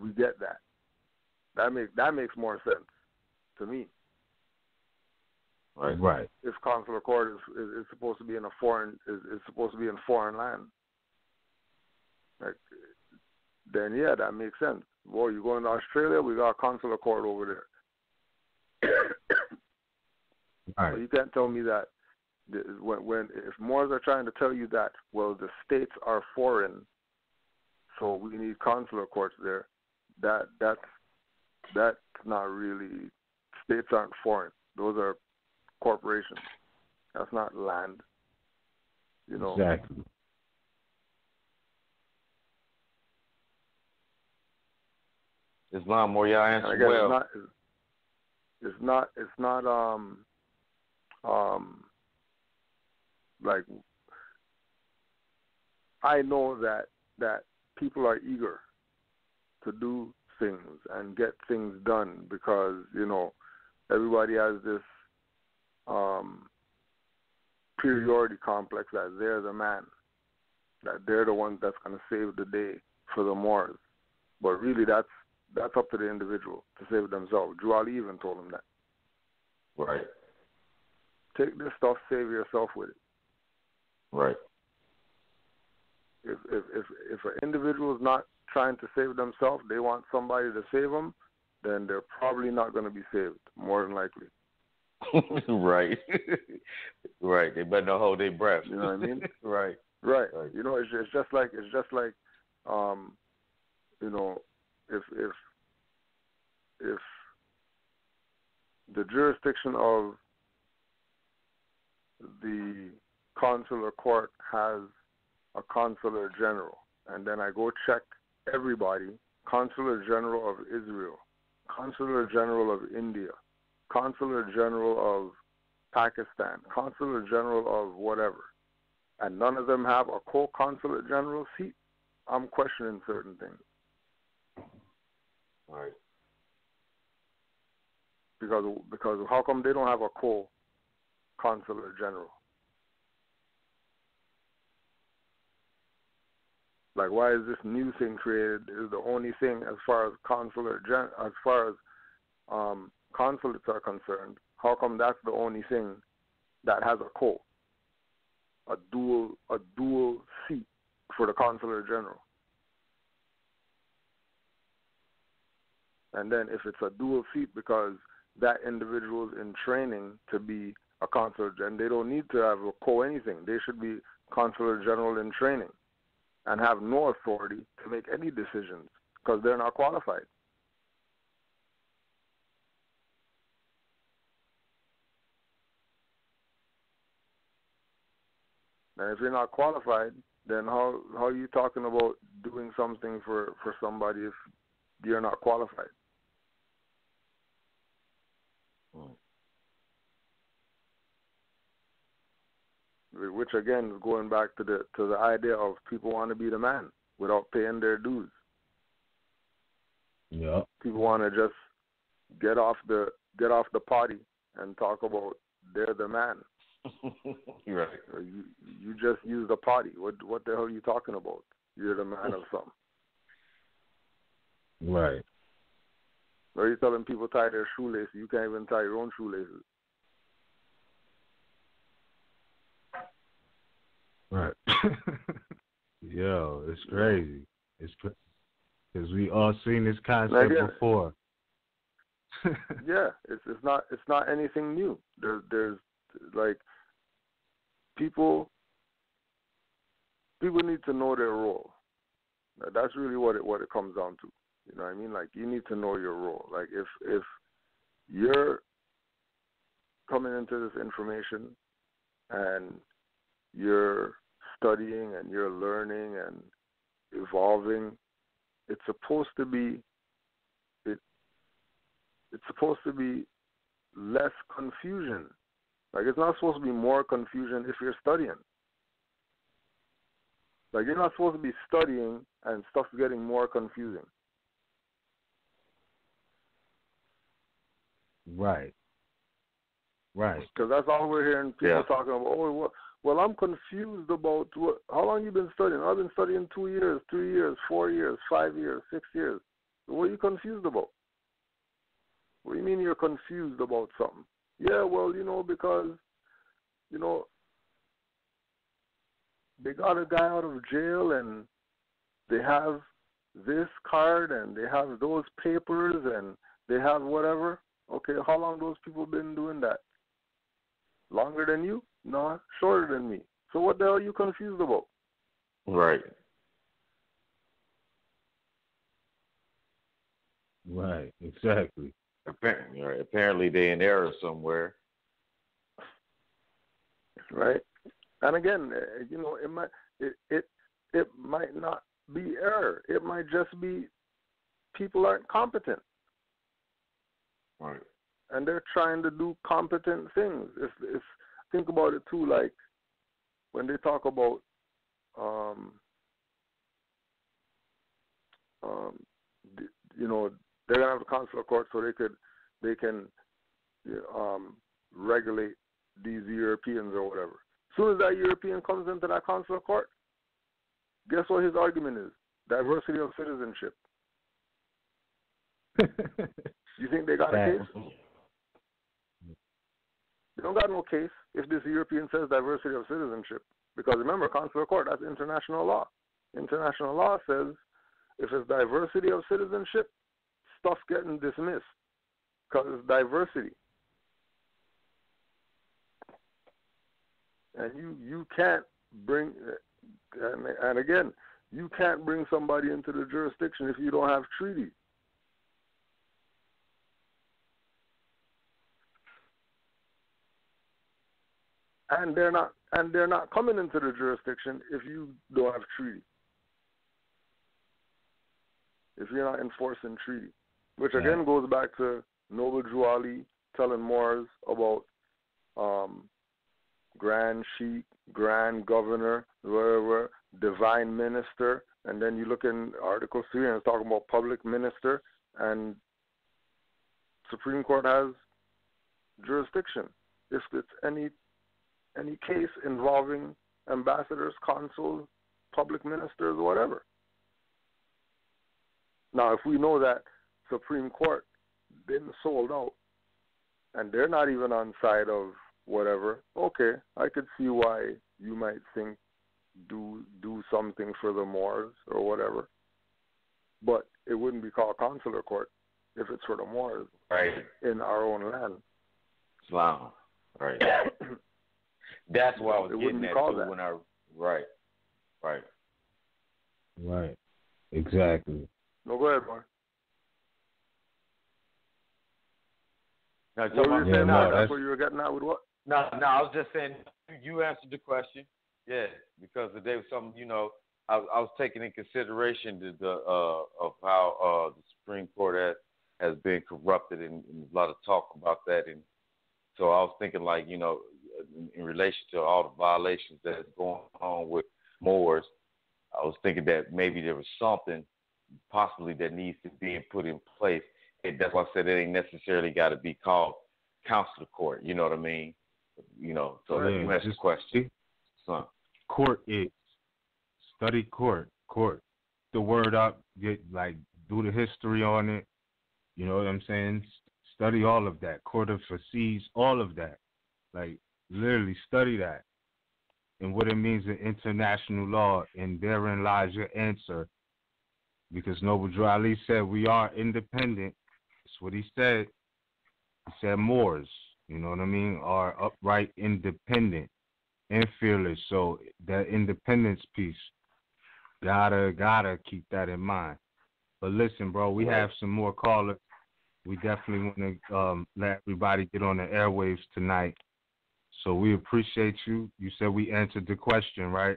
[SPEAKER 9] we get that. That makes more sense to me.
[SPEAKER 8] Right.
[SPEAKER 9] If consular court is supposed to be in a foreign is supposed to be in foreign land, like, then yeah, that makes sense. Boy, you going to Australia? We got a consular court over there.
[SPEAKER 8] Right.
[SPEAKER 9] So you can't tell me that when if Moors are trying to tell you that, well, the states are foreign, so we need consular courts there. That's not really. States aren't foreign. Those are corporations. That's not land. You know.
[SPEAKER 8] Exactly.
[SPEAKER 11] Islam, more y'all answer
[SPEAKER 9] again,
[SPEAKER 11] well.
[SPEAKER 9] It's not like I know that people are eager to do things and get things done because, you know, everybody has this superiority complex that they're the man, that they're the ones that's going to save the day for the Moors. But really, that's up to the individual to save themselves. Drew Ali even told them that.
[SPEAKER 11] Right.
[SPEAKER 9] Take this stuff, save yourself with it.
[SPEAKER 11] Right.
[SPEAKER 9] If an individual is not trying to save themselves, they want somebody to save them, then they're probably not going to be saved, more than likely.
[SPEAKER 11] Right. Right. They better not hold their breath.
[SPEAKER 9] You know what I mean?
[SPEAKER 11] Right.
[SPEAKER 9] Right. You know, it's just like you know, if the jurisdiction of the consular court has a consular general, and then I go check everybody, consular general of Israel, consular general of India, consular general of Pakistan, consular general of whatever, and none of them have a co-consulate general seat, I'm questioning certain things.
[SPEAKER 11] Right.
[SPEAKER 9] Because how come they don't have a co-consular general? Like, why is this new thing created? Is the only thing as far as consulates are concerned? How come that's the only thing that has a dual seat for the consular general? And then if it's a dual seat because that individual is in training to be a consular general, they don't need to have a anything. They should be consular general in training and have no authority to make any decisions because they're not qualified. And if you're not qualified, then how are you talking about doing something for somebody if you're not qualified? Which again is going back to the idea of people want to be the man without paying their dues.
[SPEAKER 8] Yeah.
[SPEAKER 9] People want to just get off the potty and talk about they're the man.
[SPEAKER 11] Right.
[SPEAKER 9] You just use the potty. What the hell are you talking about? You're the man of something.
[SPEAKER 8] Right.
[SPEAKER 9] Or you telling people tie their shoelaces, you can't even tie your own shoelaces.
[SPEAKER 8] Right. Yo, it's crazy. It's because we all seen this concept before.
[SPEAKER 9] Yeah, it's not anything new. There's like people need to know their role. That's really what it comes down to. You know what I mean? Like, you need to know your role. Like, if you're coming into this information and you're studying and you're learning and evolving, it's supposed to be it's supposed to be less confusion. Like, it's not supposed to be more confusion if you're studying. Like, you're not supposed to be studying and stuff's getting more confusing.
[SPEAKER 8] Right. Right.
[SPEAKER 9] Because that's all we're hearing people talking about. Oh, well, I'm confused about how long you been studying? I've been studying 2 years, 3 years, 4 years, 5 years, 6 years. So what are you confused about? What do you mean you're confused about something? Yeah, well, because, they got a guy out of jail and they have this card and they have those papers and they have whatever. Okay, how long those people been doing that? Longer than you? No, shorter than me. So what the hell are you confused about?
[SPEAKER 11] Right.
[SPEAKER 8] Right, exactly.
[SPEAKER 11] Apparently they're in error somewhere.
[SPEAKER 9] Right. And again, it might not be error. It might just be people aren't competent.
[SPEAKER 11] Right.
[SPEAKER 9] And they're trying to do competent things. If think about it too, like when they talk about they're gonna have a consular court so they can regulate these Europeans or whatever. As soon as that European comes into that consular court, guess what his argument is? Diversity of citizenship. You think they got a case? They don't got no case if this European says diversity of citizenship. Because remember, consular court, that's international law. International law says if it's diversity of citizenship, stuff getting dismissed because it's diversity. And you can't bring, and again, you can't bring somebody into the jurisdiction if you don't have treaties. And they're not coming into the jurisdiction if you don't have treaty. If you're not enforcing treaty. Which again goes back to Noble Drew Ali telling Moors about Grand Sheikh, Grand Governor, whatever, Divine Minister, and then you look in Article 3 and it's talking about Public Minister, and Supreme Court has jurisdiction. If it's any case involving ambassadors, consuls, public ministers, whatever. Now, if we know that Supreme Court didn't sold out and they're not even on side of whatever, okay, I could see why you might think do something for the Moors or whatever. But it wouldn't be called consular court if it's for the Moors in our own land.
[SPEAKER 11] Islam. Right. That's why I was getting at too when I right.
[SPEAKER 8] Exactly.
[SPEAKER 9] No, go ahead, Mark.
[SPEAKER 11] Now,
[SPEAKER 9] what were you saying now? That's what you were getting at with what?
[SPEAKER 11] No, I was just saying you answered the question. Yeah, because there was some, I was taking in consideration of how the Supreme Court has been corrupted and a lot of talk about that, and so I was thinking in relation to all the violations that's going on with Moors, I was thinking that maybe there was something possibly that needs to be put in place. And that's why I said it ain't necessarily got to be called consular court. You know what I mean? So you asked the question. Son.
[SPEAKER 8] Court is study court. The word up, do the history on it. You know what I'm saying? Study all of that. Court of Assize, all of that. Literally study that and what it means in international law, and therein lies your answer. Because Noble Drew Ali said we are independent. That's what he said. He said Moors, you know what I mean, are upright, independent, and fearless. So that independence piece, gotta keep that in mind. But listen, bro, we have some more callers. We definitely want to let everybody get on the airwaves tonight. So we appreciate you. You said we answered the question, right?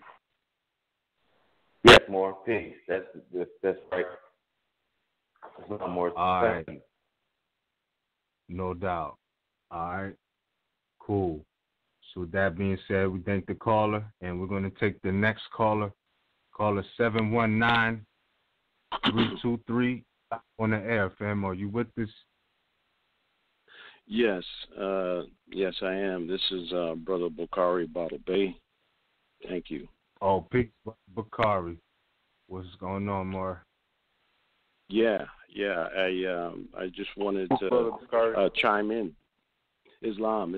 [SPEAKER 11] Yes, more peace. That's right. No more.
[SPEAKER 8] All right. No doubt. All right. Cool. So with that being said, we thank the caller, and we're going to take the next caller. Caller 719-323 on the air, fam. Are you with us?
[SPEAKER 12] Yes. Yes, I am. This is Brother Bakari Bottle Bay. Thank you.
[SPEAKER 8] Oh, Big Bakari. What's going on, Moor?
[SPEAKER 12] Yeah. I just wanted to chime in. Islam.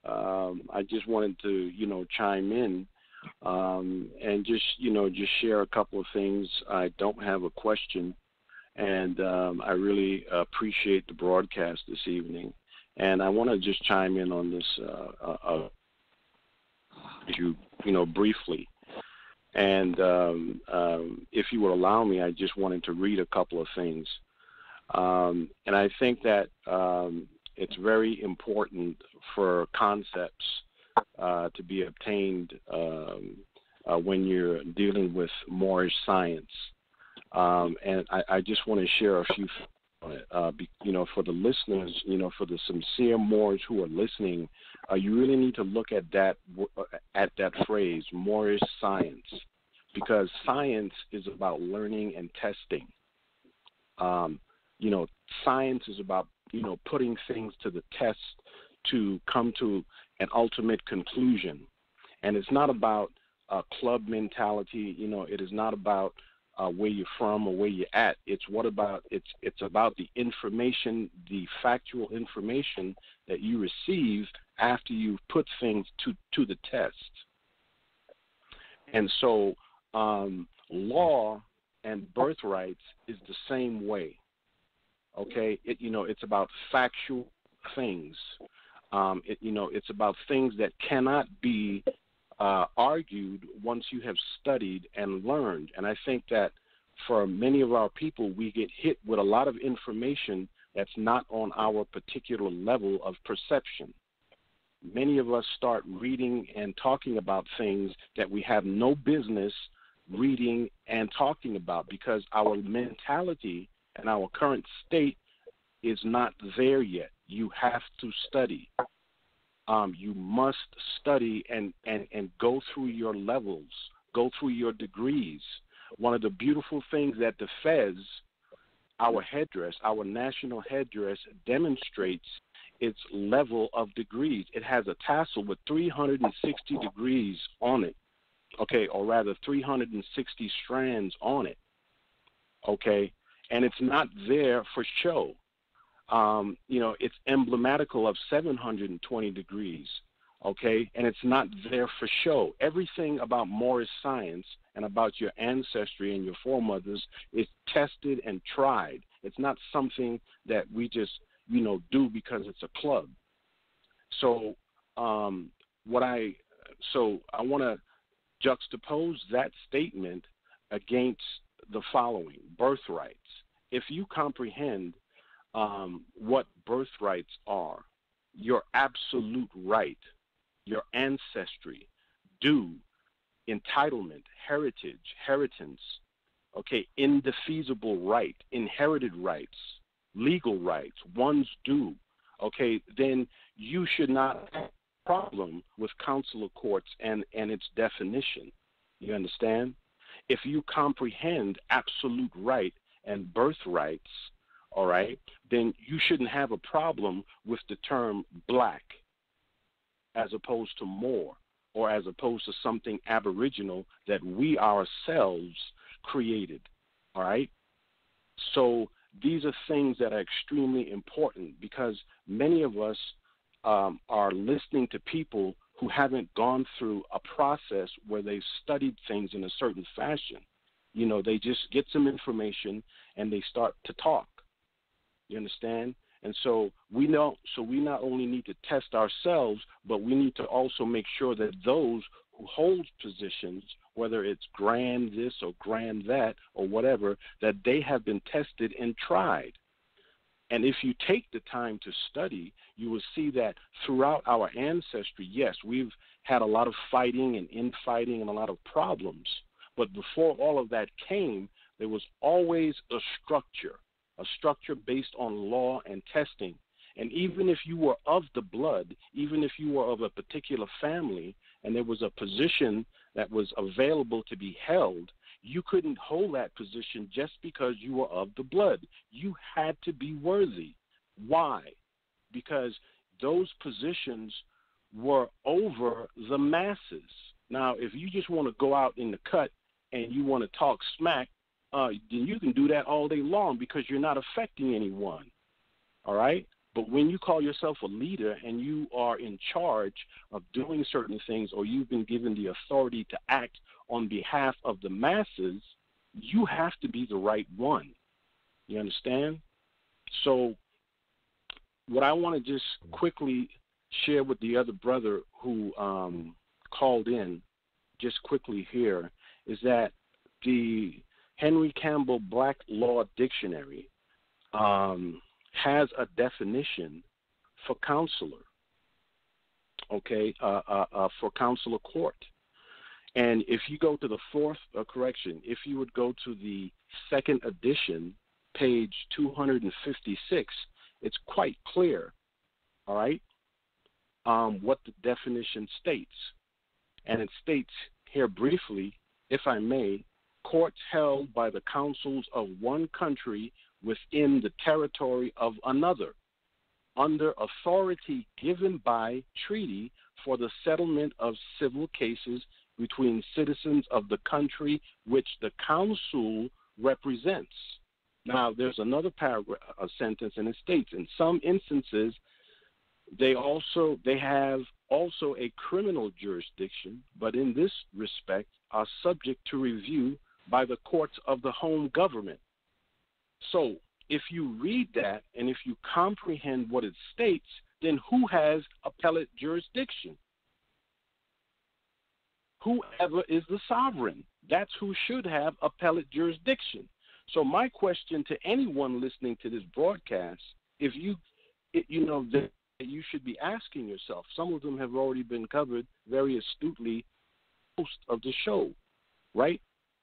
[SPEAKER 12] I just wanted to, chime in and just share a couple of things. I don't have a question, and I really appreciate the broadcast this evening. And I want to just chime in on this issue, briefly. And if you would allow me, I just wanted to read a couple of things. And I think that it's very important for concepts to be obtained when you're dealing with Moorish science. And I just want to share a few things on it. For the listeners, for the sincere Moors who are listening, you really need to look at that phrase, Moorish science, because science is about learning and testing. Science is about putting things to the test to come to an ultimate conclusion. And it's not about club mentality. It is not about where you're from or where you're at. It's about the information, the factual information that you receive after you've put things to the test. And so law and birthrights is the same way. Okay, it's about factual things. It's about things that cannot be argued once you have studied and learned. And I think that for many of our people, we get hit with a lot of information that's not on our particular level of perception. Many of us start reading and talking about things that we have no business reading and talking about because our mentality and our current state is not there yet. You have to study. You must study and go through your levels, go through your degrees. One of the beautiful things that the Fez, our headdress, our national headdress, demonstrates its level of degrees. It has a tassel with 360 degrees on it, okay, or rather 360 strands on it, okay, and it's not there for show. It's emblematical of 720 degrees, okay, and it's not there for show. Everything about Moorish science and about your ancestry and your foremothers is tested and tried. It's not something that we just, do because it's a club. So I want to juxtapose that statement against the following: birthrights. If you comprehend what birthrights are, your absolute right, your ancestry, due, entitlement, heritage, heritance, okay, indefeasible right, inherited rights, legal rights, one's due, okay, then you should not have a problem with consular courts and its definition. You understand? If you comprehend absolute right and birthrights, all right, then you shouldn't have a problem with the term black as opposed to Moor or as opposed to something aboriginal that we ourselves created, all right? So these are things that are extremely important because many of us are listening to people who haven't gone through a process where they've studied things in a certain fashion. They just get some information and they start to talk. You understand? And so we not only need to test ourselves, but we need to also make sure that those who hold positions, whether it's grand this or grand that or whatever, that they have been tested and tried. And if you take the time to study, you will see that throughout our ancestry, yes, we've had a lot of fighting and infighting and a lot of problems. But before all of that came, there was always a structure, a structure based on law and testing. And even if you were of the blood, even if you were of a particular family, and there was a position that was available to be held, you couldn't hold that position just because you were of the blood. You had to be worthy. Why? Because those positions were over the masses. Now, if you just want to go out in the cut and you want to talk smack, then you can do that all day long because you're not affecting anyone, all right? But when you call yourself a leader and you are in charge of doing certain things, or you've been given the authority to act on behalf of the masses, you have to be the right one. You understand? So what I want to just quickly share with the other brother who called in, just quickly here, is that the Henry Campbell Black Law Dictionary has a definition for counselor, okay, for counselor court. And if you go to the if you would go to the second edition, page 256, it's quite clear, all right, what the definition states. And it states here briefly, if I may, courts held by the councils of one country within the territory of another, under authority given by treaty for the settlement of civil cases between citizens of the country which the council represents. Now, there's another paragraph, a sentence, and it states, in some instances, they have also a criminal jurisdiction, but in this respect are subject to review by the courts of the home government. So if you read that and if you comprehend what it states, then who has appellate jurisdiction? Whoever is the sovereign, that's who should have appellate jurisdiction. So my question to anyone listening to this broadcast, if you should be asking yourself, some of them have already been covered very astutely most of the show, right?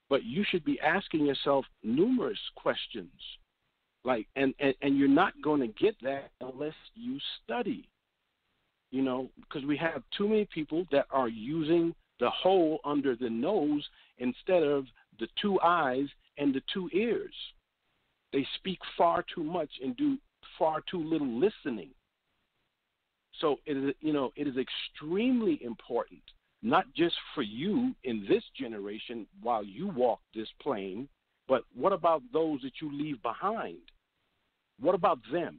[SPEAKER 12] But you should be asking yourself numerous questions, like, and you're not going to get that unless you study, because we have too many people that are using the hole under the nose instead of the two eyes and the two ears. They speak far too much and do far too little listening. So it is extremely important, not just for you in this generation while you walk this plane, but what about those that you leave behind? What about them?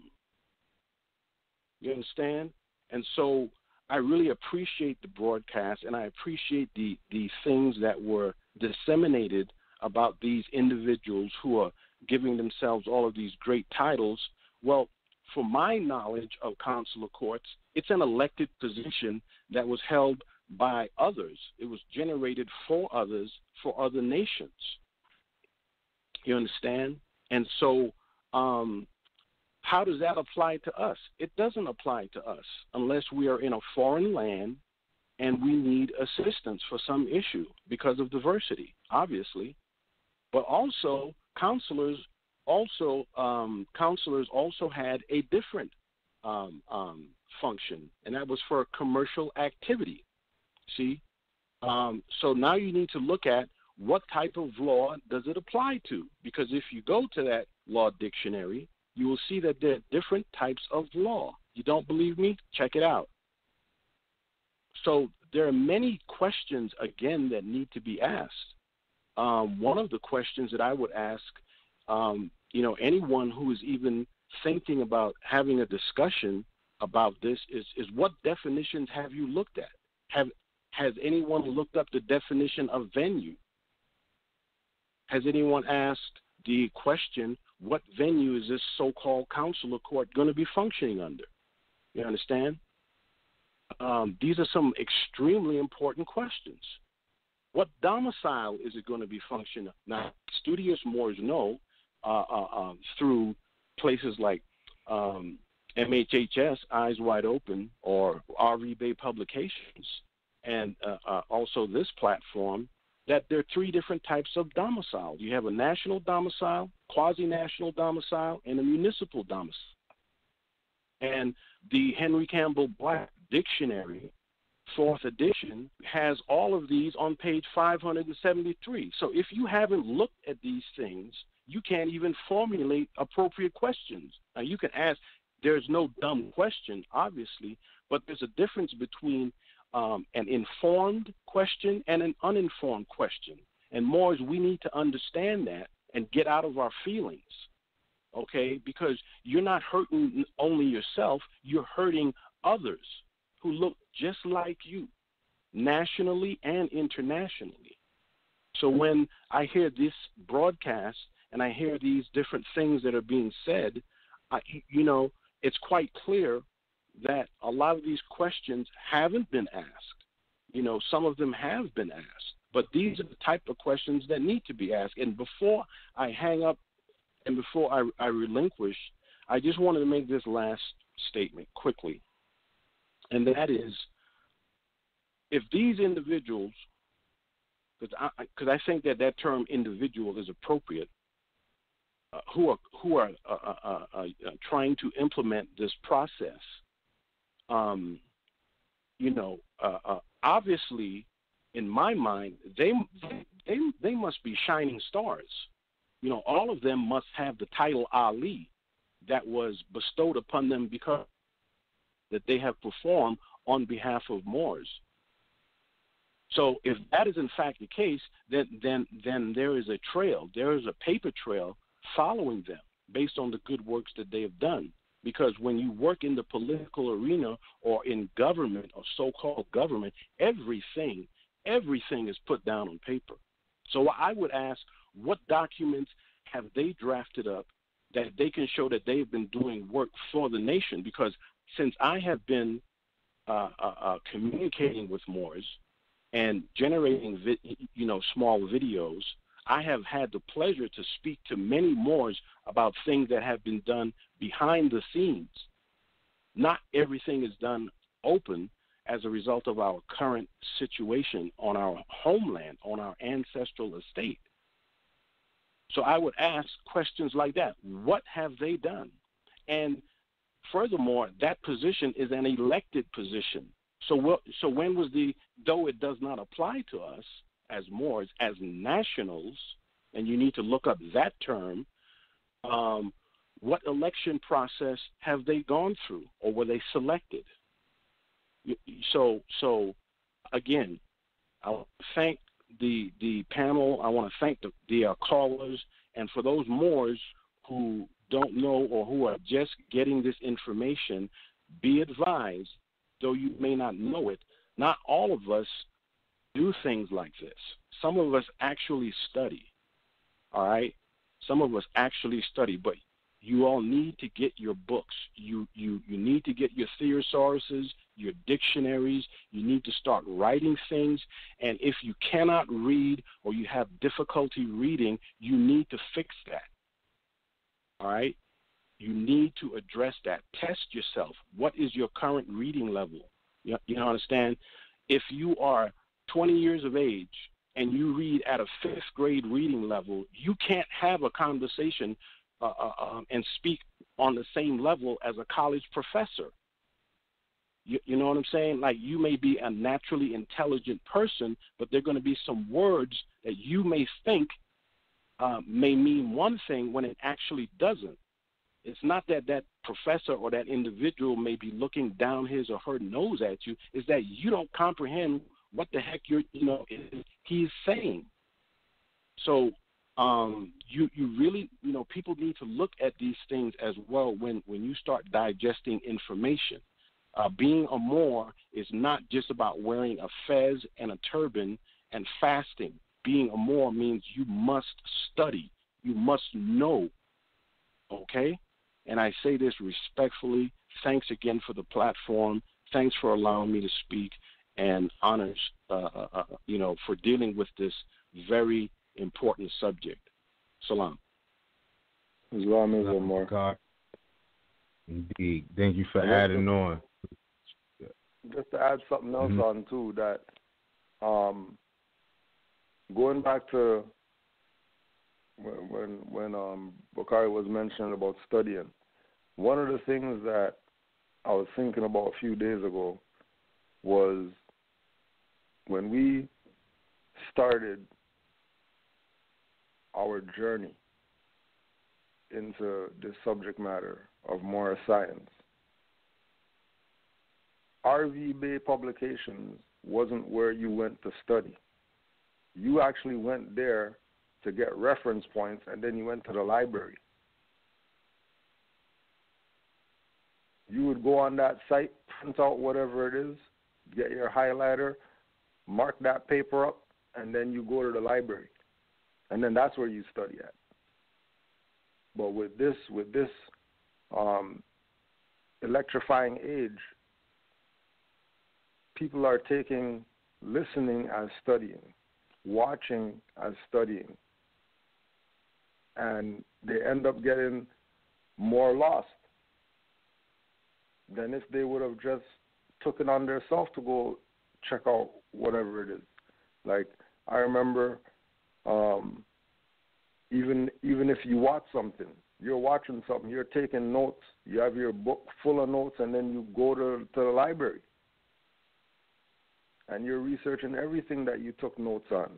[SPEAKER 12] You understand? And so I really appreciate the broadcast, and I appreciate the things that were disseminated about these individuals who are giving themselves all of these great titles. Well, for my knowledge of consular courts, it's an elected position that was held by others. It was generated for others, for other nations. You understand? And so how does that apply to us? It doesn't apply to us unless we are in a foreign land and we need assistance for some issue because of diversity, obviously. But also, counselors also had a different function, and that was for commercial activity. See? So now you need to look at what type of law does it apply to, because if you go to that law dictionary, you will see that there are different types of law. You don't believe me? Check it out. So there are many questions, again, that need to be asked. One of the questions that I would ask, anyone who is even thinking about having a discussion about this is what definitions have you looked at? Has anyone looked up the definition of venue? Has anyone asked the question, what venue is this so-called consular court going to be functioning under? You understand? These are some extremely important questions. What domicile is it going to be functioning? Now, studious Moors know through places like MHHS, Eyes Wide Open, or RVBey Publications, and also this platform, that there are three different types of domicile. You have a national domicile, quasi-national domicile, and a municipal domicile. And the Henry Campbell Black Dictionary, 4th edition, has all of these on page 573. So if you haven't looked at these things, you can't even formulate appropriate questions. Now, you can ask, there's no dumb question, obviously, but there's a difference between an informed question and an uninformed question. And Moors, we need to understand that and get out of our feelings, okay? Because you're not hurting only yourself, you're hurting others who look just like you, nationally and internationally. So when I hear this broadcast and I hear these different things that are being said, it's quite clear that a lot of these questions haven't been asked. Some of them have been asked, but these are the type of questions that need to be asked. And before I hang up and before I relinquish, I just wanted to make this last statement quickly. And that is, if these individuals, because I think that term individual is appropriate, who are trying to implement this process, obviously, in my mind, they must be shining stars. All of them must have the title Ali that was bestowed upon them because that they have performed on behalf of Moors. So if that is in fact the case, then there is a trail, there is a paper trail following them based on the good works that they have done. Because when you work in the political arena or in government or so-called government, everything is put down on paper. So I would ask, what documents have they drafted up that they can show that they've been doing work for the nation? Because since I have been communicating with Moors and generating small videos, I have had the pleasure to speak to many Moors about things that have been done behind the scenes. Not everything is done open as a result of our current situation on our homeland, on our ancestral estate. So I would ask questions like that. What have they done? And furthermore, that position is an elected position. So when was though it does not apply to us as Moors, as nationals, and you need to look up that term, what election process have they gone through, or were they selected? So again, I want to thank the panel. I want to thank the callers, and for those Moors who don't know or who are just getting this information, be advised, though you may not know it, not all of us do things like this. Some of us actually study, all right? Some of us actually study, but you all need to get your books. You need to get your thesauruses, your dictionaries. You need to start writing things. And if you cannot read or you have difficulty reading, you need to fix that, all right? You need to address that. Test yourself. What is your current reading level? You understand? If you are 20 years of age and you read at a 5th grade reading level, you can't have a conversation and speak on the same level as a college professor. You know what I'm saying? Like, you may be a naturally intelligent person, but there are going to be some words that you may think may mean one thing when it actually doesn't. It's not that professor or that individual may be looking down his or her nose at you. It's that you don't comprehend what the heck he's saying. So you really, people need to look at these things as well when you start digesting information. Being a Moor is not just about wearing a fez and a turban and fasting. Being a Moor means you must study. You must know, okay? And I say this respectfully. Thanks again for the platform. Thanks for allowing me to speak, and honors, for dealing with this very important subject. Salam.
[SPEAKER 9] Islam is a more.
[SPEAKER 8] God. Indeed. Thank you for adding on.
[SPEAKER 9] Just to add something else on too, that going back to when Bakari was mentioning about studying, one of the things that I was thinking about a few days ago was when we started our journey into this subject matter of Moorish science. RVBey publications wasn't where you went to study. You actually went there to get reference points, and then you went to the library. You would go on that site, print out whatever it is, get your highlighter, mark that paper up, and then you go to the library. And then that's where you study at. But with this electrifying age, people are taking listening as studying, watching as studying, and they end up getting more lost than if they would have just took it on themselves to go check out whatever it is. Like, I remember even if you watch something, you're watching something, you're taking notes, you have your book full of notes, and then you go to the library and you're researching everything that you took notes on.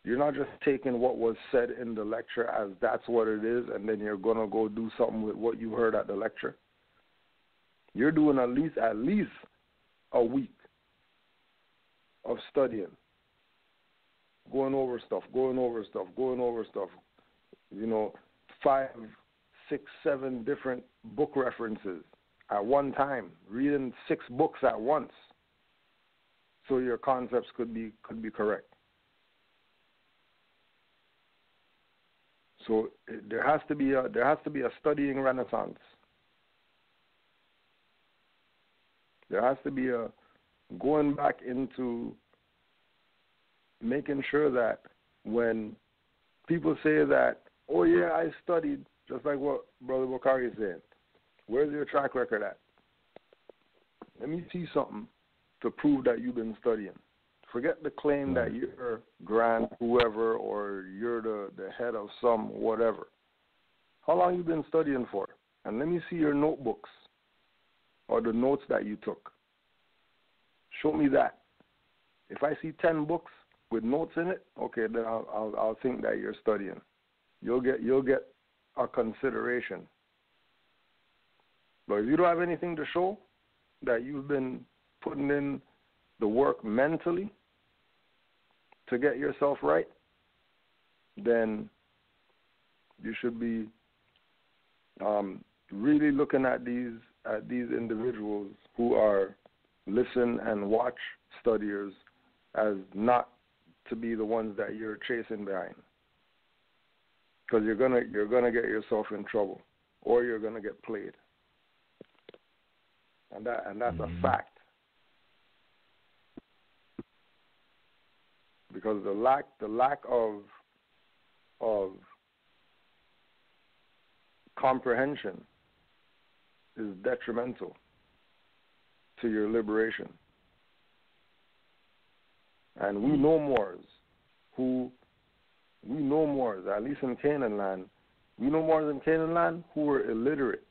[SPEAKER 9] You're not just taking what was said in the lecture as that's what it is, and then you're going to go do something with what you heard at the lecture. You're doing at least a week of studying, going over stuff, you know, 5, 6, 7 different book references at one time, reading 6 books at once, so your concepts could be correct. So there has to be a studying renaissance. There has to be a going back into making sure that when people say that, oh yeah, I studied, just like what Brother Bakari said, where's your track record at? Let me see something to prove that you've been studying. Forget the claim that you're grand whoever or you're the head of some whatever. How long you been studying for? And let me see your notebooks or the notes that you took. Show me that. If I see 10 books with notes in it, okay, then I'll think that you're studying. You'll get a consideration. But if you don't have anything to show that you've been putting in the work mentally to get yourself right, then you should be really looking at these individuals who are listen and watch studiers as not to be the ones that you're chasing behind, because you're gonna get yourself in trouble, or you're gonna get played, and that's a fact. Because the lack of comprehension is detrimental to your liberation. And we know Moors, at least in Canaan land, we know Moors in Canaan land who were illiterate,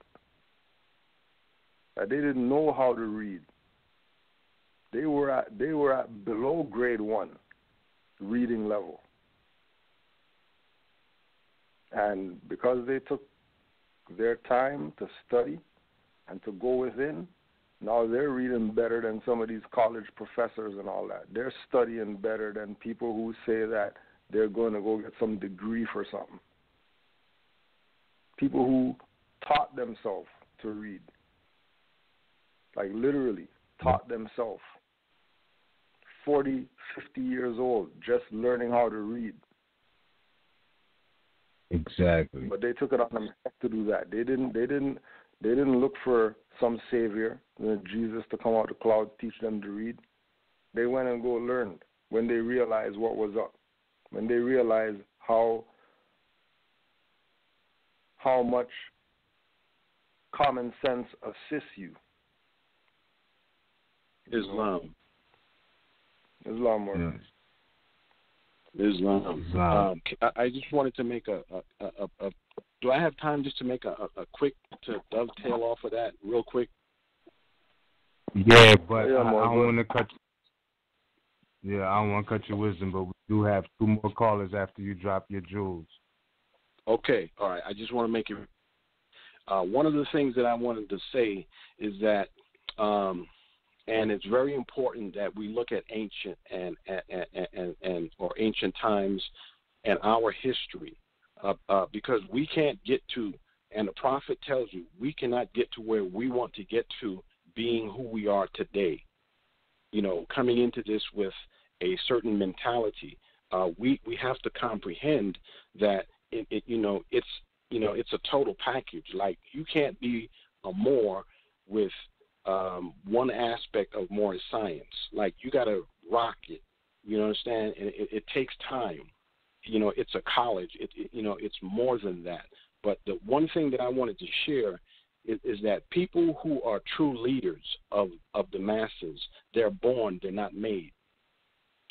[SPEAKER 9] that they didn't know how to read. They were at below grade 1 reading level. And because they took their time to study and to go within, now they're reading better than some of these college professors and all that. They're studying better than people who say that they're going to go get some degree for something. People who taught themselves to read, like literally taught themselves. 40, 50 years old, just learning how to read.
[SPEAKER 8] Exactly.
[SPEAKER 9] But they took it on themselves to do that. They didn't look for some savior, Jesus, to come out the clouds, teach them to read. They went and learned when they realized what was up, when they realized how much common sense assists you.
[SPEAKER 12] Islam.
[SPEAKER 9] Islam,
[SPEAKER 8] yes.
[SPEAKER 12] Islam. I just wanted to make a do I have time just to make a quick, to dovetail off of that real quick?
[SPEAKER 8] Yeah, but I don't want to cut. Yeah, I don't want to cut your wisdom, but we do have 2 more callers after you drop your jewels.
[SPEAKER 12] Okay, all right. I just want to make it. One of the things that I wanted to say is that, and it's very important that we look at ancient or ancient times and our history, because we can't get to, and the prophet tells you, we cannot get to where we want to get to being who we are today. You know, coming into this with a certain mentality, we have to comprehend that it's a total package. Like, you can't be a Moor with one aspect of Moorish science. Like, you got to rock it. You understand? And it takes time. You know, it's a college. It's more than that. But the one thing that I wanted to share is that people who are true leaders of the masses, they're born, they're not made.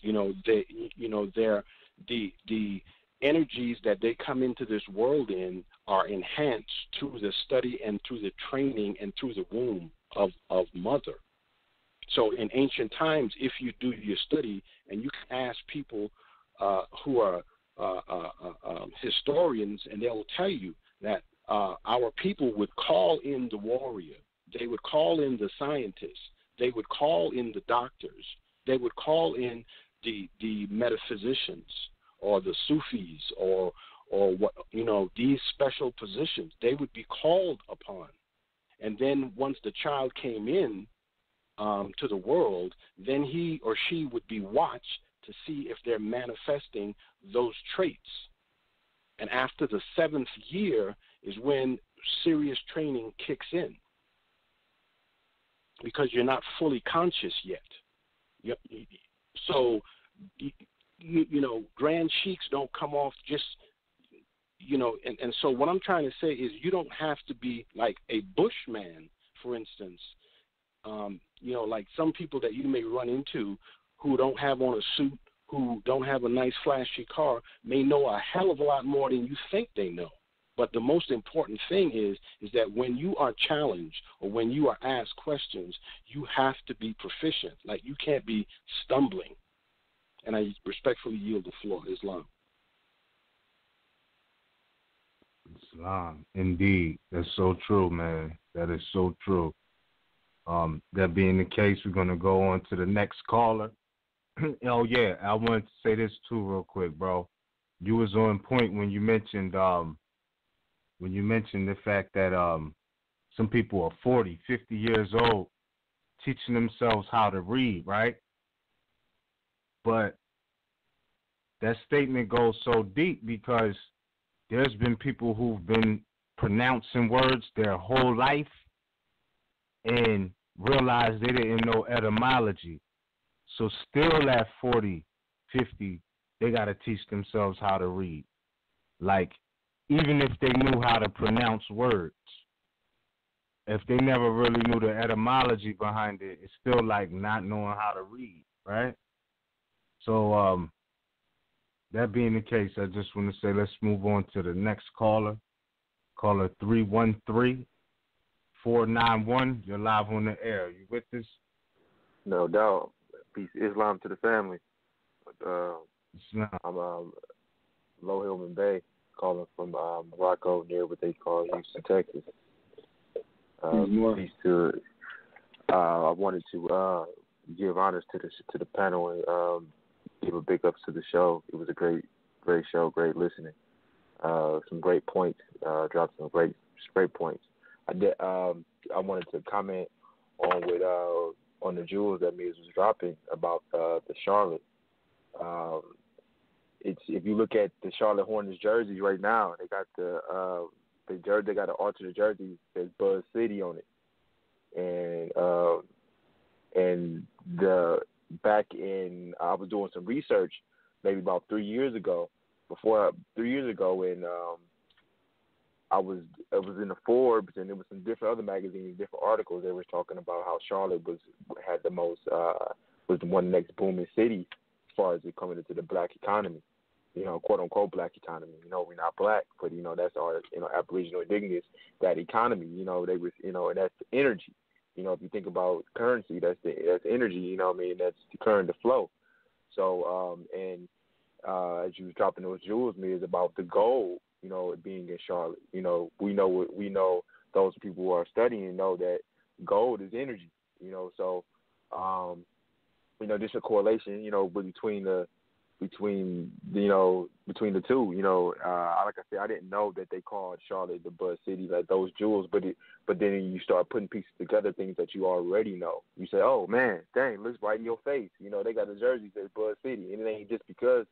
[SPEAKER 12] They're the energies that they come into this world in are enhanced through the study and through the training and through the womb of mother. So in ancient times, if you do your study, and you can ask people who are historians, and they will tell you that our people would call in the warrior, they would call in the scientists, they would call in the doctors, they would call in the metaphysicians or the Sufis or what, these special positions. They would be called upon. And then once the child came in to the world, then he or she would be watched to see if they're manifesting those traits. And after the 7th year is when serious training kicks in, because you're not fully conscious yet. So, grand sheiks don't come off just, and so what I'm trying to say is, you don't have to be like a bushman, for instance. Like some people that you may run into who don't have on a suit, who don't have a nice flashy car, may know a hell of a lot more than you think they know. But the most important thing is that when you are challenged or when you are asked questions, you have to be proficient. Like, you can't be stumbling. And I respectfully yield the floor. Islam.
[SPEAKER 8] Islam, indeed. That's so true, man. That is so true. That being the case, we're going to go on to the next caller. Oh, yeah, I wanted to say this, too, real quick, bro. You was on point when you mentioned the fact that some people are 40, 50 years old teaching themselves how to read, right? But that statement goes so deep because there's been people who've been pronouncing words their whole life and realized they didn't know etymology. So still at 40, 50, they got to teach themselves how to read. Like, even if they knew how to pronounce words, if they never really knew the etymology behind it, it's still like not knowing how to read, right? So that being the case, I just want to say let's move on to the next caller. Caller 313-491. You're live on the air. You with us?
[SPEAKER 13] No doubt. Peace, Islam to the family. I'm Low Hillman Bay, calling from Morocco, near what they call Houston, Texas. Peace to it. I wanted to give honors to the panel and give a big ups to the show. It was a great show, great listening. Some great points. Dropped some great points. I wanted to comment on the jewels that Miz was dropping about the Charlotte. If you look at the Charlotte Hornets jersey right now, they got they got an alternate jersey that says Buzz City on it, and I was doing some research maybe about 3 years ago. And I was in the Forbes, and there was some different other magazines, different articles. They were talking about how Charlotte was the one of the next booming cities as far as it coming into the black economy. quote unquote black economy. We're not black, but that's our Aboriginal indigenous, that economy. They was and that's energy. If you think about currency, that's energy. That's the current, the flow. So as you was dropping those jewels, it's about the gold. It being in Charlotte. We know those people who are studying know that gold is energy. So there's a correlation. Between the two. Like I said, I didn't know that they called Charlotte the Buzz City, like those jewels. But then you start putting pieces together, things that you already know. You say, oh man, dang, looks right in your face. They got a jersey that says Buzz City, and it ain't just because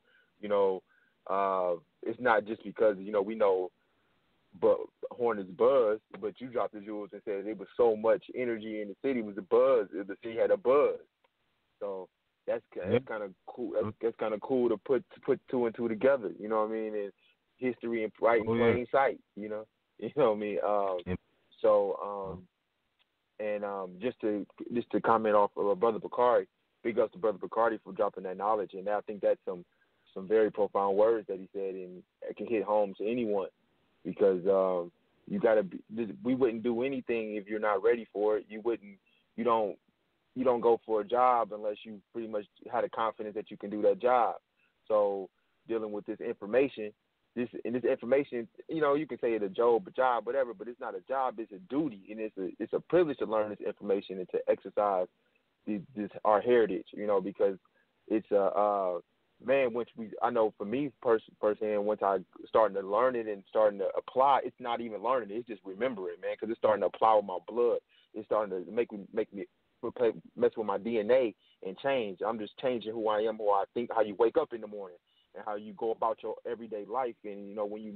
[SPEAKER 13] it's not just because we know, but Hornets buzz. But you dropped the jewels and said it was so much energy in the city. It was a buzz. The city had a buzz. So. That's kind of cool. That's kind of cool to put two and two together. You know what I mean? And history and right in plain sight. You know what I mean? Just to comment off of Brother Bakari, big ups to Brother Bakari for dropping that knowledge, and I think that's some very profound words that he said, and it can hit home to anyone because you gotta be. We wouldn't do anything if you're not ready for it. You don't go for a job unless you pretty much had a confidence that you can do that job. So dealing with this information, you can say it's a job, whatever, but it's not a job, it's a duty, and it's a privilege to learn this information and to exercise this our heritage, because it's I know for me firsthand, once I starting to learn it and starting to apply, it's not even learning it, it's just remembering, man, because it's starting to apply with my blood. It's starting to make me mess with my DNA and change. I'm just changing who I am, who I think, how you wake up in the morning, and how you go about your everyday life. And when you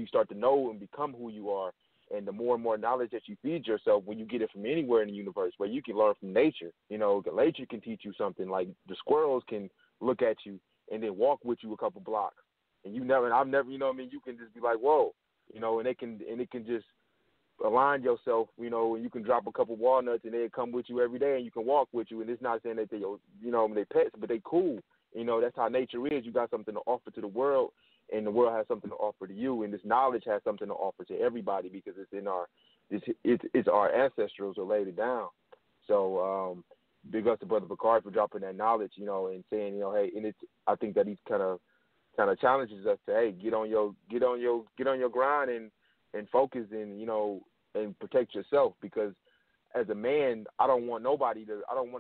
[SPEAKER 13] start to know and become who you are, and the more and more knowledge that you feed yourself, when you get it from anywhere in the universe, where you can learn from nature. Nature can teach you something. Like the squirrels can look at you and then walk with you a couple blocks, and I've never, you can just be like, whoa, and it can just align yourself, and you can drop a couple walnuts and they come with you every day and you can walk with you. And it's not saying that they pets, but they cool. That's how nature is. You got something to offer to the world, and the world has something to offer to you. And this knowledge has something to offer to everybody because it's our ancestors who laid it down. So big up to Brother Bakari for dropping that knowledge, and saying, hey, and I think that he's kind of challenges us to, hey, get on your grind and focus and protect yourself, because as a man, I don't want to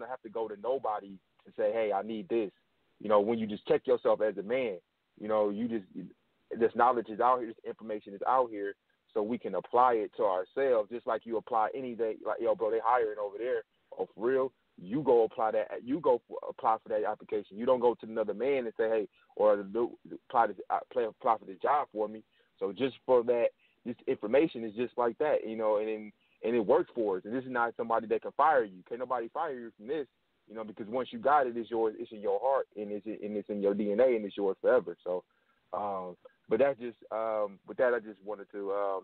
[SPEAKER 13] have to go to nobody to say, hey, I need this. When you just check yourself as a man, this knowledge is out here, this information is out here, so we can apply it to ourselves, just like you apply anything. Like, yo, bro, they hiring over there. Oh, for real? You go apply that. You go apply for that application. You don't go to another man and say, hey, or apply for this job for me. So just for that, this information is just like that, and it works for us. And this is not somebody that can fire you. Can't nobody fire you from this, because once you got it, it's yours. It's in your heart, and it's in your DNA, and it's yours forever. So, but that's just with that, I just wanted to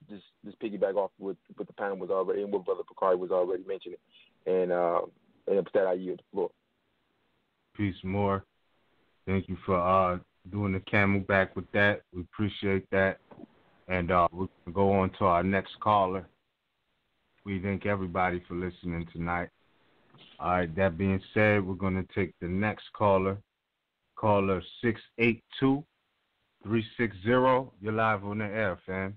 [SPEAKER 13] just piggyback off with the panel was already, and what Brother Bakari was already mentioning, and with that, I yield the floor.
[SPEAKER 8] Peace, Moor. Thank you for doing the camelback with that. We appreciate that. And we'll go on to our next caller. We thank everybody for listening tonight. All right, that being said, we're going to take the next caller. Caller 682-360. You're live on the air, fam.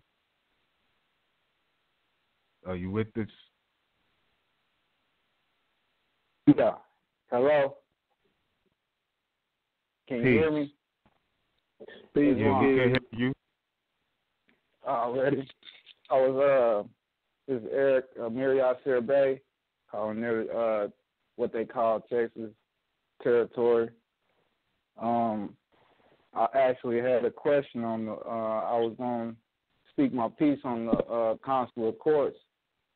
[SPEAKER 8] Are you with us?
[SPEAKER 14] Yeah. Hello? Can you hear me?
[SPEAKER 8] Please, yeah, we can hear you.
[SPEAKER 14] Already. I was this is Eric MHHS calling near what they call Texas territory. I actually had a question on the I was going to speak my piece on the consular courts,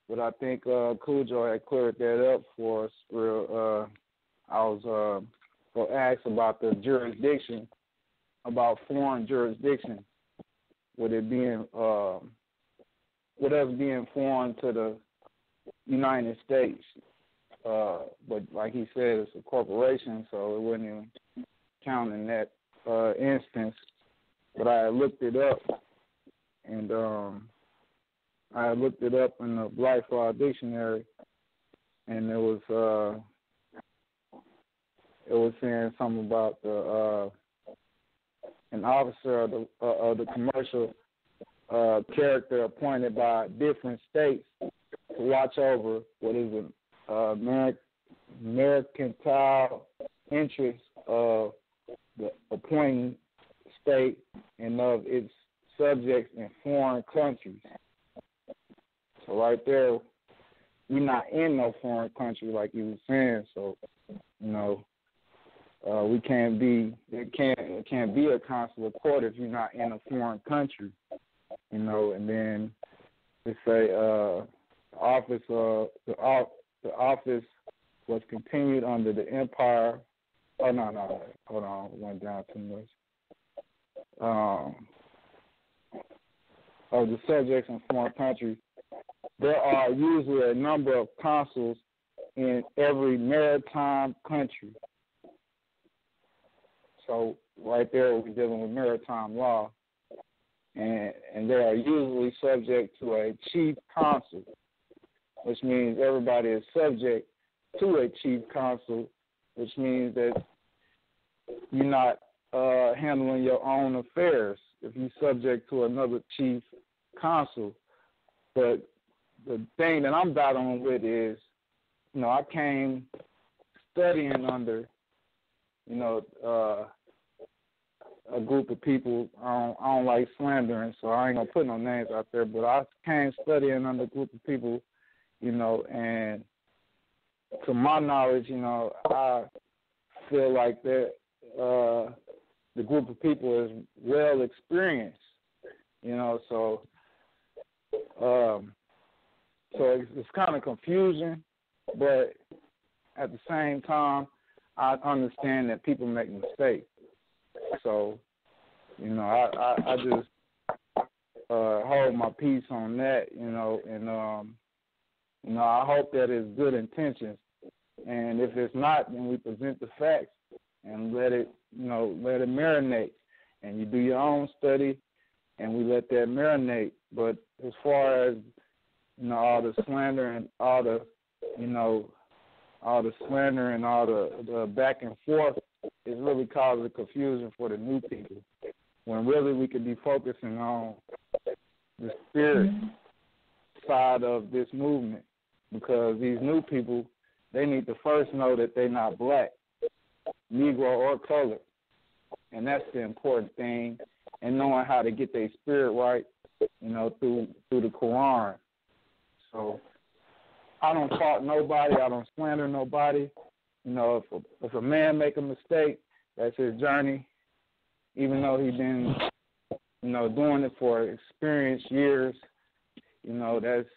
[SPEAKER 14] but I think Cujo had cleared that up for us. I was going to ask about the jurisdiction, about foreign jurisdiction. Would it being whatever being foreign to the United States, but like he said, it's a corporation, so it wouldn't even count in that instance, but I looked it up, and I looked it up in the Black Law Dictionary, and it was saying something about an officer of the commercial character appointed by different states to watch over what is an mercantile interest of the appointing state and of its subjects in foreign countries. So right there, we're not in no foreign country like you were saying. So, we can't be. It can't be a consular court if you're not in a foreign country. And then they say the office was continued under the empire. Oh no, hold on, went down too much. Of the subjects in foreign countries, there are usually a number of consuls in every maritime country. So right there, we're dealing with maritime law, and they are usually subject to a chief consul, which means everybody is subject to a chief consul, which means that you're not handling your own affairs if you're subject to another chief consul. But the thing that I'm battling with is, I came studying under, a group of people. I don't like slandering, so I ain't gonna put no names out there. But I came studying under a group of people, and to my knowledge, I feel like that the group of people is well experienced, so it's kind of confusing, but at the same time, I understand that people make mistakes. So, I just hold my peace on that, and I hope that it's good intentions. And if it's not, then we present the facts and let it marinate. And you do your own study, and we let that marinate. But as far as all the slander and all the slander and all the back and forth, is really causing confusion for the new people. When really we could be focusing on the spirit side of this movement, because these new people, they need to first know that they're not black, Negro, or colored. And that's the important thing, and knowing how to get their spirit right, through the Quran. So I don't fault nobody. I don't slander nobody. If a man make a mistake, that's his journey. Even though he's been, doing it for experienced years, that's,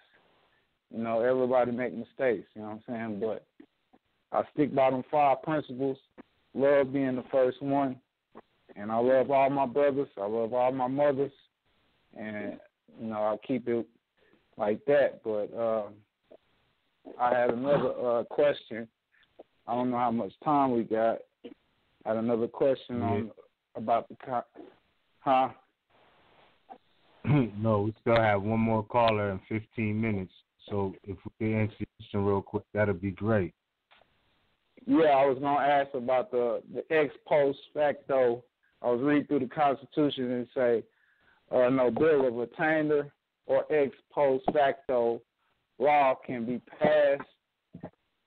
[SPEAKER 14] everybody make mistakes, you know what I'm saying? But I stick by them 5 principles, love being the first one, and I love all my brothers, I love all my mothers, and, I keep it like that. But I had another question. I don't know how much time we got. I had another question about the
[SPEAKER 8] No, we still have one more caller in 15 minutes. So if we can answer the question real quick, that'll be great.
[SPEAKER 14] Yeah, I was going to ask about the ex post facto. I was reading through the Constitution and say no bill of attainder or ex post facto law can be passed.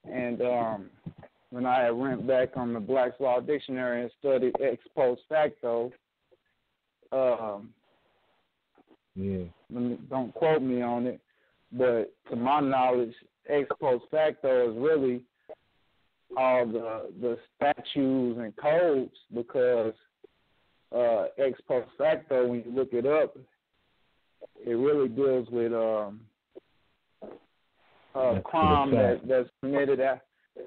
[SPEAKER 14] And when I had went back on the Black's Law Dictionary and studied ex post facto, don't quote me on it, but to my knowledge, ex post facto is really all the statutes and codes, because ex post facto, when you look it up, it really deals with crime that's committed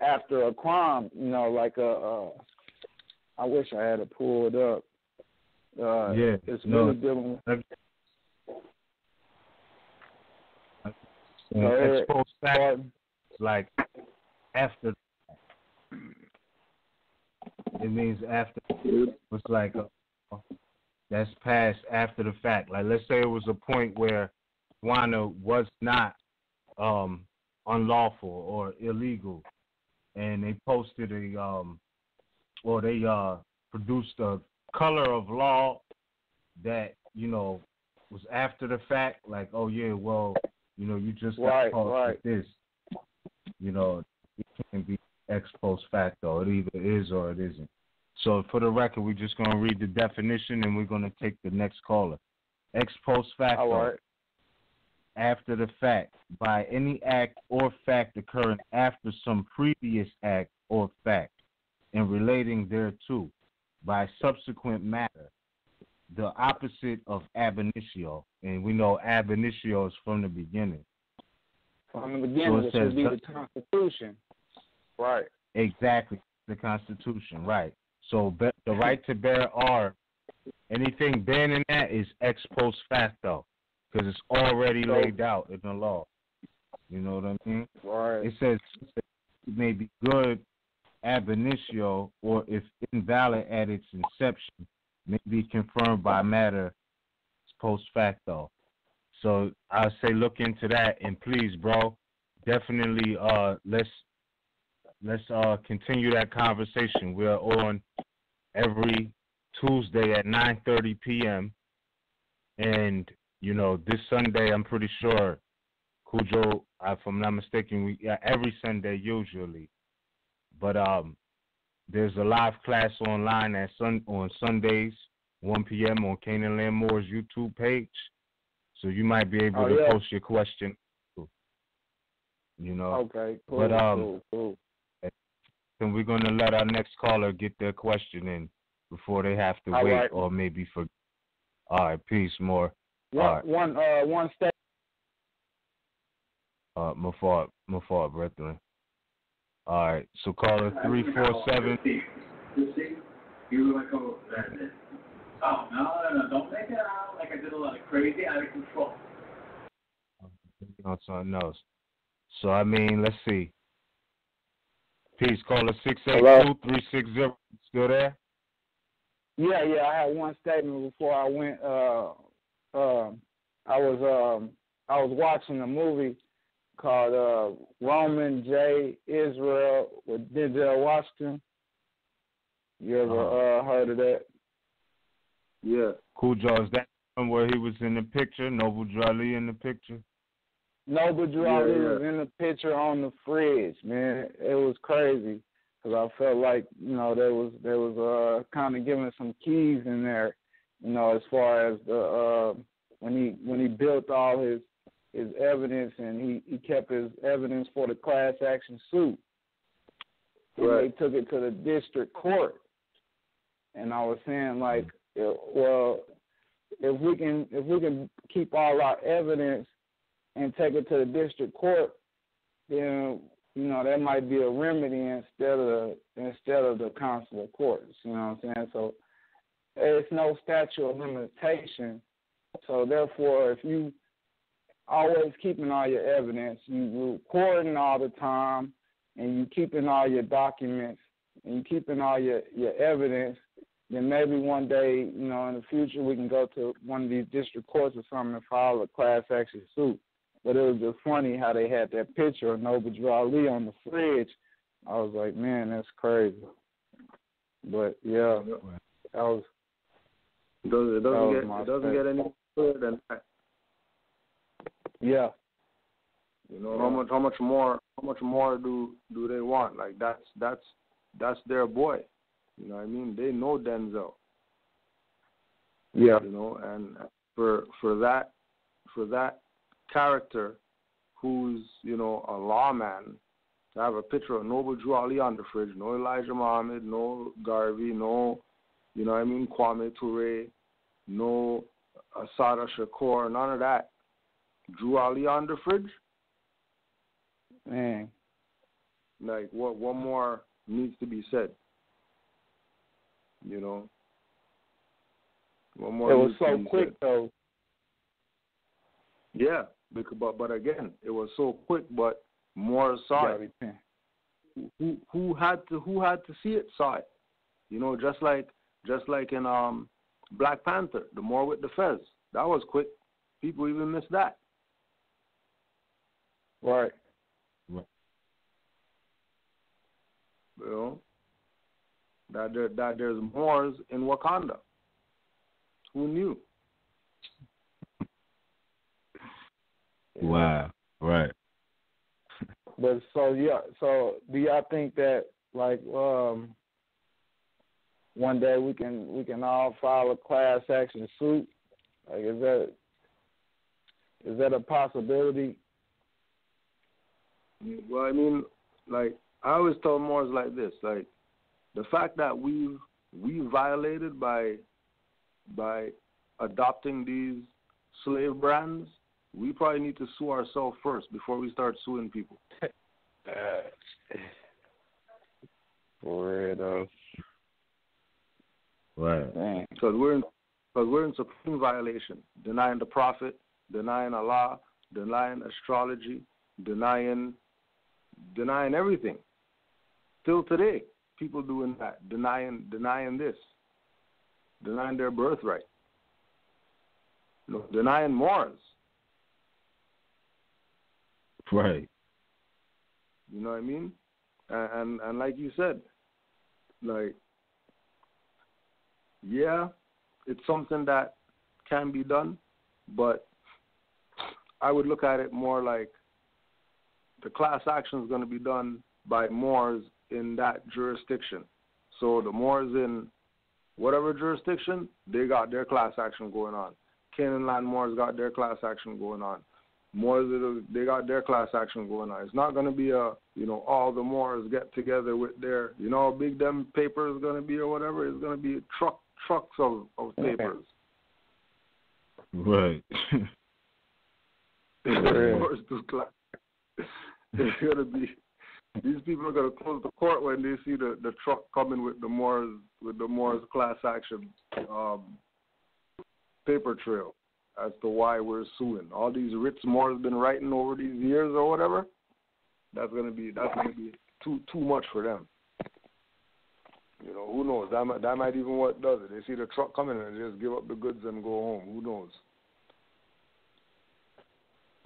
[SPEAKER 14] after a crime, like I wish I had it pulled up. It's really dealing with.
[SPEAKER 8] Ex post facto, like after. It means after. It's like that's passed after the fact. Like, let's say it was a point where marijuana was not unlawful or illegal, and they posted or they produced a color of law that, you know, was after the fact, like, oh yeah, well, you know, you just got caught with this. You know, it can be ex post facto. It either is or it isn't. So for the record, we're just going to read the definition and we're going to take the next caller. Ex post facto, after the fact, by any act or fact occurring after some previous act or fact and relating thereto, by subsequent matter, the opposite of ab initio. And we know ab initio is from the beginning.
[SPEAKER 14] From the beginning, it should be the Constitution. Right.
[SPEAKER 8] Exactly, the Constitution, right. So the right to bear arms, anything banning that is ex post facto, because it's already laid out in the law. You know what I mean?
[SPEAKER 14] Right.
[SPEAKER 8] It says it may be good ab initio, or if invalid at its inception, may be confirmed by matter post facto. So I'll say look into that, and please, bro, definitely let's continue that conversation. We're on every Tuesday at 9:30 p.m. and you know this Sunday I'm pretty sure Cujo, if I'm not mistaken, every Sunday usually. But there's a live class online on Sundays 1 p.m. on Canaan Land Moor's YouTube page, so you might be able to post your question. You know.
[SPEAKER 14] Okay. Cool.
[SPEAKER 8] But
[SPEAKER 14] cool.
[SPEAKER 8] Then we're going to let our next caller get their question in before they have to wait or maybe forget. All right, peace, Moor.
[SPEAKER 14] One step.
[SPEAKER 8] Mufar, brethren. All right, so caller 347.
[SPEAKER 15] You like oh no, don't make it out like I did a lot of crazy out of control.
[SPEAKER 8] On something else. So I mean, let's see. Peace, caller 682-360. Still there?
[SPEAKER 14] Yeah. I had one statement before I went. I was watching a movie called Roman J. Israel with Denzel Washington. You ever heard of that?
[SPEAKER 8] Yeah. Cujo, is that one where he was in the picture? Noble Jolly in the picture?
[SPEAKER 14] Noble Jolly was in the picture on the fridge, man. It was crazy because I felt like, you know, there was kind of giving some keys in there, you know, as far as the when he built all his evidence and he kept his evidence for the class action suit. Right. They took it to the district court, and I was saying like, well, if we can keep all our evidence and take it to the district court, then, you know, that might be a remedy instead of the consular courts. You know what I'm saying? So there's no statute of limitation. So therefore, if you always keeping all your evidence, you recording all the time, and you keeping all your documents, and you keeping all your evidence, then maybe one day, you know, in the future, we can go to one of these district courts or something and file a class action suit. But it was just funny how they had that picture of Noble Jolly on the fridge. I was like, man, that's crazy. But yeah, that was.
[SPEAKER 9] It doesn't get any further than that.
[SPEAKER 14] Yeah.
[SPEAKER 9] You know, how much more do they want? Like that's their boy. You know what I mean? They know Denzel.
[SPEAKER 14] Yeah.
[SPEAKER 9] You know, and for that character who's, you know, a lawman, to have a picture of Noble Drew Ali on the fridge, no Elijah Muhammad, no Garvey, no, you know what I mean, Kwame Ture, no Asada Shakur, none of that. Drew Ali on the fridge?
[SPEAKER 14] Man.
[SPEAKER 9] Like, what more needs to be said? You know? What more?
[SPEAKER 14] It was so quick, though.
[SPEAKER 9] Yeah, but again, it was so quick, but more saw it. Who had to see it saw it.
[SPEAKER 12] You know, just like in Black Panther, the Moor with the Fez. That was quick. People even missed that.
[SPEAKER 14] Right.
[SPEAKER 12] You know, that there's Moors in Wakanda. Who knew?
[SPEAKER 8] Wow. Right.
[SPEAKER 14] But so do y'all think that like one day we can all file a class action suit? Like is that a possibility?
[SPEAKER 12] Well, I mean, like I always tell Moors like this, like the fact that we violated by adopting these slave brands, we probably need to sue ourselves first before we start suing people.
[SPEAKER 14] For real though.
[SPEAKER 8] Right.
[SPEAKER 12] Because we're in supreme violation, denying the Prophet, denying Allah, denying astrology, denying everything. Still today, people doing that, denying this, denying their birthright, denying Moors.
[SPEAKER 8] Right.
[SPEAKER 12] You know what I mean? And like you said, like, yeah, it's something that can be done, but I would look at it more like the class action is going to be done by Moors in that jurisdiction. So the Moors in whatever jurisdiction, they got their class action going on. Canaan land Moors got their class action going on. Moors, they got their class action going on. It's not going to be all the Moors get together with their, how big them paper is going to be or whatever. It's going to be trucks of papers.
[SPEAKER 8] Right.
[SPEAKER 12] Moors do class. It's going to be, these people are going to close the court when they see the truck coming with the Moors class action paper trail as to why we're suing. All these writs Moors been writing over these years or whatever, that's gonna be too much for them. Who knows? That might even what does it. They see the truck coming and they just give up the goods and go home. Who knows?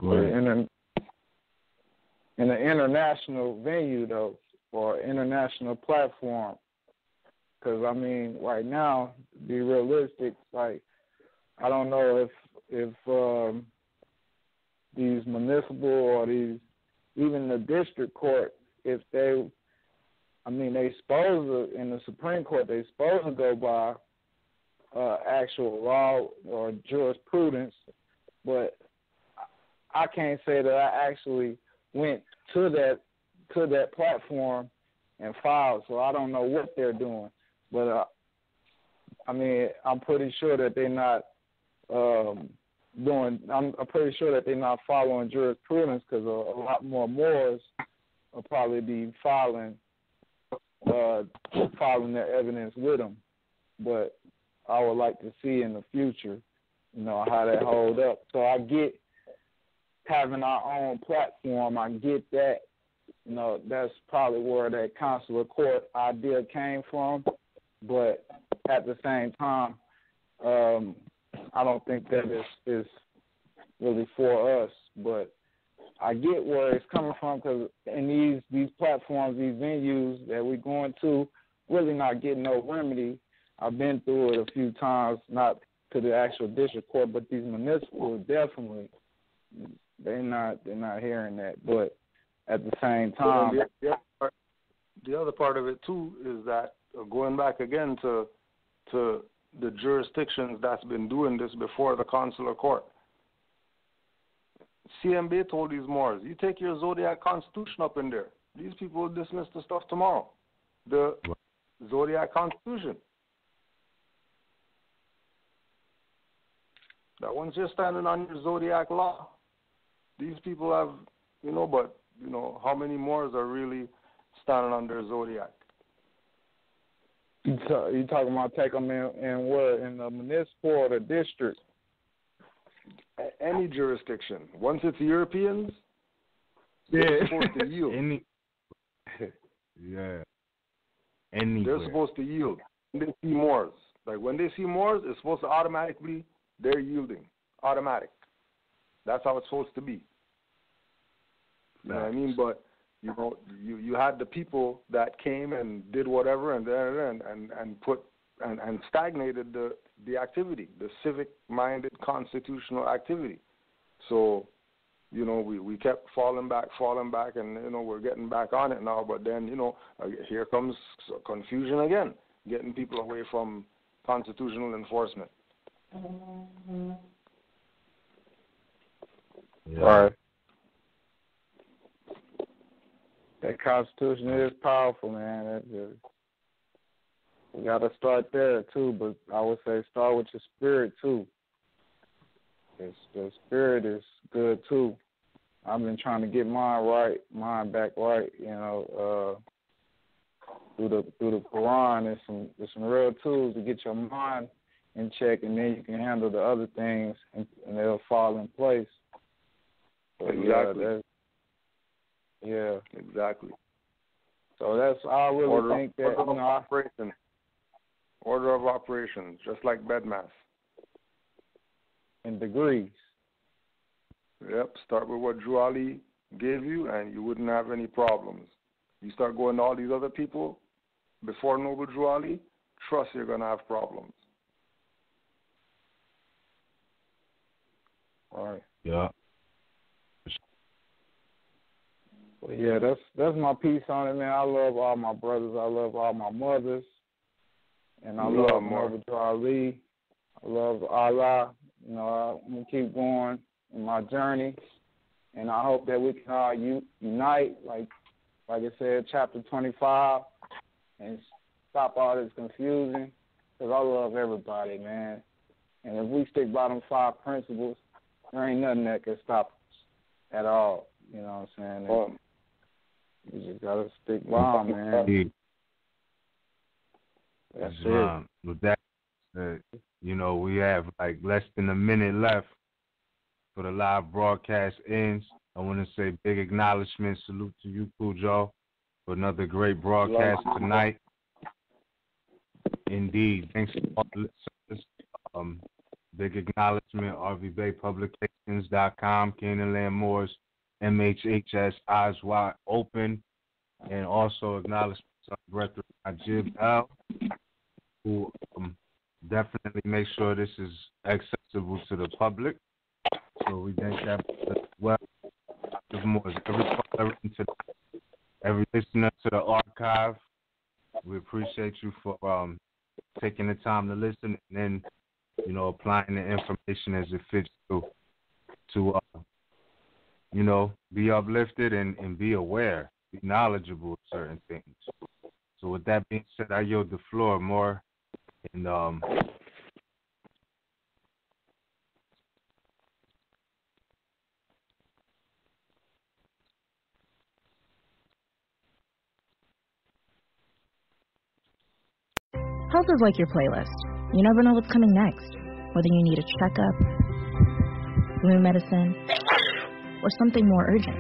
[SPEAKER 14] Right. In an international venue though, or international platform, because I mean, right now, to be realistic, like I don't know if these municipal or these, even the district court, if they supposed to, in the Supreme Court, they supposed to go by actual law or jurisprudence, but I can't say that I actually went to that platform and filed, so I don't know what they're doing. But I'm pretty sure that they're not I'm pretty sure that they're not following jurisprudence, because a lot more Moors will probably be filing their evidence with them. But I would like to see in the future, how that hold up. So I get having our own platform. I get that. That's probably where that consular court idea came from. But at the same time, I don't think that is really for us. But I get where it's coming from, because in these platforms, these venues that we're going to, really not getting no remedy. I've been through it a few times, not to the actual district court, but these municipal, definitely, they're not hearing that. But at the same time,
[SPEAKER 12] the other part of it too is that going back again to the jurisdictions that's been doing this before the consular court. CMB told these Moors, you take your Zodiac Constitution up in there. These people will dismiss the stuff tomorrow. The Zodiac Constitution. That once you're standing on your Zodiac law, these people have, but, how many Moors are really standing on their Zodiac?
[SPEAKER 14] You talking about take them in where? In the municipal or the district?
[SPEAKER 12] Any jurisdiction. Once it's Europeans,
[SPEAKER 8] they're
[SPEAKER 12] supposed to yield.
[SPEAKER 8] Yeah. Anywhere.
[SPEAKER 12] They're supposed to yield.
[SPEAKER 9] they see Moors. Like when they see Moors, it's supposed to automatically, they're yielding. Automatic. That's how it's supposed to be. You know what I mean? But you know, you had the people that came and did whatever and stagnated the activity, the civic-minded constitutional activity. So, you know, we kept falling back, and you know we're getting back on it now. But then you know, here comes confusion again, getting people away from constitutional enforcement.
[SPEAKER 14] Yeah. All right. That Constitution is powerful, man. We got to start there, too, but I would say start with your spirit, too. The spirit is good, too. I've been trying to get mine back right, you know, through the Quran. There's some real tools to get your mind in check, and then you can handle the other things, and they'll fall in place. But
[SPEAKER 9] exactly.
[SPEAKER 14] Yeah.
[SPEAKER 9] Exactly.
[SPEAKER 14] So that's, I really think that,
[SPEAKER 9] order of operations, just like bed mass.
[SPEAKER 14] In degrees.
[SPEAKER 9] Yep. Start with what Drew Ali gave you, and you wouldn't have any problems. You start going to all these other people before Noble Drew Ali, trust you're going to have problems.
[SPEAKER 14] All right.
[SPEAKER 8] Yeah.
[SPEAKER 14] Well, yeah, that's my piece on it, man. I love all my brothers. I love all my mothers. And I love Noble Drew Ali. I love Allah. You know, I'm going to keep going in my journey. And I hope that we can all unite, like I said, chapter 25, and stop all this confusion. Because I love everybody, man. And if we stick by them 5 principles, there ain't nothing that can stop us at all. You know what I'm saying? You just got to stick by them, man. That's it.
[SPEAKER 8] With that, you know, we have like less than a minute left for the live broadcast ends. I want to say big acknowledgement, salute to you, Cujo, for another great broadcast tonight. Indeed. Thanks for all the listeners. Big acknowledgement, RVBey Publications.com, Canaan Land Moors, MHHS, Eyes Wide Open, and also acknowledgement to Director Najib L, who definitely make sure this is accessible to the public. So we thank that as well. Every listener to the archive, we appreciate you for taking the time to listen and then, you know, applying the information as it fits to you know, be uplifted and be aware, be knowledgeable of certain things. So with that being said, I yield the floor more. And
[SPEAKER 16] Health is like your playlist. You never know what's coming next, whether you need a checkup, wound medicine, or something more urgent.